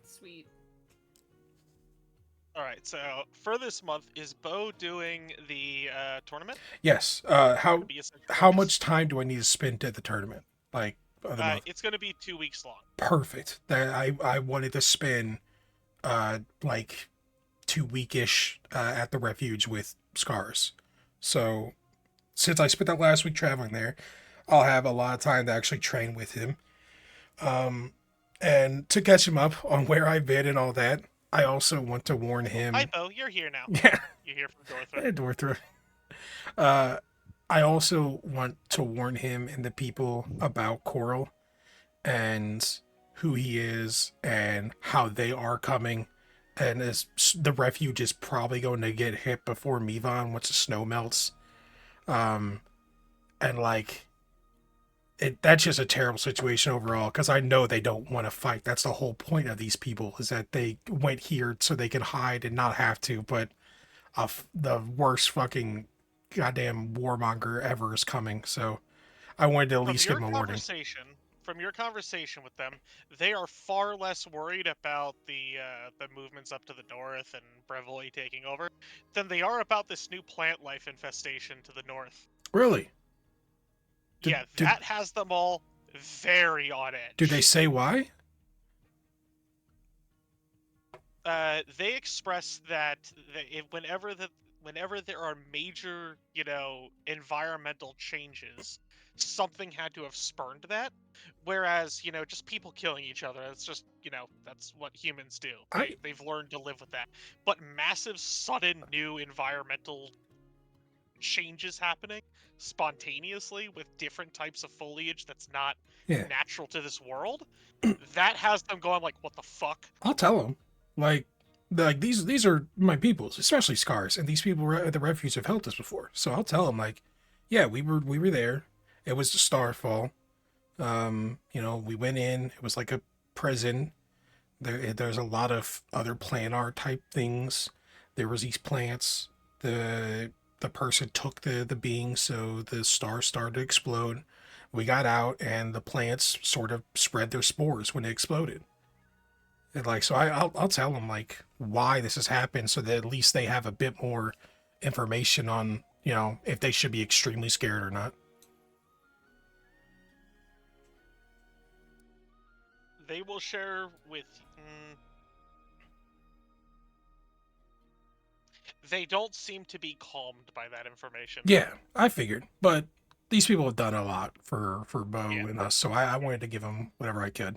Sweet. All right, so for this month, is Bo doing the tournament? Yes. Gonna be essentially How focused? much time do I need to spend at the tournament? Like of the month? It's going to be 2 weeks long. Perfect. That I wanted to spend like 2 weekish at the refuge with Scars. So since I spent that last week traveling there, I'll have a lot of time to actually train with him. And to catch him up on where I've been and all that, I also want to warn him. Hi, Bo, you're here now. Yeah. You're here from Hey, Dorthrop. Dorthrop. I also want to warn him and the people about Coral and who he is and how they are coming. And as the refuge is probably going to get hit before Mevon once the snow melts. And like, that's just a terrible situation overall because I know they don't want to fight. That's the whole point of these people is that they went here so they can hide and not have to. But the worst fucking goddamn warmonger ever is coming. So I wanted to at least give him a warning. from your conversation with them, they are far less worried about the movements up to the north and Breville taking over than they are about this new plant life infestation to the north. Really? That has them all very on edge. Do they say why? They express that whenever there are major, environmental changes, something had to have spurned that. Whereas, just people killing each other, it's just, that's what humans do. They've learned to live with that. But massive, sudden, new environmental changes happening spontaneously with different types of foliage that's not natural to this world, that has them going like, what the fuck? I'll tell them. Like these are my peoples, especially Scars, and these people at the refuge have helped us before. So I'll tell them, like, yeah, we were there. It was the Starfall. We went in. It was like a prison. There's a lot of other planar type things. There was these plants. The person took the being, so the star started to explode. We got out, and the plants sort of spread their spores when it exploded. And so I'll tell them like why this has happened, so that at least they have a bit more information on, if they should be extremely scared or not. They will share with. They don't seem to be calmed by that information. Yeah, I figured, but these people have done a lot for Bo and us, so I wanted to give them whatever I could.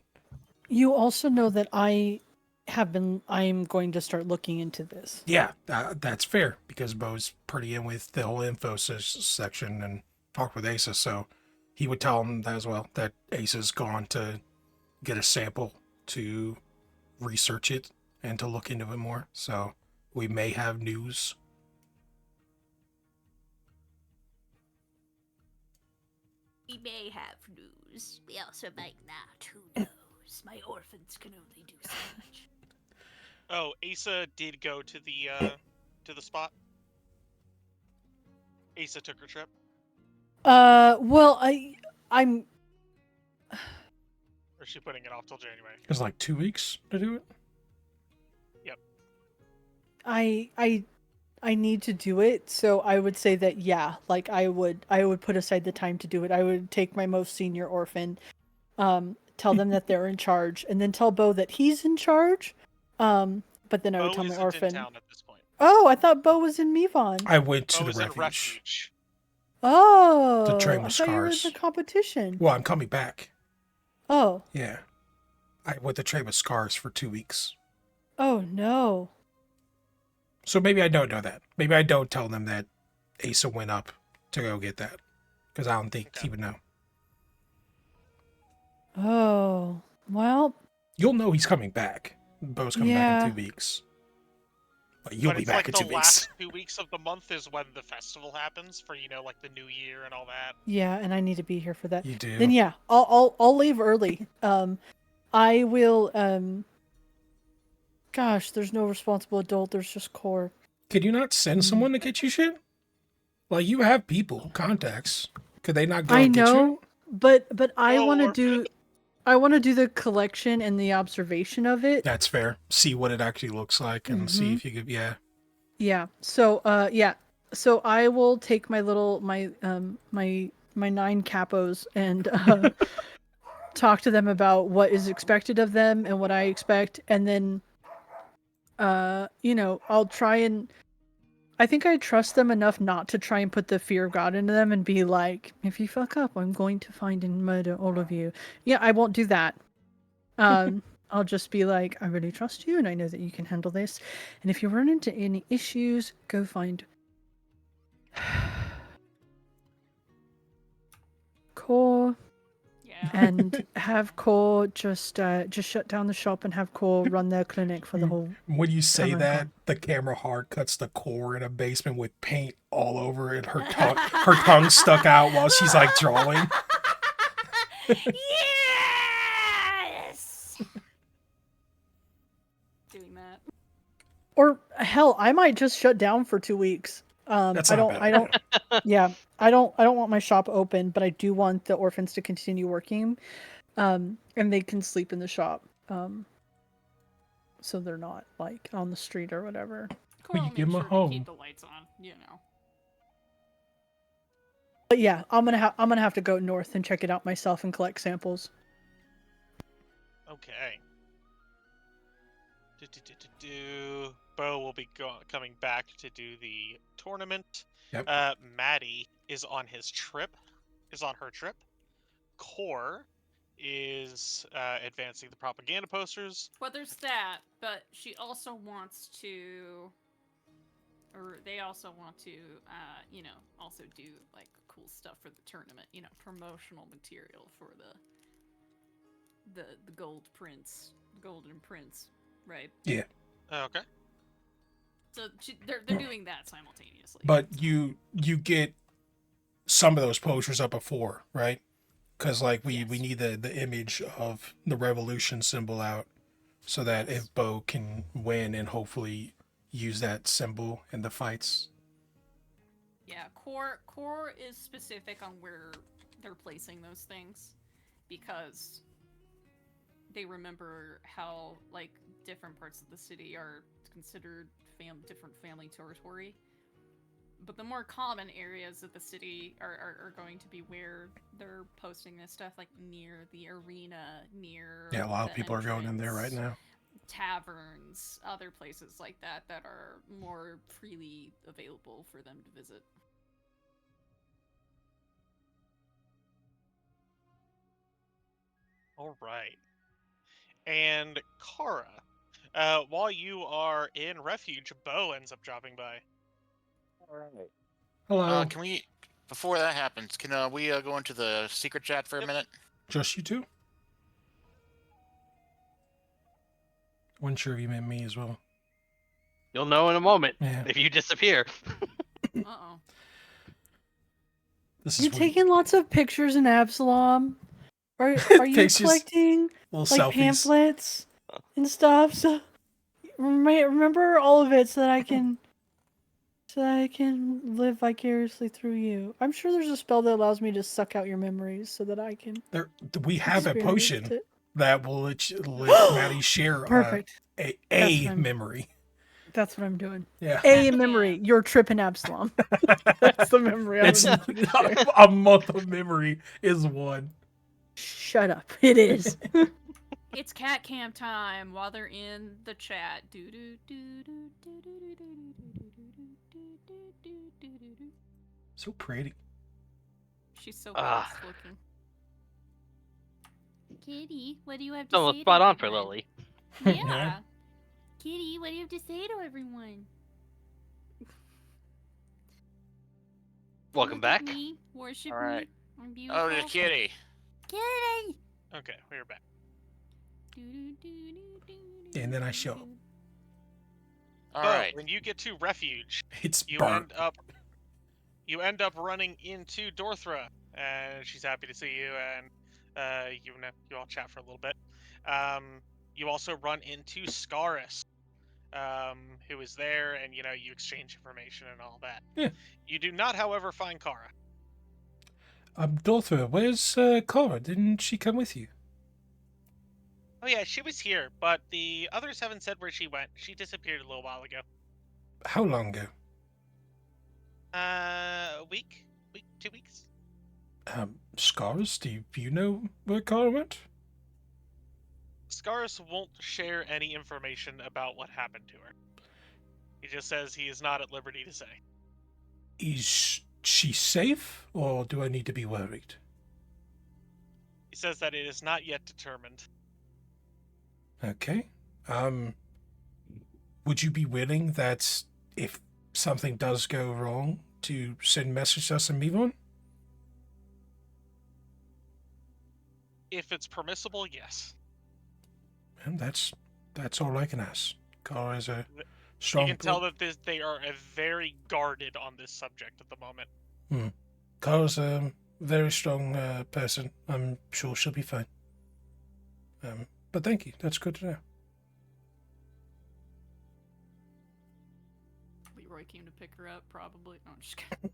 You also know that I'm going to start looking into this. Yeah, that's fair, because Bo's pretty in with the whole info section and talked with Asa, so he would tell him that as well, that Asa's gone to get a sample to research it and to look into it more, so we may have news. We may have news. We also might not. Who knows? My orphans can only do so much. Oh, Asa did go to the spot. Asa took her trip. Well, I'm. Or is she putting it off till January? It's like 2 weeks to do it. Yep. I need to do it, so I would say that yeah, like I would put aside the time to do it. I would take my most senior orphan, tell them that they're in charge, and then tell Bo that he's in charge. But then I would tell my orphan. In town at this point. Oh, I thought Bo was in Mevon. I went to Bo the was refuge. Oh, To train with I thought you were in Scars. the competition. Well, I'm coming back. Oh. Yeah. I went to train with Scars for 2 weeks. Oh no. So maybe I don't know that. Maybe I don't tell them that Asa went up to go get that, because I don't think he would know. Oh, well. You'll know he's coming back. Bo's coming back in 2 weeks. But you'll be back in 2 weeks. The last 2 weeks of the month is when the festival happens for, like the New Year and all that. Yeah, and I need to be here for that. You do. Then yeah, I'll leave early. I will. Gosh, there's no responsible adult. There's just Core. Could you not send someone to get you shit? Like, you have people, contacts. Could they not go and get you? But I want to do. I want to do the collection and the observation of it. That's fair. See what it actually looks like and see if you could, Yeah. So, So I will take my 9 capos and talk to them about what is expected of them and what I expect, and then, I'll try and. I think I trust them enough not to try and put the fear of God into them and be like, if you fuck up, I'm going to find and murder all of you. Yeah, I won't do that. I'll just be like, I really trust you and I know that you can handle this. And if you run into any issues, go find Core. Yeah. And have Core just shut down the shop and have Core run their clinic for the whole. When you say time I'm that, gone. the camera hard cuts the Core in a basement with paint all over it. Her tongue stuck out while she's like drawing. Yes. Doing that. Or hell, I might just shut down for 2 weeks. That's I not don't. bad. I don't. Yeah, I don't want my shop open, but I do want the orphans to continue working. And they can sleep in the shop. So they're not like on the street or whatever. Coral you give makes 'em a sure to home. keep the lights on, you know. But yeah, I'm gonna have to go north and check it out myself and collect samples. Okay. Bo will be coming back to do the tournament. Yep. Maddie is on her trip. Core is advancing the propaganda posters. Well, there's that, but she also wants to, or they also want to, also do like cool stuff for the tournament. Promotional material for the golden prince, right? Yeah. Okay. So they're doing that simultaneously. But you get some of those posters up before, right? Because like we Yes. need the image of the revolution symbol out, so that Yes. if Bo can win and hopefully use that symbol in the fights. Yeah, core is specific on where they're placing those things because they remember how like different parts of the city are considered different family territory. But the more common areas of the city are going to be where they're posting this stuff, like near the arena, near Yeah, a lot of the people are going in there right entrance, now. taverns, other places like that are more freely available for them to visit. All right. And Kara, while you are in refuge, Bo ends up dropping by. All right. Hello. Can we, before that happens, can we go into the secret chat for a minute? Just you two? Wasn't sure if you meant me as well. You'll know in a moment Yeah. if you disappear. Uh-oh. This You is taking lots of pictures in Absalom? Are you Pictures. collecting little like selfies. pamphlets and stuff? So remember all of it so that I can live vicariously through you. I'm sure there's a spell that allows me to suck out your memories so that I can. We have a experience potion it. that will let Maddie share Perfect. a That's what I'm- memory. That's what I'm doing. Yeah. A memory. Your trip in Absalom. That's the memory. It's share. a month of memory is one. Shut up. It is. It's cat cam time while they're in the chat. So pretty. She's so Ah. best looking. Kitty, what do you have to It's almost say? spot to on for everyone? Lily. Yeah. Yeah. Kitty, what do you have to say to everyone? Welcome Look back. At me, worship All right. me. I'm beautiful. Oh, the kitty. Kitty. Okay, we're back. And then I show up. All Bo, right. when you get to refuge, It's you burnt. end up running into Dorthra, and she's happy to see you, and you all chat for a little bit. You also run into Scaris, who is there, and you exchange information and all that. Yeah. You do not, however, find Kara. Dorothy, where's Cora? Didn't she come with you? Oh yeah, she was here, but the others haven't said where she went. She disappeared a little while ago. How long ago? A week, 2 weeks. Scars, do you know where Cora went? Scaris won't share any information about what happened to her. He just says he is not at liberty to say. Is she safe, or do I need to be worried? He says that it is not yet determined. Okay. Would you be willing that if something does go wrong to send message to us and move on? If it's permissible, yes. And that's all I can ask. Cora is a strong. You can tell that they are very guarded on this subject at the moment. Cara's a very strong person. I'm sure she'll be fine. But thank you. That's good to know. Leroy came to pick her up, probably. No, I'm just kidding.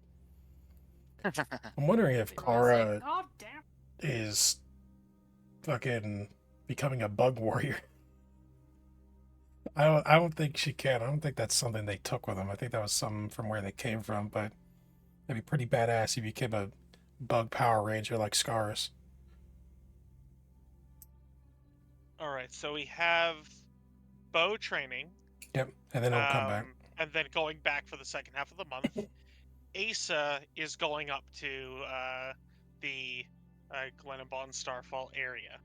I'm wondering if Leroy's Cara like, God damn. is fucking becoming a bug warrior. I don't think she can. I don't think that's something they took with them. I think that was something from where they came from, but it'd be pretty badass if you became a bug Power Ranger like Scars. All right, so we have bow training, Yep, and then it'll come back. and then going back for the second half of the month. Asa is going up to the Glenabon Starfall area.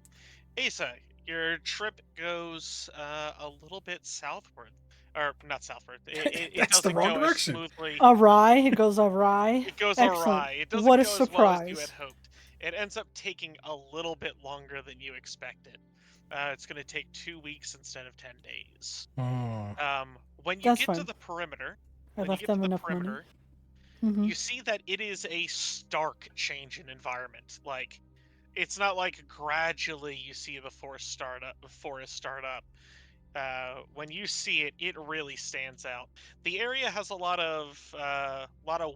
Asa, your trip goes a little bit southward, or not southward. It That's the doesn't wrong go direction. as smoothly. Awry. It goes awry. It goes Excellent. awry. It doesn't What a go as well as you had surprise. hoped. It ends up taking a little bit longer than you expected. It's going to take 2 weeks instead of 10 days. When you That's get to fine. the perimeter, I left them enough money. Mm-hmm. you see that it is a stark change in environment. Like, it's not like gradually you see the forest start up. When you see it, it really stands out. The area has a lot of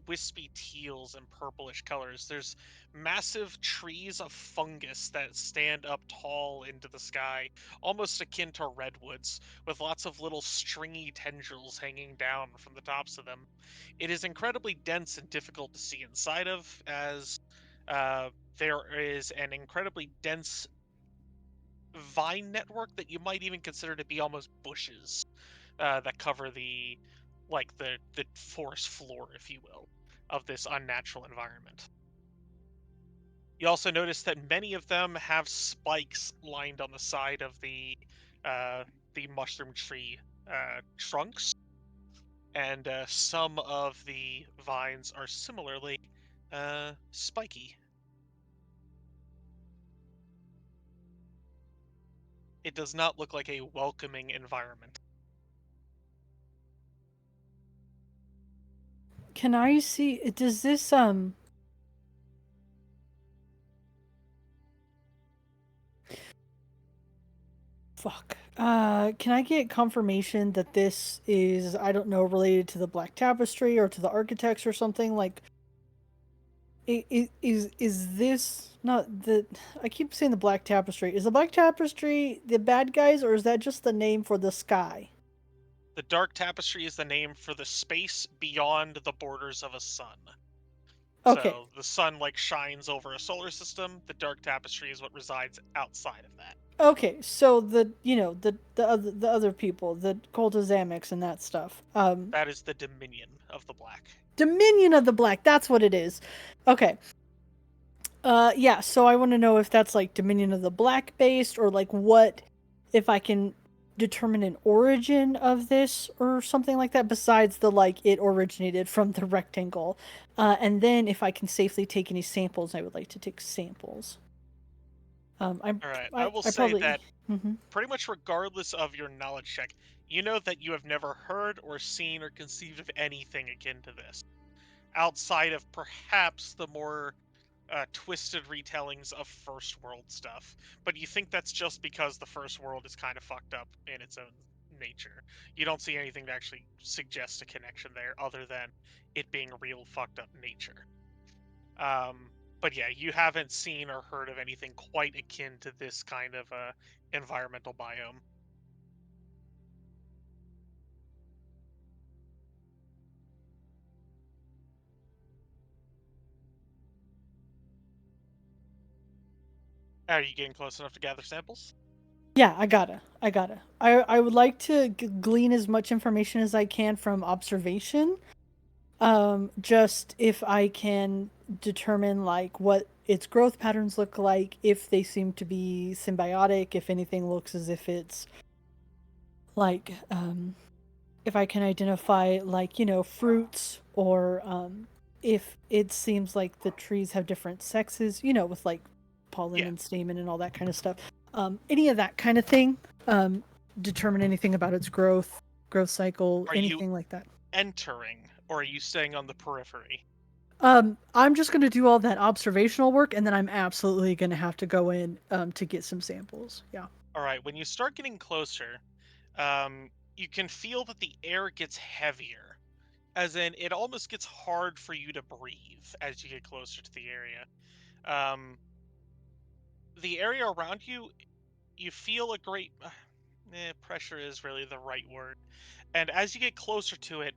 wispy teals and purplish colors. There's massive trees of fungus that stand up tall into the sky, almost akin to redwoods, with lots of little stringy tendrils hanging down from the tops of them. It is incredibly dense and difficult to see inside of, as there is an incredibly dense vine network that you might even consider to be almost bushes that cover the forest floor, if you will, of this unnatural environment. You also notice that many of them have spikes lined on the side of the mushroom tree trunks, and some of the vines are similarly spiky. It does not look like a welcoming environment. Can I see? Does this Fuck. Can I get confirmation that this is, I don't know, related to the Black Tapestry or to the architects or something? Like, is this not the? I keep saying the Black Tapestry. Is the Black Tapestry the bad guys, or is that just the name for the sky? The Dark Tapestry is the name for the space beyond the borders of a sun. Okay. So the sun shines over a solar system. The Dark Tapestry is what resides outside of that. Okay, so the other people, the cult of Xamix and that stuff. That is the Dominion of the Black. Dominion of the Black, that's what it is. Okay. Yeah, so I want to know if that's Dominion of the Black based, or what, if I can determine an origin of this or something like that, besides the it originated from the rectangle. And then if I can safely take any samples, I would like to take samples. All right, I will say probably... that pretty much regardless of your knowledge check, you know that you have never heard or seen or conceived of anything akin to this, outside of perhaps the more twisted retellings of First World stuff. But you think that's just because the First World is kind of fucked up in its own nature. You don't see anything to actually suggest a connection there other than it being real fucked up nature. But yeah, you haven't seen or heard of anything quite akin to this kind of environmental biome. Are you getting close enough to gather samples? Yeah, I gotta. I would like to glean as much information as I can from observation. Just if I can determine what its growth patterns look like, if they seem to be symbiotic, if anything looks as if it's if I can identify fruits, or if it seems like the trees have different sexes, with pollen and stamen and all that kind of stuff. Any of that kind of thing. Determine anything about its growth cycle, anything like that. Entering, or are you staying on the periphery? I'm just going to do all that observational work, and then I'm absolutely going to have to go in to get some samples. Yeah. All right, when you start getting closer, you can feel that the air gets heavier, as in it almost gets hard for you to breathe as you get closer to the area. the area around you, you feel a great pressure is really the right word. And as you get closer to it,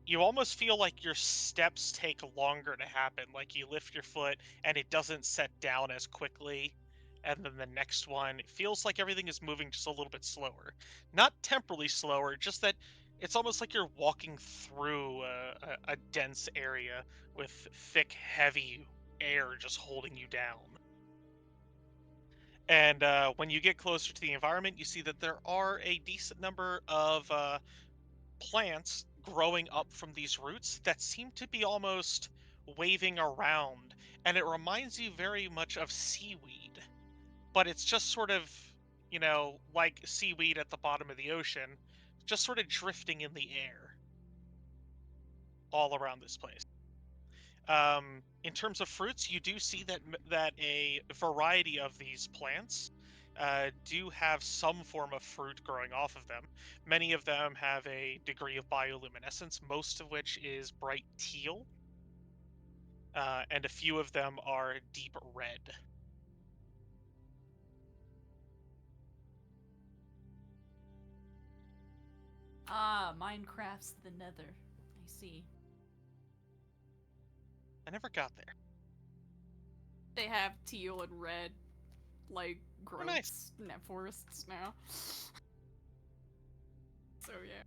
you almost feel like your steps take longer to happen. Like you lift your foot and it doesn't set down as quickly. And then the next one, it feels like everything is moving just a little bit slower. Not temporally slower, just that it's almost like you're walking through a dense area with thick, heavy air just holding you down. And when you get closer to the environment, you see that there are a decent number of plants growing up from these roots that seem to be almost waving around. And it reminds you very much of seaweed, but it's just sort of, like seaweed at the bottom of the ocean, just sort of drifting in the air all around this place. In terms of fruits, you do see that a variety of these plants do have some form of fruit growing off of them. Many of them have a degree of bioluminescence, most of which is bright teal, and a few of them are deep red. Ah, Minecraft's the Nether. I see. I never got there. They have teal and red, like, growths nice. net forests now. So, yeah.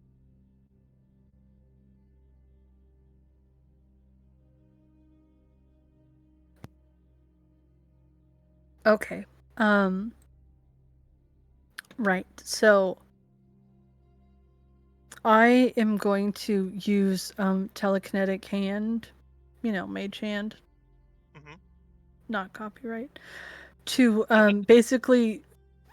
Okay. Right. So I am going to use telekinetic hand, mage hand, not copyright, to basically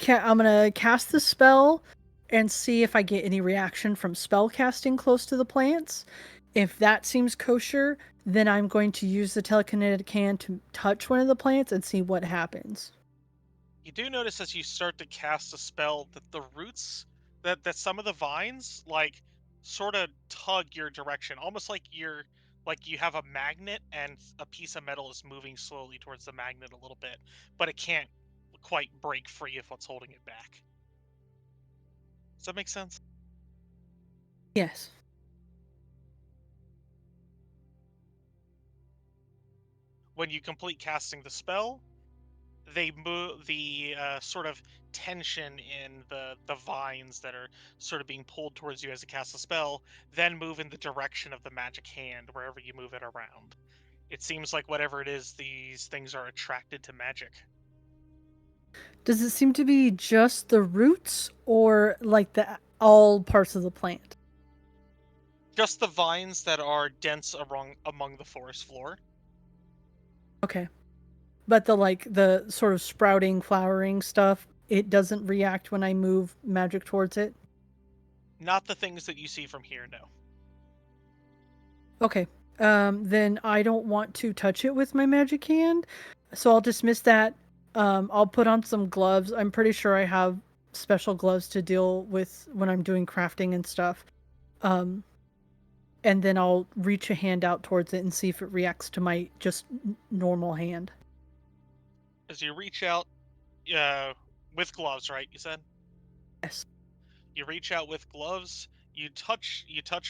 I'm going to cast the spell and see if I get any reaction from spell casting close to the plants. If that seems kosher, then I'm going to use the telekinetic hand to touch one of the plants and see what happens. You do notice as you start to cast a spell that the roots, that some of the vines, like, sort of tug your direction, almost like you have a magnet and a piece of metal is moving slowly towards the magnet a little bit, but it can't quite break free of what's holding it back. Does that make sense? Yes. When you complete casting the spell, they move the sort of tension in the vines that are sort of being pulled towards you as you cast a spell, then move in the direction of the magic hand wherever you move it around. It seems like whatever it is, these things are attracted to magic. Does it seem to be just the roots or like all parts of the plant? Just the vines that are dense among the forest floor. Okay. But the sort of sprouting, flowering stuff, it doesn't react when I move magic towards it? Not the things that you see from here, no. Okay. Then I don't want to touch it with my magic hand, so I'll dismiss that. I'll put on some gloves. I'm pretty sure I have special gloves to deal with when I'm doing crafting and stuff. And then I'll reach a hand out towards it and see if it reacts to my just normal hand. As you reach out, with gloves, right? You said? Yes. You reach out with gloves, you touch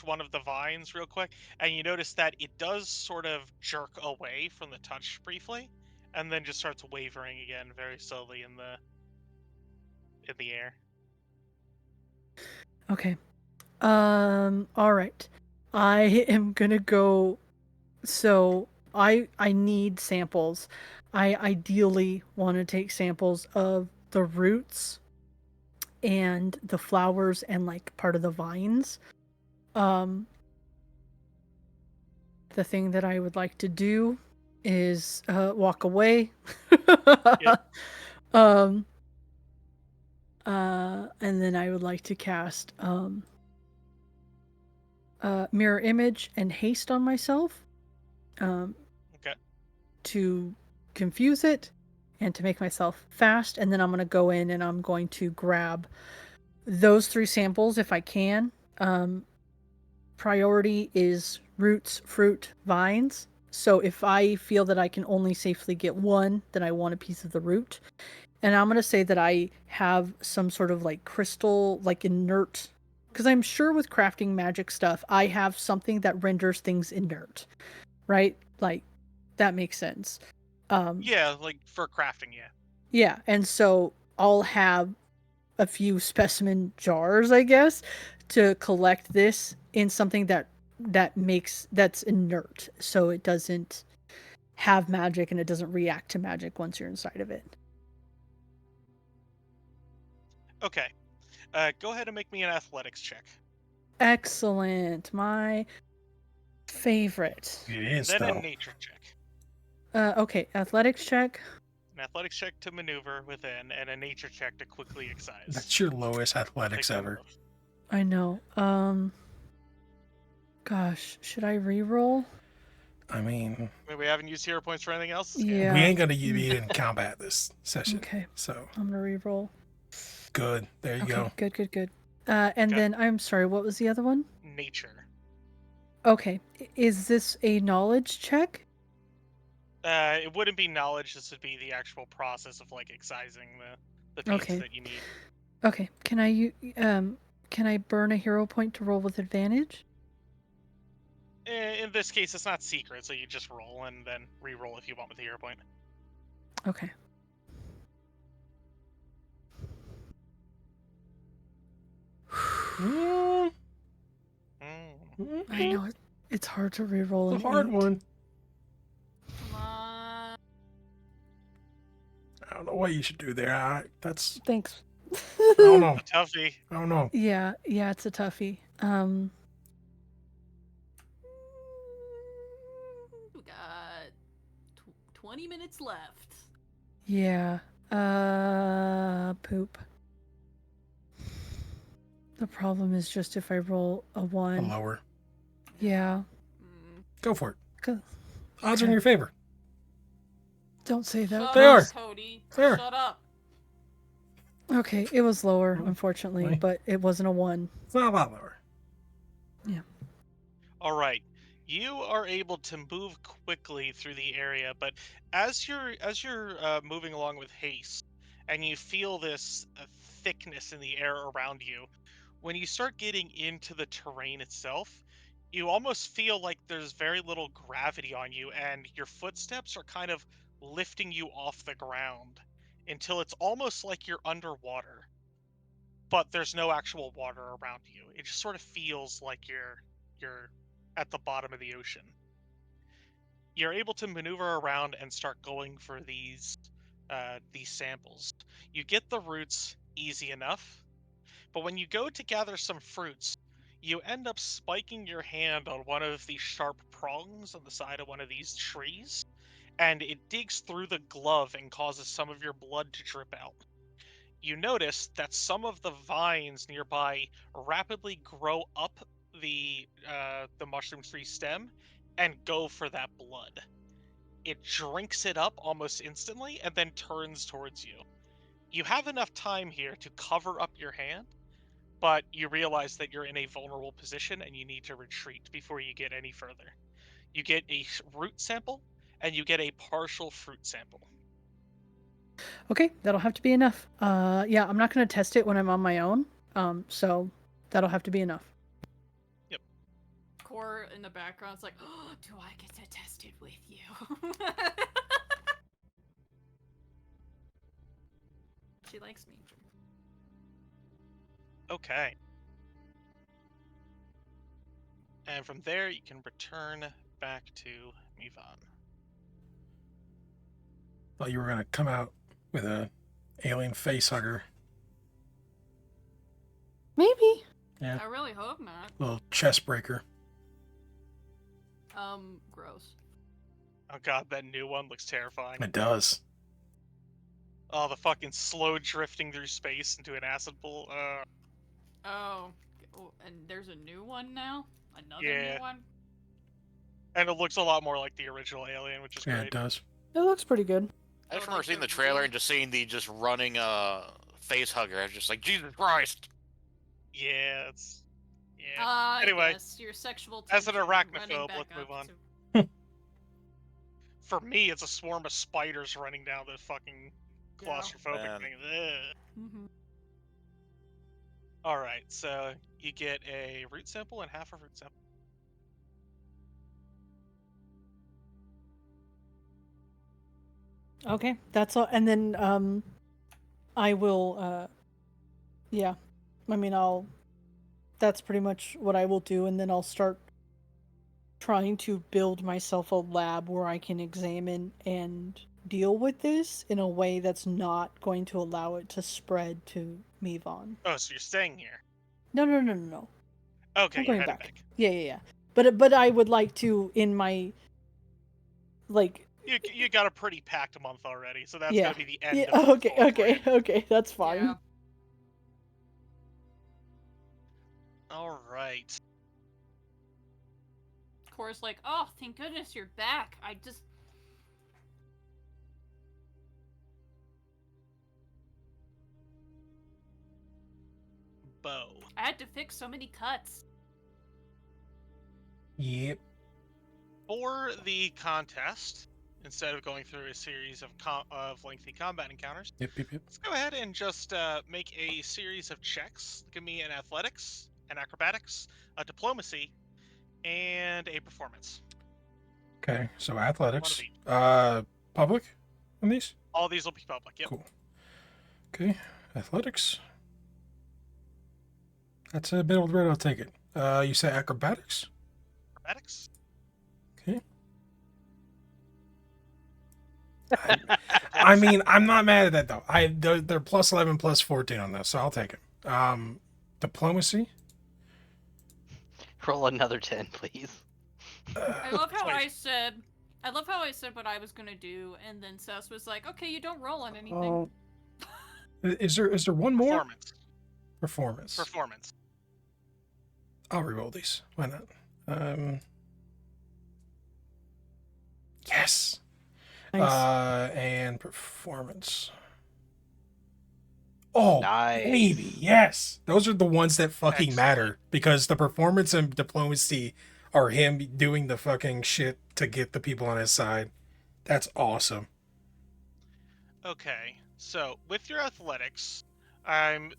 one of the vines real quick, and you notice that it does sort of jerk away from the touch briefly, and then just starts wavering again very slowly in the air. Okay. All right. I am gonna go. So I need samples. I ideally want to take samples of the roots and the flowers and like part of the vines. The thing that I would like to do is walk away. Yep. And then I would like to cast mirror image and haste on myself. Okay. To confuse it and to make myself fast, and then I'm going to go in and I'm going to grab those 3 samples if I can. Priority is roots, fruit, vines. So if I feel that I can only safely get one, then I want a piece of the root. And I'm going to say that I have some sort of like crystal, like inert, because I'm sure with crafting magic stuff, I have something that renders things inert, right? Like, that makes sense. Yeah, like for crafting, yeah. Yeah, and so I'll have a few specimen jars, I guess, to collect this in something that's inert, so it doesn't have magic and it doesn't react to magic once you're inside of it. Okay. Go ahead and make me an athletics check. Excellent. My favorite. It And is, then a though. nature check. Okay, athletics check. An athletics check to maneuver within, and a nature check to quickly excise. That's your lowest I'll athletics take them ever. both. I know. Gosh, should I re-roll? I mean, I mean, we haven't used hero points for anything else. Yeah. we ain't gonna be in combat this session. Okay, So I'm gonna re-roll. good. There you Okay, go. good. And Okay. then I'm sorry, what was the other one? Nature. Okay, is this a knowledge check? It wouldn't be knowledge. This would be the actual process of like excising the beads Okay. that you need. Okay, can I burn a hero point to roll with advantage? In this case, it's not secret, so you just roll and then re-roll if you want with the hero point. Okay. Mm, I know it's hard to re-roll It's a an hard 8. one. Come on. I don't know what you should do there. That's Thanks. I don't know. A toughie. I don't know. Yeah, it's a toughie. We got 20 minutes left. Yeah. Poop. The problem is just if I roll a A 1. lower. Yeah. Go for it. Go. Odds are in your favor. Don't say that. Shut They up, are. Cody. There. Shut up. Okay, it was lower, Oh, unfortunately, why? but it wasn't a 1. It's not a lot lower. All right, you are able to move quickly through the area, but as you're moving along with haste, and you feel this thickness in the air around you, when you start getting into the terrain itself, you almost feel like there's very little gravity on you, and your footsteps are kind of lifting you off the ground until it's almost like you're underwater, but there's no actual water around you. It just sort of feels like you're at the bottom of the ocean. You're able to maneuver around and start going for these samples. You get the roots easy enough, but when you go to gather some fruits, you end up spiking your hand on one of the sharp prongs on the side of one of these trees, and it digs through the glove and causes some of your blood to drip out. You notice that some of the vines nearby rapidly grow up the mushroom tree stem and go for that blood. It drinks it up almost instantly and then turns towards you. You have enough time here to cover up your hand, but you realize that you're in a vulnerable position and you need to retreat before you get any further. You get a root sample and you get a partial fruit sample. Okay, that'll have to be enough. Yeah, I'm not going to test it when I'm on my own. So that'll have to be enough. Core in the background's like, oh, do I get to test it with you? She likes me. Okay. And from there, you can return back to Mivan. Thought you were gonna come out with a alien face hugger. Maybe. Yeah. I really hope not. Little chest breaker. Gross. Oh god, that new one looks terrifying. It does. Oh, the fucking slow drifting through space into an acid pool. Oh, and there's a new one now? Another Yeah. new one? And it looks a lot more like the original Alien, which is Yeah, great. it does. It looks pretty good. I just Oh, remember like seeing the the trailer real- and just seeing the just running face hugger. I was just like, Jesus Christ! Yeah, it's... Yeah. Anyway, Anyway, your sexual as an tension running arachnophobe, back let's move up on. to- For me, it's a swarm of spiders running down the fucking claustrophobic Man. thing. Ugh. Mm-hmm. All right, so you get a root sample and half a root sample. Okay, that's all. And then I will yeah. I mean, that's pretty much what I will do, and then I'll start trying to build myself a lab where I can examine and deal with this in a way that's not going to allow it to spread to Mevon. Oh, so you're staying here? No. Okay, I'm you're going heading back. back. Yeah. But I would like to in my like You got a pretty packed month already, so that's yeah. gonna be the end Yeah, of month okay, 4 for you. okay, that's fine. Yeah. All right. Of course, like, oh, thank goodness you're back. I just. Bo. I had to fix so many cuts. Yep. For the contest, instead of going through a series of lengthy combat encounters, Yep. let's go ahead and just make a series of checks. Give me an athletics, an acrobatics, a diplomacy, and a performance. Okay, so One athletics. of each. Public on these? All these will be public. Yep. Cool. Okay, athletics. That's a bit old red, I'll take it. You say acrobatics? Acrobatics. Okay. I mean, I'm not mad at that though. They're plus 11, plus 14 on this, so I'll take it. Diplomacy. Roll another 10, please. I love how Please. I love how I said what I was gonna do, and then Sess was like, "Okay, you don't roll on anything." Oh. Is there one more? Performance. Performance. Performance. I'll reroll these. Why not? Yes. Nice. And performance. Oh, Nice. baby, yes. Those are the ones that fucking Excellent. matter because the performance and diplomacy are him doing the fucking shit to get the people on his side. That's awesome. Okay, so with your athletics, I'm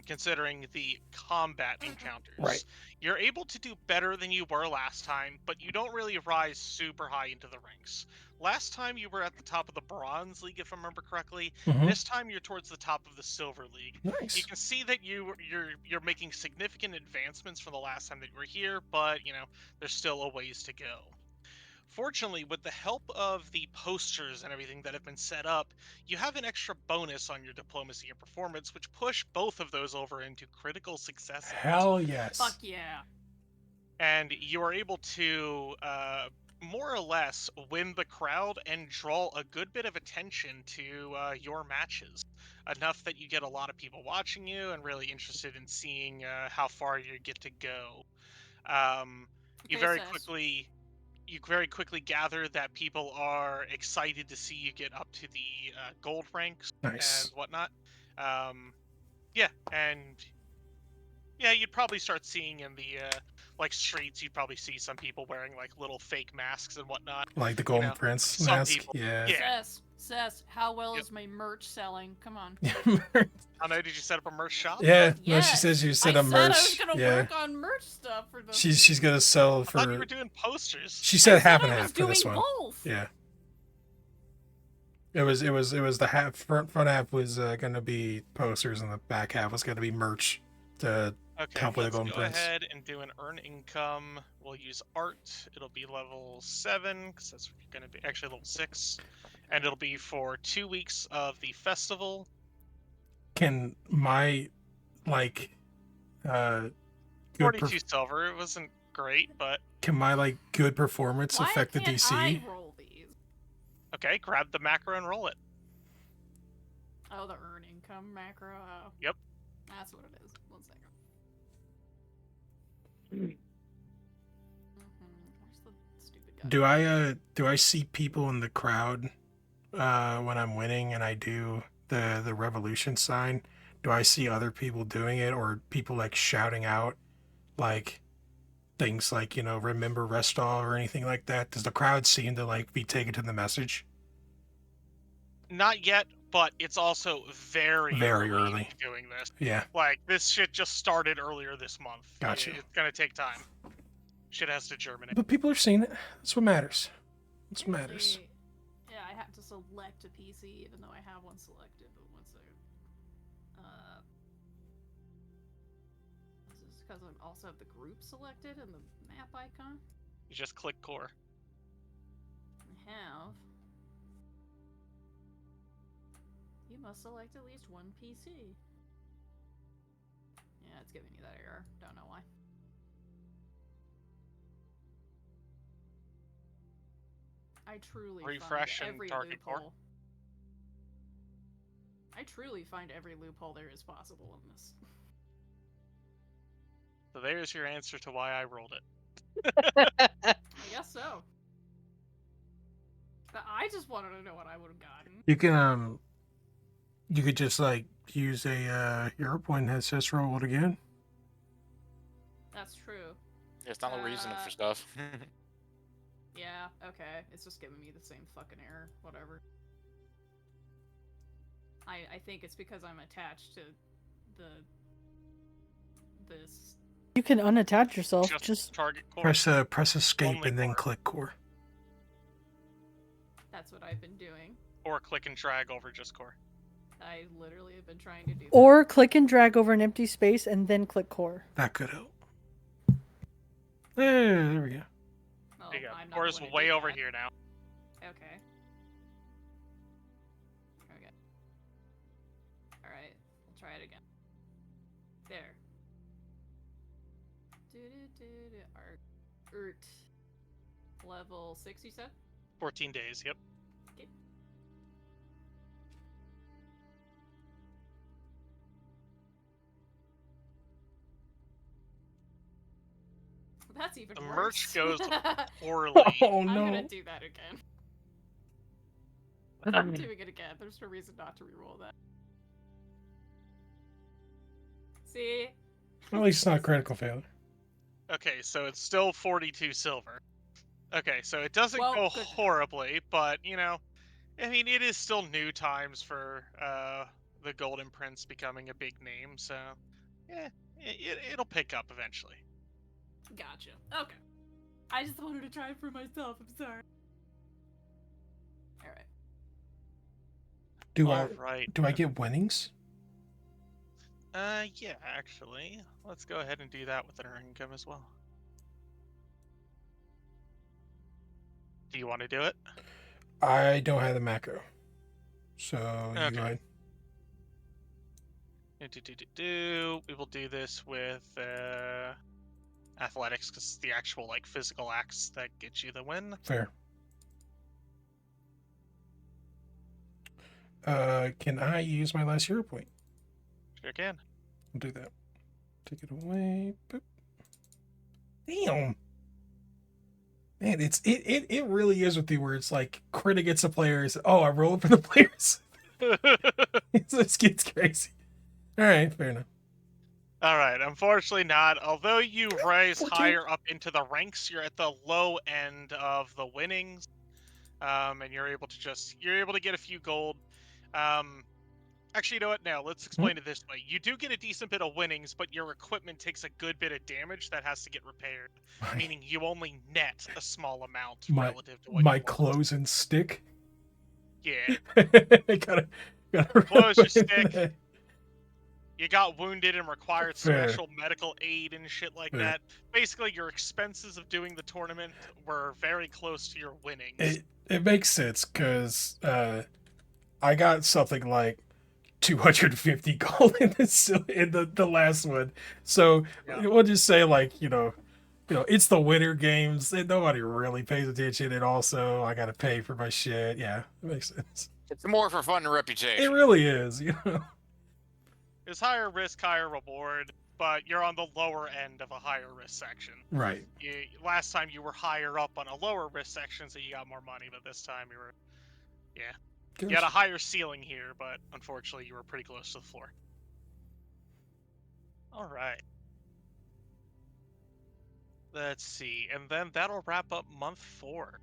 considering the combat encounters. Right. You're able to do better than you were last time, but you don't really rise super high into the ranks. Last time you were at the top of the Bronze League, if I remember correctly. Mhm. This time you're towards the top of the Silver League. You Nice. can see that you're making significant advancements from the last time that you were here, but there's still a ways to go. Fortunately, with the help of the posters and everything that have been set up, you have an extra bonus on your diplomacy and performance, which push both of those over into critical successes. Hell yes. Fuck yeah. And you are able to more or less win the crowd and draw a good bit of attention to your matches. Enough that you get a lot of people watching you and really interested in seeing how far you get to go. You Okay, very Sess. quickly gather that people are excited to see you get up to the gold ranks Nice. and whatnot. You'd probably start seeing in the streets. You'd probably see some people wearing like little fake masks and whatnot. Like the Golden Prince some mask. people- Yeah. Yeah. Sess, how well Yep. is my merch selling? Come on. I know. Did you set up a merch shop? Yeah. No, Yes. she says you said I a said merch. I was gonna Yeah. work on merch stuff for this. She's gonna sell I thought you for. were doing posters. She said I half said and I half was for this doing one. both. Yeah. It was the half front half was gonna be posters and the back half was gonna be merch to Okay, help with the let's Golden go Prince. ahead and do an earn income. We'll use art. It'll be level 7 because that's what you're going to be. Actually, level 6, and it'll be for 2 weeks of the festival. Can my good 42 silver. It wasn't great, but can my good performance Why affect the can't DC? I roll these? okay. Grab the macro and roll it. Oh, the earn income macro. Oh. Yep. That's what it is. 1 second. Where's the stupid guy? Do I see people in the crowd when I'm winning and I do the revolution sign? Do I see other people doing it or people shouting out things like remember Restall or anything like that? Does the crowd seem to be taken to the message? Not yet, but it's also very early. into doing this. Yeah, Like, this shit just started earlier this month. Gotcha. It's gonna take time. Shit has to germinate. but people are seeing it. That's what matters. That's what matters. See, yeah, I have to select a PC, even though I have one selected. But one second. Is this because I also have the group selected and the map icon? You just click core. I have. You must select at least one PC. Yeah, it's giving me that error. Don't know why. I truly Refresh find and every target core. loophole. I truly find every loophole there is possible in this. So there's your answer to why I rolled it. I guess so. But I just wanted to know what I would have gotten. You could just like use a hero point that says roll it again. That's true. It's not a reason for stuff. Yeah, okay. It's just giving me the same fucking error. Whatever. I think it's because I'm attached to this. You can unattach yourself. Just target core. Press escape Only and then core. click core. That's what I've been doing. Or click and drag over just core. I literally have been trying to do that. Or click and drag over an empty space and then click core. That could help. There we go. Well, There you go. I'm not Core's the one who way did over that. here now. Okay. Okay. Alright, we'll try it again. There. Art. Level 6, you said? 14 days, yep. Okay. That's even The worse. merch goes poorly. Oh I'm no. gonna do that again. I'm doing it again. There's no reason not to reroll that. See? At least it's not a critical failure. Okay, so it's still 42 silver. Okay, so it doesn't Well, go good. horribly, but, you know, I mean, it is still new times for the Golden Prince becoming a big name, so, yeah, it'll pick up eventually. Gotcha. Okay. I just wanted to try it for myself. I'm sorry. Alright. Do I get winnings? Yeah, actually. Let's go ahead and do that with our income as well. Do you want to do it? I don't have the macro. So you Okay. go ahead. We will do this with athletics, because it's the actual like physical acts that get you the win. Fair. Can I use my last hero point? Sure can. I'll do that. Take it away. Boop. Damn. Man, it really is with the words like crit against the players. Oh, I rolled for the players. This gets crazy. All right, fair enough. All right, unfortunately not. Although you rise 14. higher up into the ranks, you're at the low end of the winnings, and you're able to get a few gold. Actually, you know what? Now let's explain it this way: you do get a decent bit of winnings, but your equipment takes a good bit of damage that has to get repaired, meaning you only net a small amount relative to what my you lost. clothes and stick. Yeah, gotta clothes, your stick. You got wounded and required Fair. special medical aid and shit like Fair. that. Basically, your expenses of doing the tournament were very close to your winnings. It makes sense because I got something like 250 gold in the last one. So Yeah. we'll just say like it's the winter games and nobody really pays attention, and also I gotta pay for my shit. Yeah, it makes sense. It's more for fun and reputation. It really is, It's higher risk, higher reward, but you're on the lower end of a higher risk section. Right. Last time you were higher up on a lower risk section, so you got more money, but this time you were, you had a higher ceiling here, but unfortunately you were pretty close to the floor. All right. Let's see, and then that'll wrap up month 4.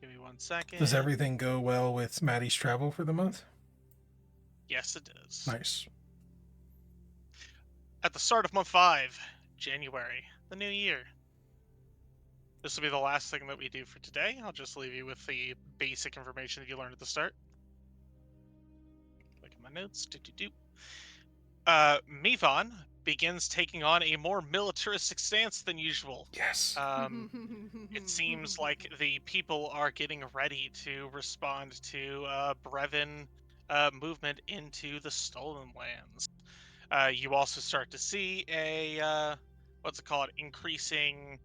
Give me 1 second. Does everything go well with Maddie's travel for the month? Yes, it does. Nice. At the start of month 5, January, the new year. This will be the last thing that we do for today. I'll just leave you with the basic information that you learned at the start. Look at my notes. Mivon begins taking on a more militaristic stance than usual. Yes. It seems like the people are getting ready to respond to Brevin movement into the Stolen Lands. You also start to see a increasing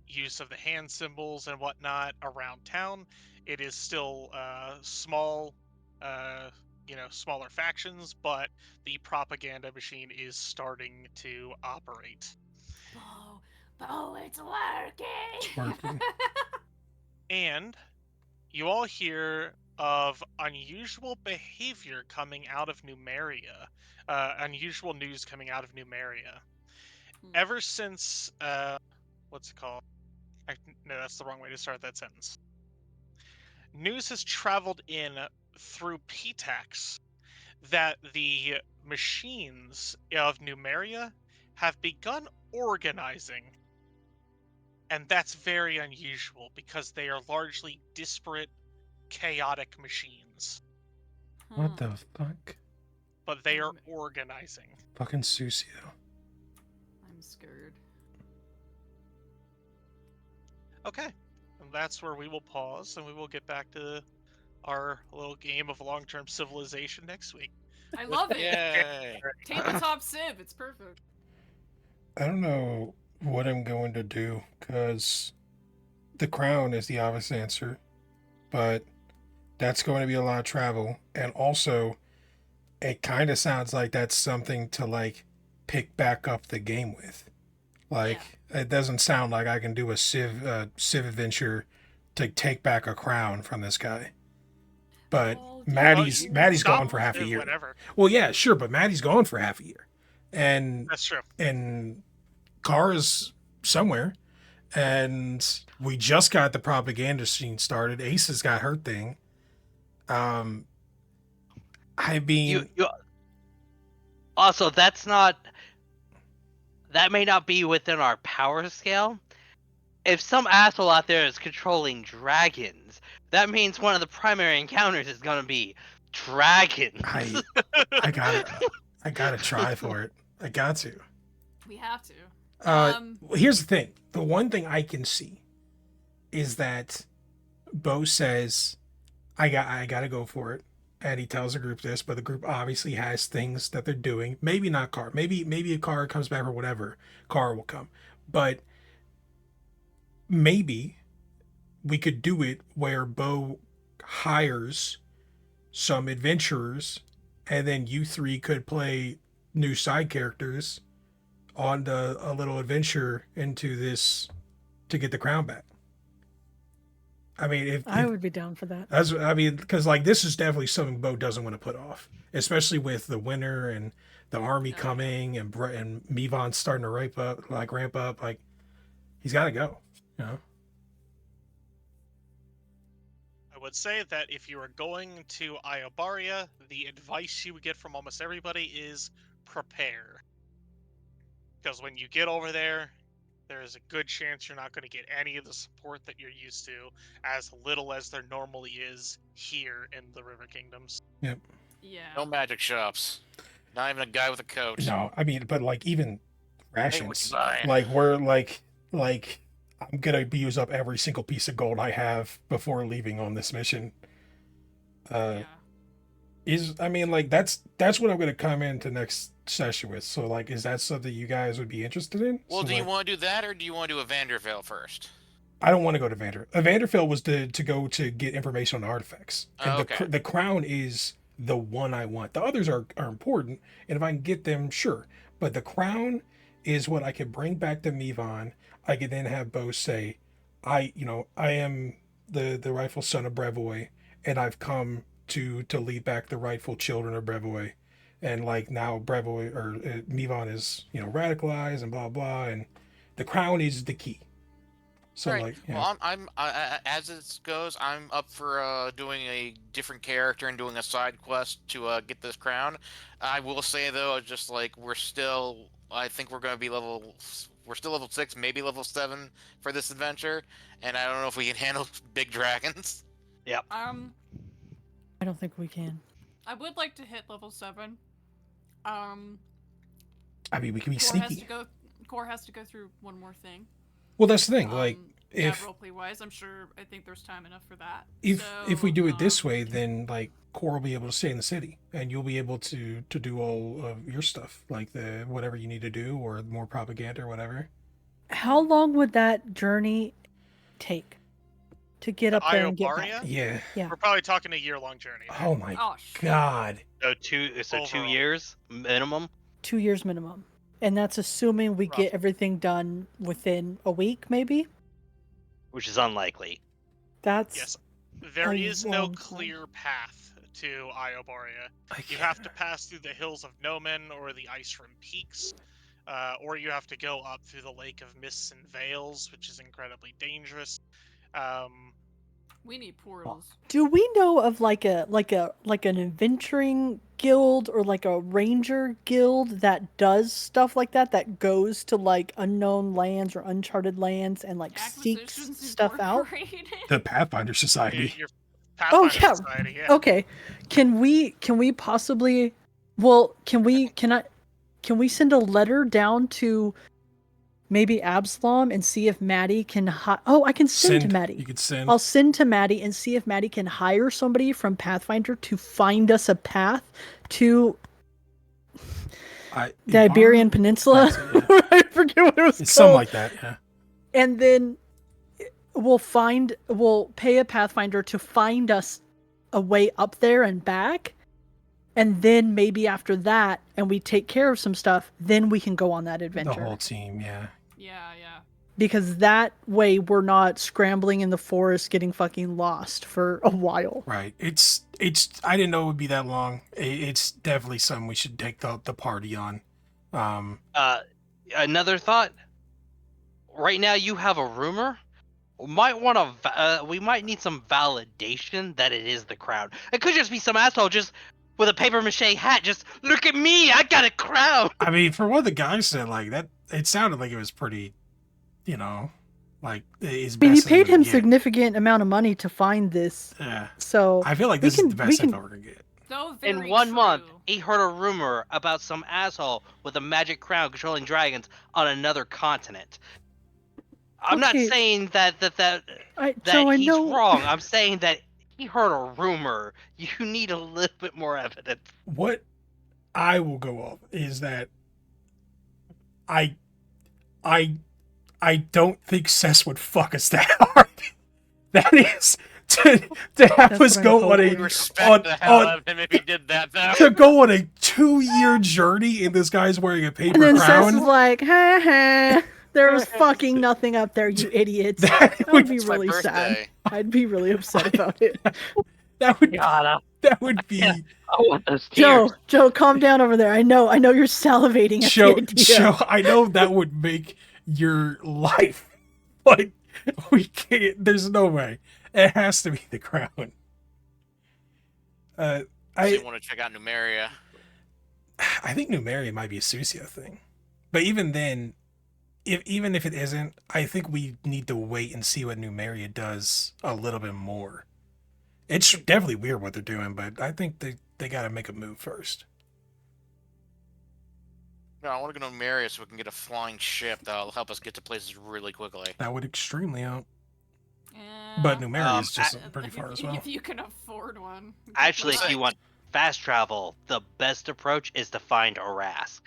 use of the hand symbols and whatnot around town. It is still small, smaller factions, but the propaganda machine is starting to operate. Bo, it's working! It's working. And you all hear of unusual behavior coming out of Numeria, unusual news coming out of Numeria. Ever since, what's it called? No, that's the wrong way to start that sentence. News has traveled in through PTAX that the machines of Numeria have begun organizing. And that's very unusual because they are largely disparate, chaotic machines. What the fuck? But they are organizing. Fucking Susio. I'm scared. Okay. And that's where we will pause and we will get back to our little game of long-term civilization next week. I love it! Yay! Tabletop Civ, it's perfect. I don't know what I'm going to do because the crown is the obvious answer, but that's going to be a lot of travel. And also, it kind of sounds like that's something to like pick back up the game with. Like, it doesn't sound like I can do a civ adventure to take back a crown from this guy. But Maddie's gone for half a year. Whatever. Well, yeah, sure, but Maddie's gone for half a year, and That's true. And Kara's somewhere, and we just got the propaganda scene started. Ace has got her thing. I mean, also, that may not be within our power scale. If some asshole out there is controlling dragons, that means one of the primary encounters is gonna be dragons. I gotta try for it. I got to. We have to. Here's the thing. The one thing I can see is that Bo says, I gotta go for it. And he tells the group this, but the group obviously has things that they're doing. Maybe not Car. Maybe if Car comes back or whatever, Car will come. But maybe we could do it where Bo hires some adventurers and then you three could play new side characters on a little adventure into this to get the crown back. I mean, I would be down for that. Because like this is definitely something Bo doesn't want to put off, especially with the winter and the army coming and Mivon starting to ramp up. Like he's got to go. You know. I would say that if you are going to Aiudara, the advice you would get from almost everybody is prepare. Because when you get over there, there is a good chance you're not going to get any of the support that you're used to, as little as there normally is here in the River Kingdoms. Yep. Yeah. No magic shops. Not even a guy with a coat. No, I mean, but like even rations, Hey, what you buying? like we're like I'm gonna use up every single piece of gold I have before leaving on this mission. Yeah. I mean, like that's what I'm gonna come into next session with. So like, is that something you guys would be interested in? Well, So, do you like, want to do that, or do you want to do a Vandervale first? I don't want to go to Vanderfell was to go to get information on the artifacts. And okay. the crown is the one I want. The others are important, and if I can get them, sure. But the crown is what I can bring back to Mivon. I could then have Bo say, I am the rightful son of Brevoy, and I've come to lead back the rightful children of Brevoy. And like now Brevoy or Mivon is, radicalized and blah blah, and the crown is the key. So Right. like, yeah. Well, as it goes, I'm up for doing a different character and doing a side quest to get this crown. I will say though, just like I think we're going to be we're still level 6, maybe level 7 for this adventure, and I don't know if we can handle big dragons. Yep. I don't think we can. I would like to hit level 7. I mean, we can be sneaky. Core has to go through one more thing. Well, that's the thing. Like, yeah, if roleplay wise, I think there's time enough for that. if we do it this way, then like Core will be able to stay in the city, and you'll be able to do all of your stuff, like the whatever you need to do, or more propaganda or whatever. How long would that journey take to get up there and get back? Aiudara? Yeah. Yeah. We're probably talking a year-long journey. Oh my shit. God. So 2 Overall. years minimum. 2 years minimum. And that's assuming we get everything done within a week, maybe? Which is unlikely. That's Yes. There a is no long time. clear path to Aiudara. You have to pass through the hills of Nomen or the Ice-Rim Peaks, or you have to go up through the Lake of Mists and Veils, which is incredibly dangerous. We need portals. Do we know of like an adventuring guild or like a ranger guild that does stuff like that goes to like unknown lands or uncharted lands and like seeks Acquisitions stuff out? Incorporated. The Pathfinder Society. Your Oh Pathfinder yeah. Society, yeah. Okay. Can we possibly can we send a letter down to maybe Absalom and see if Maddie can I can send to Maddie. You could send. I'll send to Maddie and see if Maddie can hire somebody from Pathfinder to find us a path to the Iberian Peninsula. I forget what it was called. It's something like that, yeah. And then we'll pay a Pathfinder to find us a way up there and back. And then maybe after that, and we take care of some stuff, then we can go on that adventure. The whole team, yeah. Yeah. Because that way we're not scrambling in the forest getting fucking lost for a while. Right. It's I didn't know it would be that long. It's definitely something we should take the party on. Another thought. Right now you have a rumor. We might need some validation that it is the crown. It could just be some asshole just with a paper mache hat. Just look at me, I got a crown. I mean, for what the guy said, like that, it sounded like it was pretty, like his best. I mean, he paid he him could get. significant amount of money to find this. Yeah. So I feel like this is the best info we're gonna get. So In very 1 month, true. he heard a rumor about some asshole with a magic crown controlling dragons on another continent. I'm not Okay. saying that Joe, I he's know. wrong. I'm saying that he heard a rumor. You need a little bit more evidence. What I will go off is that I don't think Cess would fuck us that hard. That is to have That's us what go I'm on hoping. a Respect the hell out of him if he did that, though. to go on a 2-year journey and this guy's wearing a paper And then Seth crown. is like, ha ha, there was fucking nothing up there, you idiots. That That would be It's my really sad. birthday. I'd be really upset about it. That would God, that would be I want those tears. Joe, calm down over there. I know you're salivating at the idea. Joe, I know that would make your life, but we can't. There's no way. It has to be the crown. I want to check out Numeria. I think Numeria might be a Susio thing, but even then, even if it isn't, I think we need to wait and see what Numeria does a little bit more. It's definitely weird what they're doing, but I think they got to make a move first. No, I want to go to Numeria so we can get a flying ship that'll help us get to places really quickly. That would extremely help. Yeah. But Numeria is just I- pretty far as well. If you can afford one. Actually, if Like- you want fast travel, the best approach is to find Arask.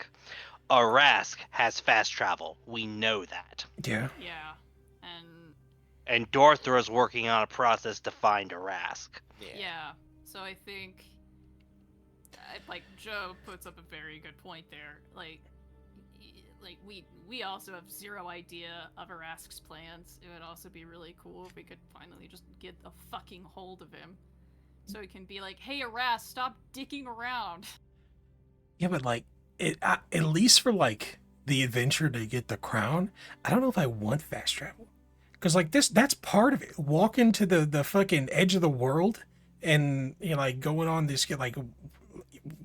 Arask has fast travel. We know that. Yeah. Yeah. And Dorthra's working on a process to find Arask. Yeah. So I think, like Joe puts up a very good point there. Like we also have zero idea of Arask's plans. It would also be really cool if we could finally just get a fucking hold of him, so he can be like, "Hey, Arask, stop dicking around." Yeah, but like at least for like the adventure to get the crown, I don't know if I want fast travel. Because like that's part of it. Walk into the fucking edge of the world, and like going on this like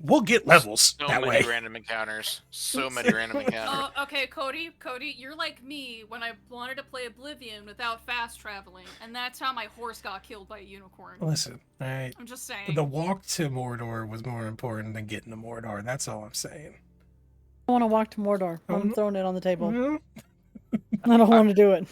we'll get levels So that many way. random encounters. So many random encounters. Oh, okay, Cody, you're like me when I wanted to play Oblivion without fast traveling, and that's how my horse got killed by a unicorn. Listen, all right. I'm just saying. The walk to Mordor was more important than getting to Mordor. That's all I'm saying. I want to walk to Mordor. I'm Mhm. throwing it on the table. Mhm. I don't want to do it.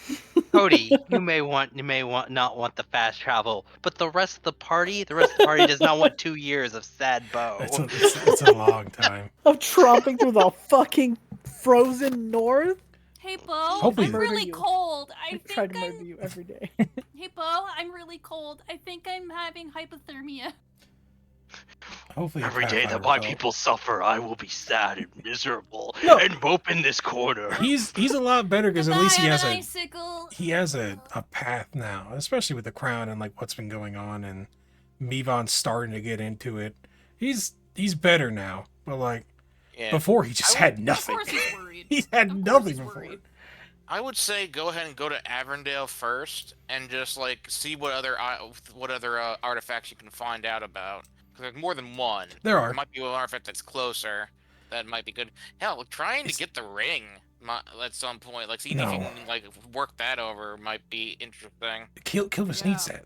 Cody, you may not want the fast travel, but the rest of the party does not want 2 years of sad Bo. It's a long time. Of tromping through the fucking frozen north. Hey, Bo, Hopefully I'm the- really you. cold. I I try to think murder you every day. Hey, Bo, I'm really cold. I think I'm having hypothermia. Hopefully Every day that Pathfinder my will. people suffer, I will be sad and miserable No. and mope in this corner. He's a lot better because at least he has a icicle. a path now, especially with the crown and like what's been going on, and Mivon's starting to get into it. He's better now, but like Yeah. before he just had nothing. Of course he's worried. He had Of course nothing he's before. worried. I would say go ahead and go to Avondale first, and just like see what other artifacts you can find out about. 'Cause there's more than one. There are. There might be one artifact that's closer. That might be good. Hell, trying to It's- get the ring at some point, like seeing if you No. can like work that over, might be interesting. Kilvis Yeah. needs that.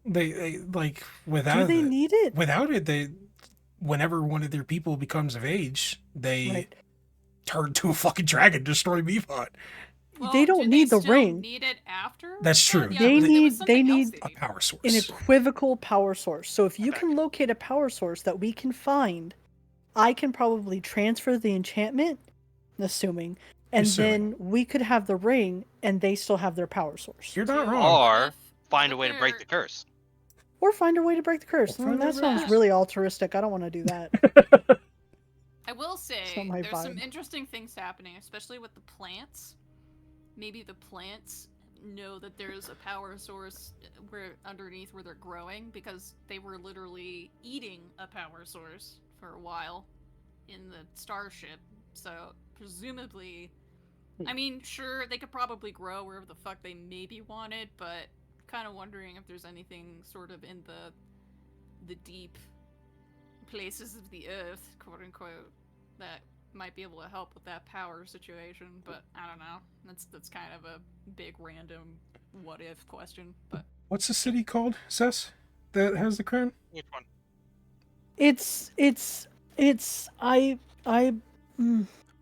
They like without Do they need it? without it, they whenever one of their people becomes of age, they Right. turn to a fucking dragon, destroy Mivon. Well, They don't do need the still ring. Need it after? That's that? true. Yeah, They there was need- something they else need they A needed. power source. An equivocal power source. So if you Okay. can locate a power source that we can find, I can probably transfer the enchantment, assuming, and Assuming. then we could have the ring, and they still have their power source. You're not Too. wrong. Or If- find a if way to break they're- the curse. Or find a way to break the curse. Or find That a sounds way. really altruistic. I don't want to do that. I will say not my there's some vibe. interesting things happening, especially with the plants. Maybe the plants know that there's a power source where underneath where they're growing, because they were literally eating a power source for a while in the starship. So presumably, I mean, sure, they could probably grow wherever the fuck they maybe wanted, but kind of wondering if there's anything sort of in the deep places of the earth, quote unquote, that might be able to help with that power situation. But I don't know. That's kind of a big random what if question. But What's the city called, Sess? That has the crown? Which one? It's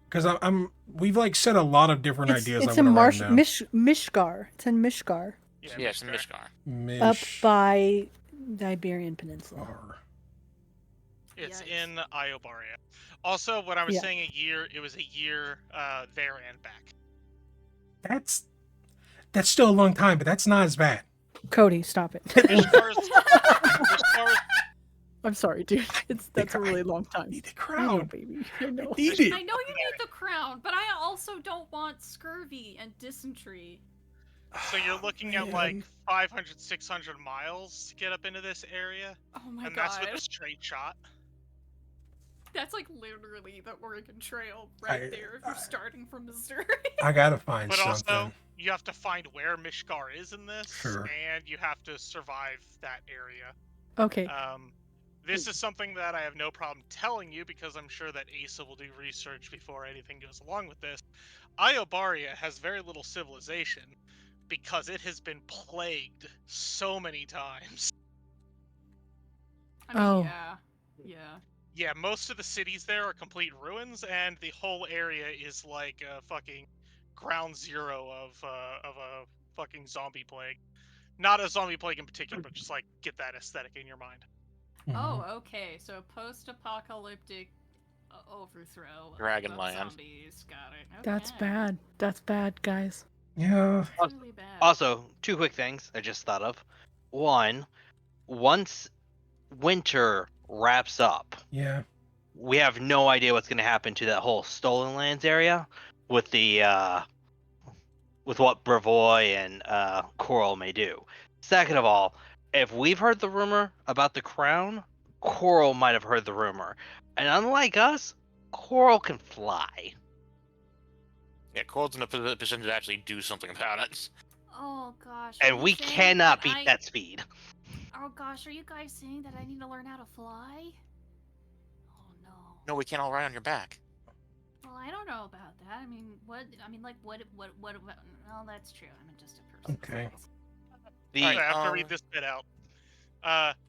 Because we've like said a lot of different ideas. it's I in want to write 'em down. Mishgar. It's in Mishgar, Yes, in Mishgar. Mishgar. up Mish- by the Iberian Peninsula. R. It's Yikes. in Iobaria. Also, when I was Yeah. saying a year, it was a year there and back. That's still a long time, but that's not as bad. Cody, stop it. Mishgar's I'm sorry, dude. That's a really long time. Need the I know, crown. baby. I know. Need it. I know you need the crown, but I also don't want scurvy and dysentery. So you're looking at like 500, 600 miles to get up into this area, Oh my and god. that's with a straight shot. That's like literally the Oregon Trail right I- there if you're starting from Missouri. I gotta find But something. also, you have to find where Mishgar is in this, Sure. and you have to survive that area. Okay. This is something that I have no problem telling you because I'm sure that Asa will do research before anything goes along with this. Iobaria has very little civilization because it has been plagued so many times. I mean, Oh. yeah. Yeah, most of the cities there are complete ruins, and the whole area is like a fucking ground zero of a fucking zombie plague. Not a zombie plague in particular, but just like get that aesthetic in your mind. Mhm. Oh, okay. So post-apocalyptic overthrow of Dragonland. zombies. Got it. Okay. That's bad. That's bad, guys. Yeah. That's really bad. Also, two quick things I just thought of. One, once winter wraps up, Yeah. we have no idea what's going to happen to that whole Stolen Lands area with the with what Brevoy and Coral may do. Second of all, if we've heard the rumor about the crown, Coral might have heard the rumor, and unlike us, Coral can fly. Yeah, Cold's in a position to actually do something about it. Oh gosh. are And you we saying cannot beat I- that speed. Oh gosh, are you guys saying that I need to learn how to fly? Oh no. No, we can't all ride on your back. Well, I don't know about that. I mean, what? I mean, like, what? Well, that's true. I'm just a person. Okay. The Alright, I have to read this bit out.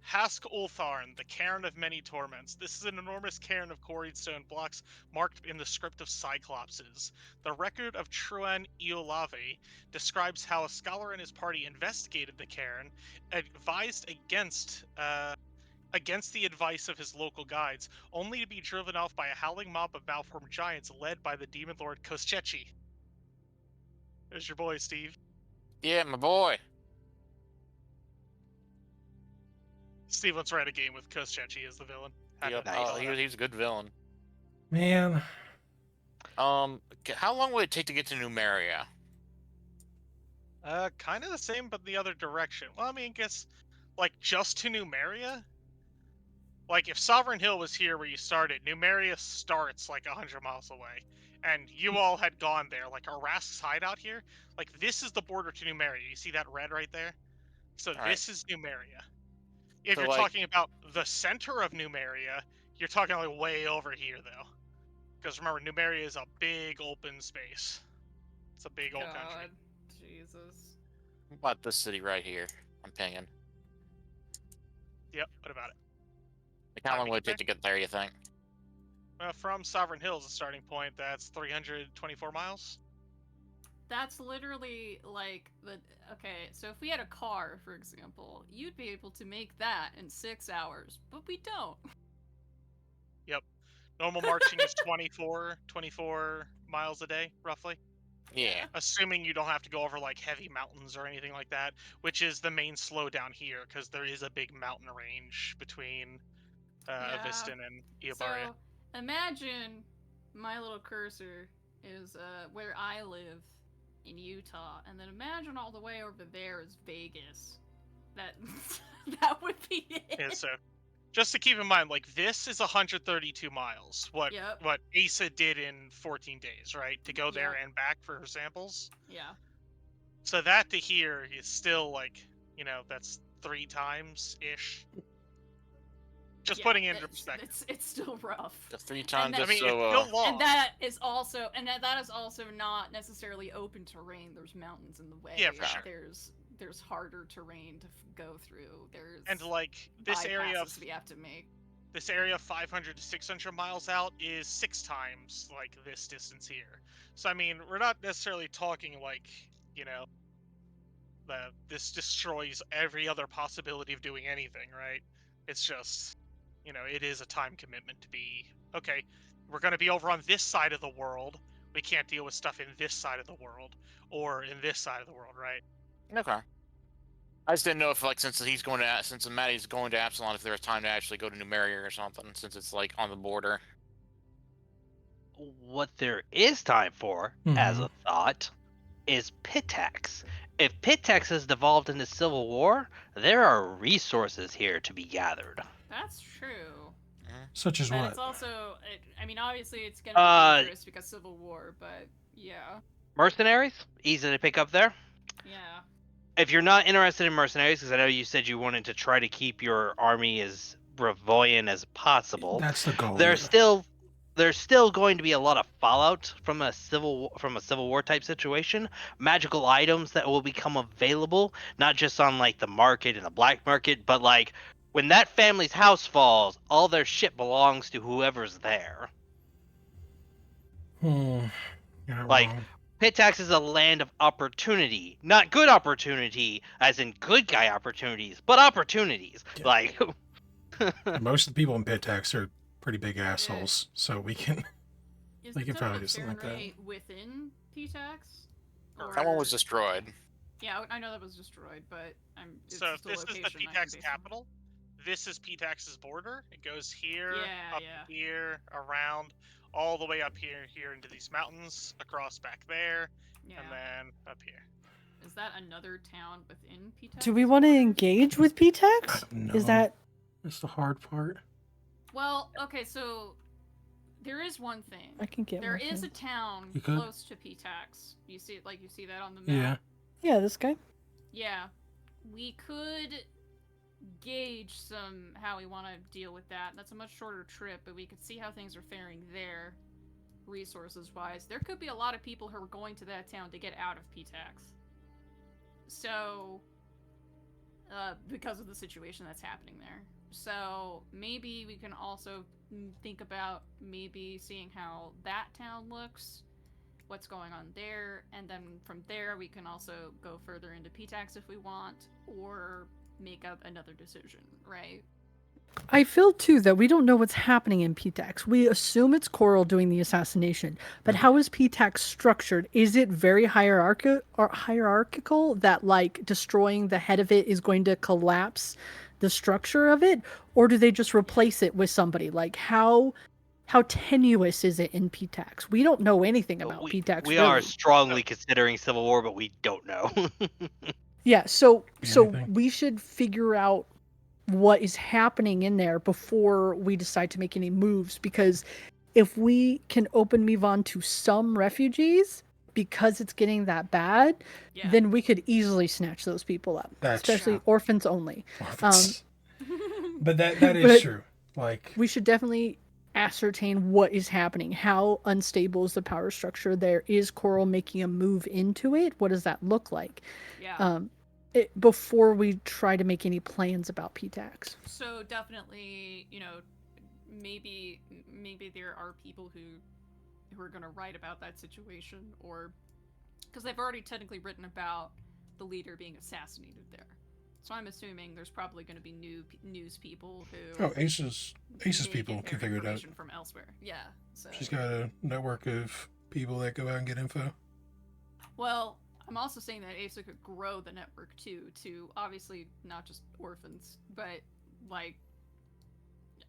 Hask Ultharn, the Cairn of Many Torments. This is an enormous cairn of quarried stone blocks marked in the script of Cyclopses. The record of Truan Iolave describes how a scholar and his party investigated the cairn, advised against the advice of his local guides, only to be driven off by a howling mob of malformed giants led by the demon lord Koschechi. There's your boy, Steve. Yeah, my boy. Steve, let's write a game with Koschechi as the villain. Had Yep. to Nice. call it out. He's a good villain. Man, How long would it take to get to Numeria? Kind of the same, but the other direction. Well, I mean, I guess, like, just to Numeria? Like, if Sovereign Hill was here where you started, Numeria starts, like, 100 miles away. And you all had gone there. Like, Arask's hideout here, like, this is the border to Numeria. You see that red right there? So Alright. this is Numeria. If So, you're like- talking about the center of Numeria, you're talking, like, way over here, though. Because remember, Numeria is a big open space. It's a big old country. God, Jesus. What about this city right here? I'm pinging. Yep, what about it? Like, how long would it take to get there, you think? From Sovereign Hills, the starting point, that's 324 miles. That's literally like the. Okay, so if we had a car, for example, you'd be able to make that in 6 hours, but we don't. Normal marching is 24 miles a day, roughly. Yeah. Assuming you don't have to go over, like, heavy mountains or anything like that, which is the main slowdown here, because there is a big mountain range between Yeah. Avistan and Iubaria. So imagine my little cursor is where I live in Utah, and then imagine all the way over there is Vegas. That that would be it. Yeah, so just to keep in mind, like, this is 132 miles. What Yep. Asa did in 14 days, right? To go there Yep. and back for her samples. Yeah. So that to here is still, like, that's 3 times ish. Just Yeah, putting it into perspective. It's still rough. The 3 times that- I is mean, so, it's still long. And that is also not necessarily open terrain. There's mountains in the way. Yeah, for sure. There's harder terrain to go through. There's And, like, this area bypasses we have to make. this area 500 to 600 miles out is 6 times, like, this distance here. So, I mean, we're not necessarily talking, like, this destroys every other possibility of doing anything, right? It's just, it is a time commitment to be, okay, we're going to be over on this side of the world. We can't deal with stuff in this side of the world, or in this side of the world, right? Okay. I just didn't know if, like, since Maddie's going to Absalon, if there was time to actually go to Numeria or something, since it's, like, on the border. what there is time for, as a thought, is Pitax. If Pitax has devolved into civil war, there are resources here to be gathered. That's true. such as But what? it's also, I mean, obviously it's gonna be dangerous because Civil War, but yeah, Mercenaries, easy to pick up there. yeah. If you're not interested in mercenaries, because I know you said you wanted to try to keep your army as Brevoyan as possible, That's the goal. there's still going to be a lot of fallout from a civil war type situation. Magical items that will become available, not just on, like, the market and the black market, but, like, when that family's house falls, all their shit belongs to whoever's there. You're not Like, wrong. Pitax is a land of opportunity, not good opportunity, as in good guy opportunities, but opportunities. Yeah. Like, Most of the people in Pitax are pretty big assholes, so we can. Is They the could probably total do something like that. Fahrenheit within P-Tax? That one was destroyed. Yeah, I know that was destroyed, but it's So if just a this is the location I can Pitax base on. capital, this is Pitax's border. It goes here, Yeah, up yeah. here, around, all the way up here into these mountains, across back there, Yeah. and then up here. Is that another town within P-Tax? Do we want to engage with PTAX? No. Is that That's the hard part. Well, okay, so there is one thing. I can get There with is him. a town You could. close to P-Tax. You see that on the map. Yeah. Yeah, this guy. Yeah, we could gauge how we want to deal with that. That's a much shorter trip, but we could see how things are faring there, resources wise. There could be a lot of people who are going to that town to get out of PTAX. So, because of the situation that's happening there. So maybe we can also think about maybe seeing how that town looks, what's going on there, and then from there we can also go further into PTAX if we want, or make up another decision, right? I feel too that we don't know what's happening in PTAX. We assume it's Coral doing the assassination, but how is PTAX structured? Is it very hierarchical that like destroying the head of it is going to collapse the structure of it, or do they just replace it with somebody? Like how tenuous is it in PTAX? We don't know anything about PTAX. We really. are strongly considering civil war, but we don't know. Yeah, so Anything? we should figure out what is happening in there before we decide to make any moves, because if we can open Mivon to some refugees because it's getting that bad, Yeah. then we could easily snatch those people up, That's especially true. orphans only. But that is but- true. Like, We should definitely ascertain what is happening. How unstable is the power structure there? Is Coral making a move into it? What does that look like? Yeah. Before we try to make any plans about PTAX. So definitely, maybe there are people who are going to write about that situation, or because they've already technically written about the leader being assassinated there. So I'm assuming there's probably going to be news people who Ace's may people get can their figure it out. information from elsewhere. Yeah. So She's got a network of people that go out and get info. well, I'm also saying that Asa could grow the network too, to obviously not just orphans, but like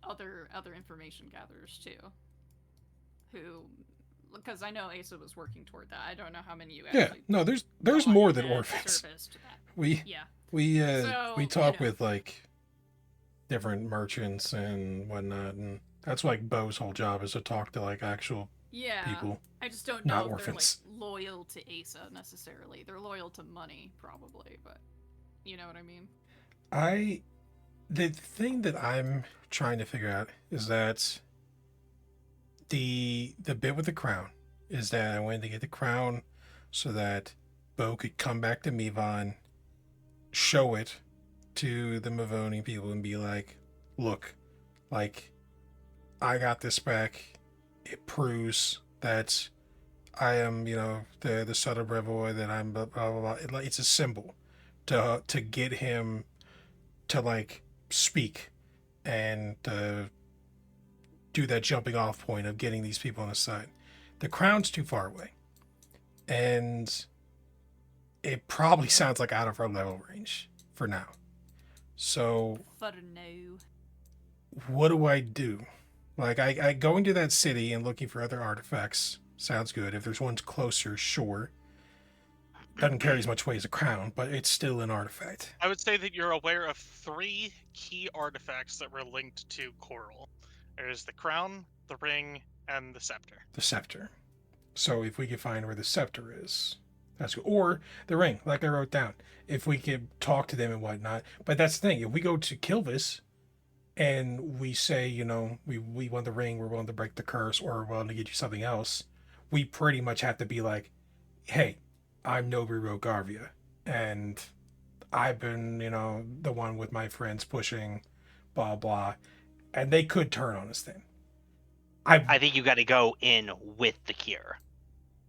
other information gatherers too. Who, because I know Asa was working toward that. I don't know how many you Yeah, actually. no, there's go on more in than that orphans. service to that. We Yeah. we So, talk with like different merchants and whatnot, and that's like Bo's whole job is to talk to like actual Yeah. people. I just don't not know if orphans. they're like loyal to Asa necessarily. They're loyal to money probably, but you know what I mean. The thing that I'm trying to figure out is that the bit with the crown is that I wanted to get the crown so that Bo could come back to Mivon, show it to the Mavoni people and be like, look, like, I got this back. It proves that I am, the son of Brevoy, that I'm blah, blah, blah, blah. It's a symbol to get him to, like, speak and do that jumping off point of getting these people on his side. The crown's too far away. And it probably sounds like out of our level range for now. So For no. what do I do? Like, I go into that city and looking for other artifacts. Sounds good. If there's ones closer, sure. Doesn't carry as much weight as a crown, but it's still an artifact. I would say that you're aware of 3 key artifacts that were linked to Coral. There's the crown, the ring, and the scepter. The scepter. So if we could find where the scepter is, that's good. Or the ring, like I wrote down. If we could talk to them and whatnot. But that's the thing. If we go to Kilvis and we say, we want the ring, we're willing to break the curse, or we're willing to get you something else, we pretty much have to be like, hey, I'm Nobu Rogarvia, and I've been, the one with my friends pushing blah, blah. And they could turn on us then. I think you got to go in with the cure.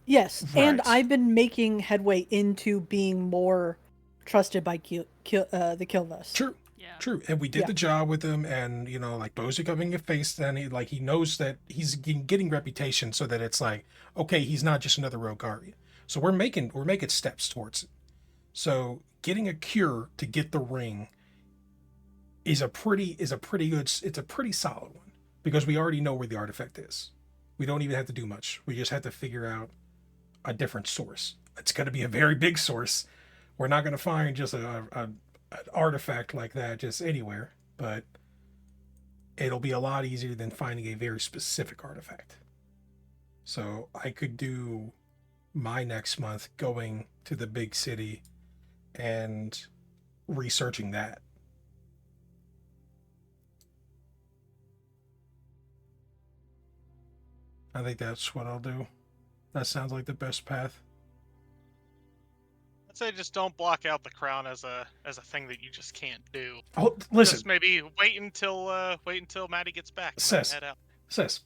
Yes, and Right. I've been making headway into being more trusted by the Kilvus. True. Yeah. True, and we did Yeah. the job with him, and like Bo's becoming a face. Then he knows that he's getting reputation, so that it's like, okay, he's not just another Rogaria. So we're making steps towards it. So getting a cure to get the ring is a pretty good. It's a pretty solid one because we already know where the artifact is. We don't even have to do much. We just have to figure out a different source. It's going to be a very big source. We're not going to find just an artifact like that just anywhere, but it'll be a lot easier than finding a very specific artifact. So I could do my next month going to the big city and researching that. I think that's what I'll do. That sounds like the best path. I'd say just don't block out the crown as a thing that you just can't do. Oh, listen, Just maybe wait until Maddie gets back and Sis. then head out. Sis,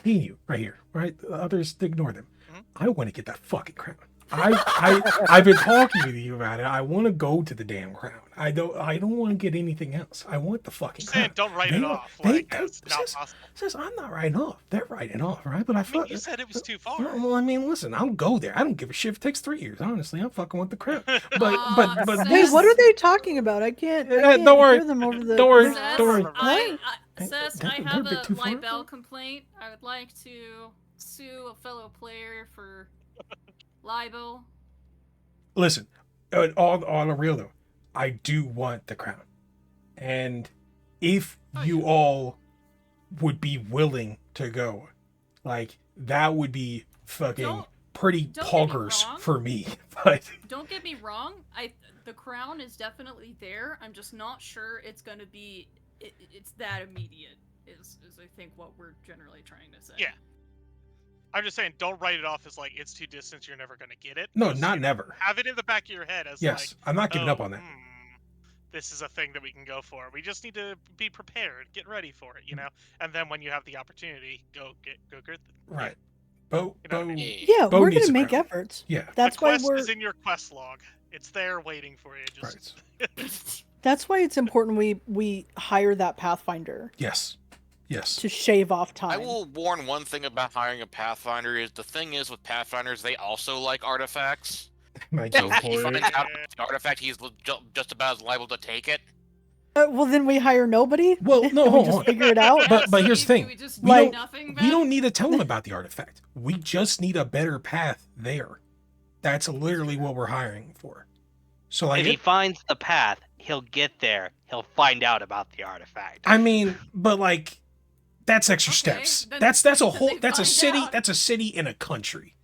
me and you, right here, right? The others, ignore them. Mhm. I want to get that fucking crown. I've been talking to you about it. I want to go to the damn crown. I don't want to get anything else. I want the fucking Just crown. saying, don't write They it don't- off. they Like don't- it's not sis, possible. Sis, I'm not writing off. They're writing off, right? But I I mean, fuck. you said it was too far. Well, I mean, listen, I'll go there. I don't give a shit if it takes 3 years. Honestly, I'm fucking with the crown. But Sis. Wait, what are they talking about? I can't don't worry. hear them over the. Don't worry. Sis, Don't worry. Sis, They're I a have bit a too far. libel complaint. I would like to sue a fellow player for libel. Listen, all the real though, I do want the crown, and if you all would be willing to go, like that would be fucking Don't- pretty don't get me poggers wrong. for me. But Don't get me wrong. The crown is definitely there. I'm just not sure it's gonna be. It's that immediate. Is I think what we're generally trying to say. Yeah. I'm just saying, don't write it off as like it's too distant. You're never gonna get it. no, Just, not you know, never. Have it in the back of your head as Yes, like, I'm not giving up oh, on that. This is a thing that we can go for. We just need to be prepared, get ready for it, you know. And then when you have the opportunity, go get it. Right. Bo, You know what I mean? Yeah, Bo we're needs gonna a make crown. efforts. Yeah. That's the why quest we're. is in your quest log. It's there waiting for you. Just Right. That's why it's important we hire that Pathfinder Yes. Yes. to shave off time. I will warn one thing about hiring a Pathfinder is the thing is with Pathfinders, they also like artifacts. My So go if he for finds it. out it's an artifact, he's just about as liable to take it. Well, then we hire nobody. Well, no, we hold just on. figure it out. But here's the thing. Do we just We do don't- nothing? We then? don't need to tell them about the artifact. We just need a better path there. That's literally what we're hiring for. So like, If he finds the path, he'll get there. He'll find out about the artifact. I mean, but like, that's extra Okay, steps. then That's a they whole. That's a find city. out. That's a city in a country.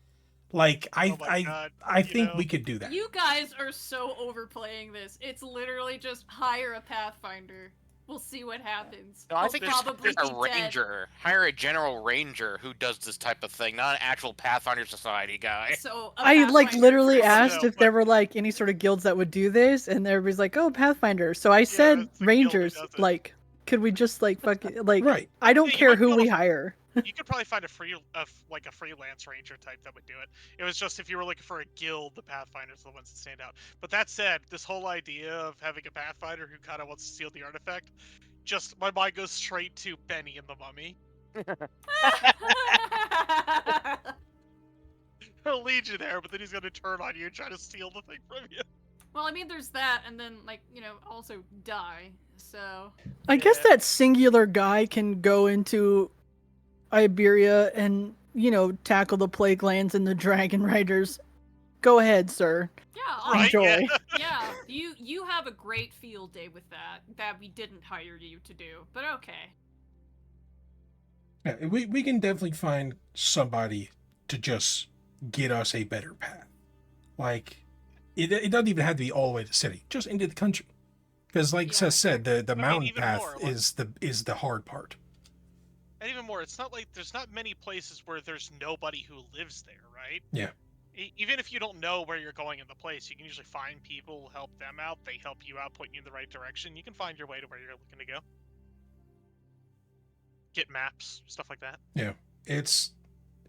Like Oh my God, I you think know. we could do that. You guys are so overplaying this. It's literally just hire a Pathfinder. We'll see what happens. No, I He'll think probably there's a be dead. ranger. Hire a general ranger who does this type of thing, not an actual Pathfinder Society guy. So a I like Pathfinder literally for- asked No, if there but- were like any sort of guilds that would do this, and everybody's like, "Oh, Pathfinder." So I said that's the guild that Rangers. does it. Like, could we just like fucking like? Right. I don't Yeah, you care might be who able we to- hire. You could probably find a freelance ranger type that would do it. It was just if you were looking for a guild, the Pathfinders are the ones that stand out. But that said, this whole idea of having a Pathfinder who kind of wants to steal the artifact, just my mind goes straight to Benny and the Mummy. He'll lead you there, but then he's gonna turn on you and try to steal the thing from you. Well, I mean, there's that, and then like also die. So I guess Yeah. that singular guy can go into Iberia and tackle the plague lands and the dragon riders. Go ahead, sir. yeah, Right, Enjoy. yeah. yeah, you have a great field day with that we didn't hire you to do, but okay. Yeah, we can definitely find somebody to just get us a better path. Like, it doesn't even have to be all the way to the city, just into the country. Because, like Yeah. Seth said, the mean, mountain even path more, like- is the hard part. And even more, it's not like there's not many places where there's nobody who lives there, right? Yeah. Even if you don't know where you're going in the place, you can usually find people, help them out. They help you out, point you in the right direction. You can find your way to where you're looking to go. Get maps, stuff like that. It's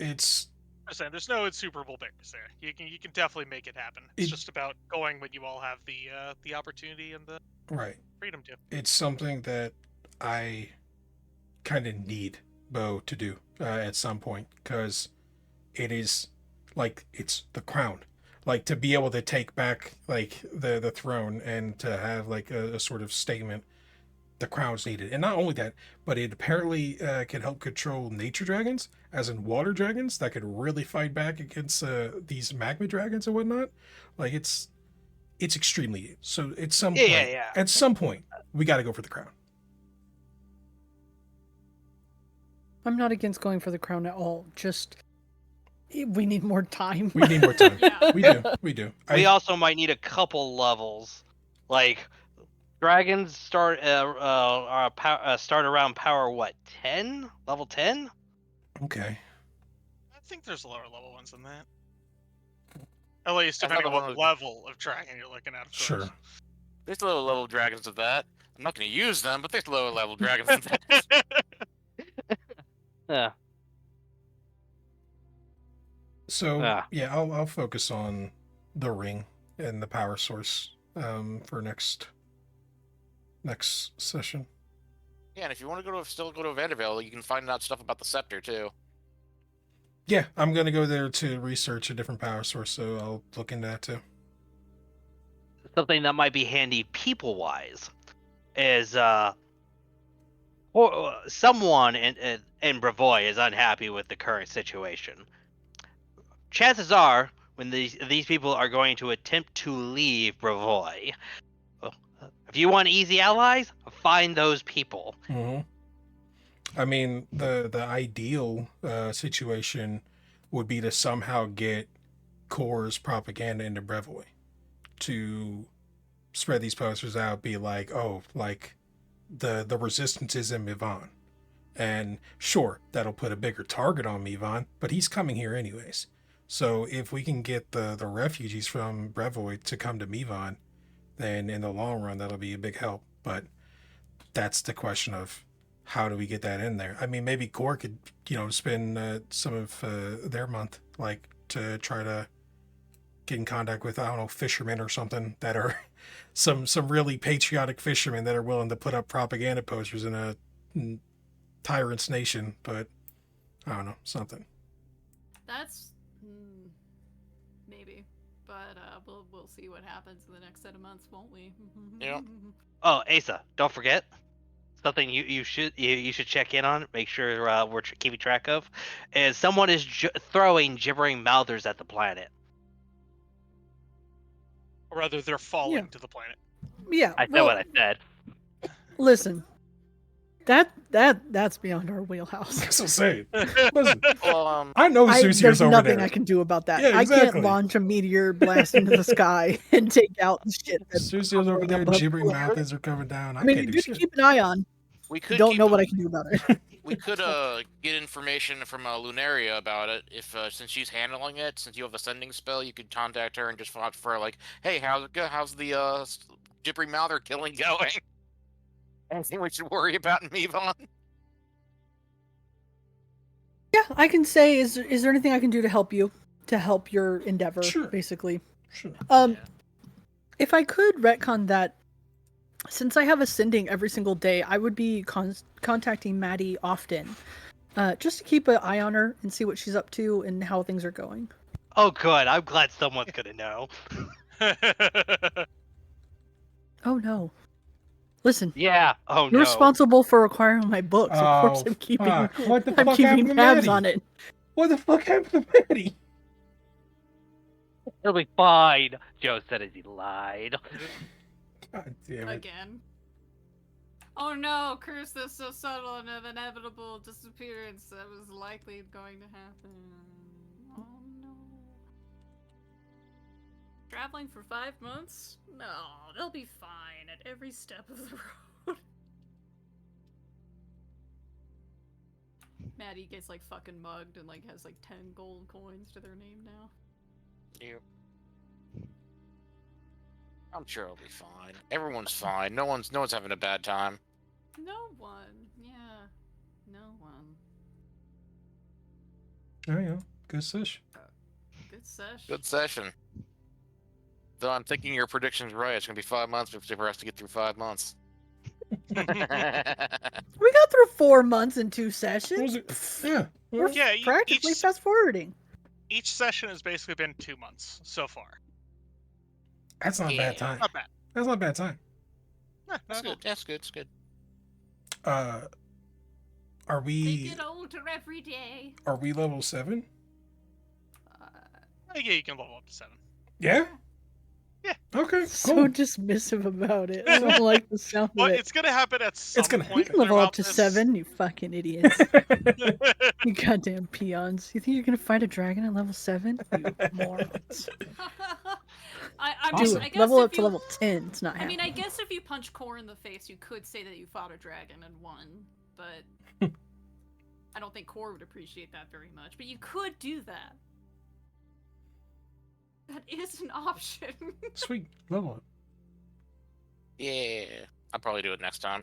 I'm saying there's no insuperable barriers there. You can definitely make it happen. It's It- just about going when you all have the opportunity and the right. freedom to. It's something that I kind of need Bo to do at some point, because it is like, it's the crown. Like, to be able to take back like the throne and to have like a sort of statement, the crown's needed. And not only that, but it apparently can help control nature dragons, as in water dragons that could really fight back against these magma dragons and whatnot. Like, it's extremely needed. So at some point, Yeah. at some point, we got to go for the crown. I'm not against going for the crown at all. Just We need more time. We need more time. Yeah. We do. We also might need a couple levels. Like, dragons start start around power what, 10? Level 10? Okay. I think there's lower level ones than that. At least I thought depending the on one what with- level of dragon you're looking at, of Sure. course. There's lower level dragons of that. I'm not going to use them, but there's lower level dragons of that. Yeah. So Ah. yeah, I'll focus on the ring and the power source for next session. Yeah, and if you want to still go to Vanderbilt, you can find out stuff about the scepter too. Yeah, I'm gonna go there to research a different power source, so I'll look into that too. Something that might be handy people-wise is someone in Bravoy is unhappy with the current situation. Chances are, when these people are going to attempt to leave Bravoy, if you want easy allies, find those people. Mm-hmm. I mean, the ideal situation would be to somehow get Core's propaganda into Brevoy, to spread these posters out, be like, oh, like the resistance is in Mivan. And sure, that'll put a bigger target on Mivan, but he's coming here anyways. So if we can get the refugees from Brevoy to come to Mivan, then in the long run, that'll be a big help. But that's the question of how do we get that in there? I mean, maybe Core could, spend some of their month, like, to try to get in contact with, I don't know, fishermen or something that are some really patriotic fishermen that are willing to put up propaganda posters in a tyrant's nation. But I don't know, something. That's maybe, but we'll see what happens in the next set of months, won't we? Yeah. Oh, Asa, don't forget something you should check in on. Make sure we're keeping track of. Is someone is throwing gibbering mouthers at the planet. Or rather, they're falling to the planet. Yeah. I said what I said. Listen, that's beyond our wheelhouse. That's what I'm saying. Listen, Well, I know There's Susier's over nothing there. I can do about that. Yeah, I exactly. can't launch a meteor blast into the sky and take out the shit. Susier's over there, gibbering mouths are coming down. I mean, can't do just shit. keep an eye on. we could Don't keep, know what I can do about it. we could get information from Lunaria about it. If since she's handling it, since you have a sending spell, you could contact her and just find for like, hey, how's it go? How's the gibbering mouther killing going? Anything we should worry about in Mevon? Yeah, I can say, is there anything I can do to help you, to help your endeavor, Sure. basically? Sure. If I could retcon that, since I have a sending every single day, I would be contacting Maddie often, just to keep an eye on her and see what she's up to and how things are going. Oh, good. I'm glad someone's gonna know. Oh no! Listen, Yeah. Oh you're no. responsible for acquiring my books. Of course, I'm keeping. Fuck. What the I'm fuck keeping happened to tabs Maddie? on it. What the fuck happened to Maddie? It'll be fine. Joe said as he lied. God damn it. Again. Oh no, curse that's so subtle and of inevitable disappearance that was likely going to happen. Oh no. Traveling for 5 months? No, they'll be fine at every step of the road. Maddie gets like fucking mugged and like has like 10 gold coins to their name now. Yep. I'm sure it'll be fine. Everyone's fine. No one's having a bad time. No one. Yeah. No one. Oh yeah, good session. Good sesh. Good session. Though I'm thinking your prediction's right. It's gonna be 5 months for us to get through 5 months. We got through 4 months in 2 sessions. Yeah. We're Yeah, practically each- fast forwarding. Each session has basically been 2 months so far. That's not a Yeah. bad time. Not bad. That's not a bad time. Not That's at all. good. That's good. It's good. Are They we get older every day. level 7? Yeah, you can level up to 7. Yeah. Okay, So cool. dismissive about it. I don't like the sound Well, of it. it's gonna happen at some gonna You point can level up throughout to this. 7, you fucking idiots. You goddamn peons. You think you're gonna fight a dragon at level 7? You morons. I mean, Awesome. I guess Level if up to you, level 10. It's not I mean, I happening. guess if you punch Core in the face, you could say that you fought a dragon and won, but I don't think Core would appreciate that very much. But you could do that. That is an option. Sweet, level up. Yeah, I'll probably do it next time.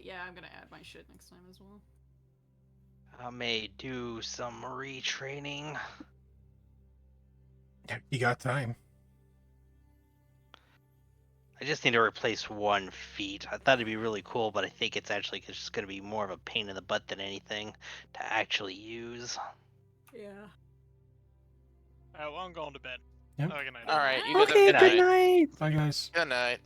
Yeah, I'm gonna add my shit next time as well. I may do some retraining. Yeah, you got time. I just need to replace one feat. I thought it'd be really cool, but I think it's actually just going to be more of a pain in the butt than anything to actually use. Yeah. Alright, well, I'm going to bed. Yep. Oh, good night. All right, you guys have a Okay, good good night. night. Bye, guys. Good night.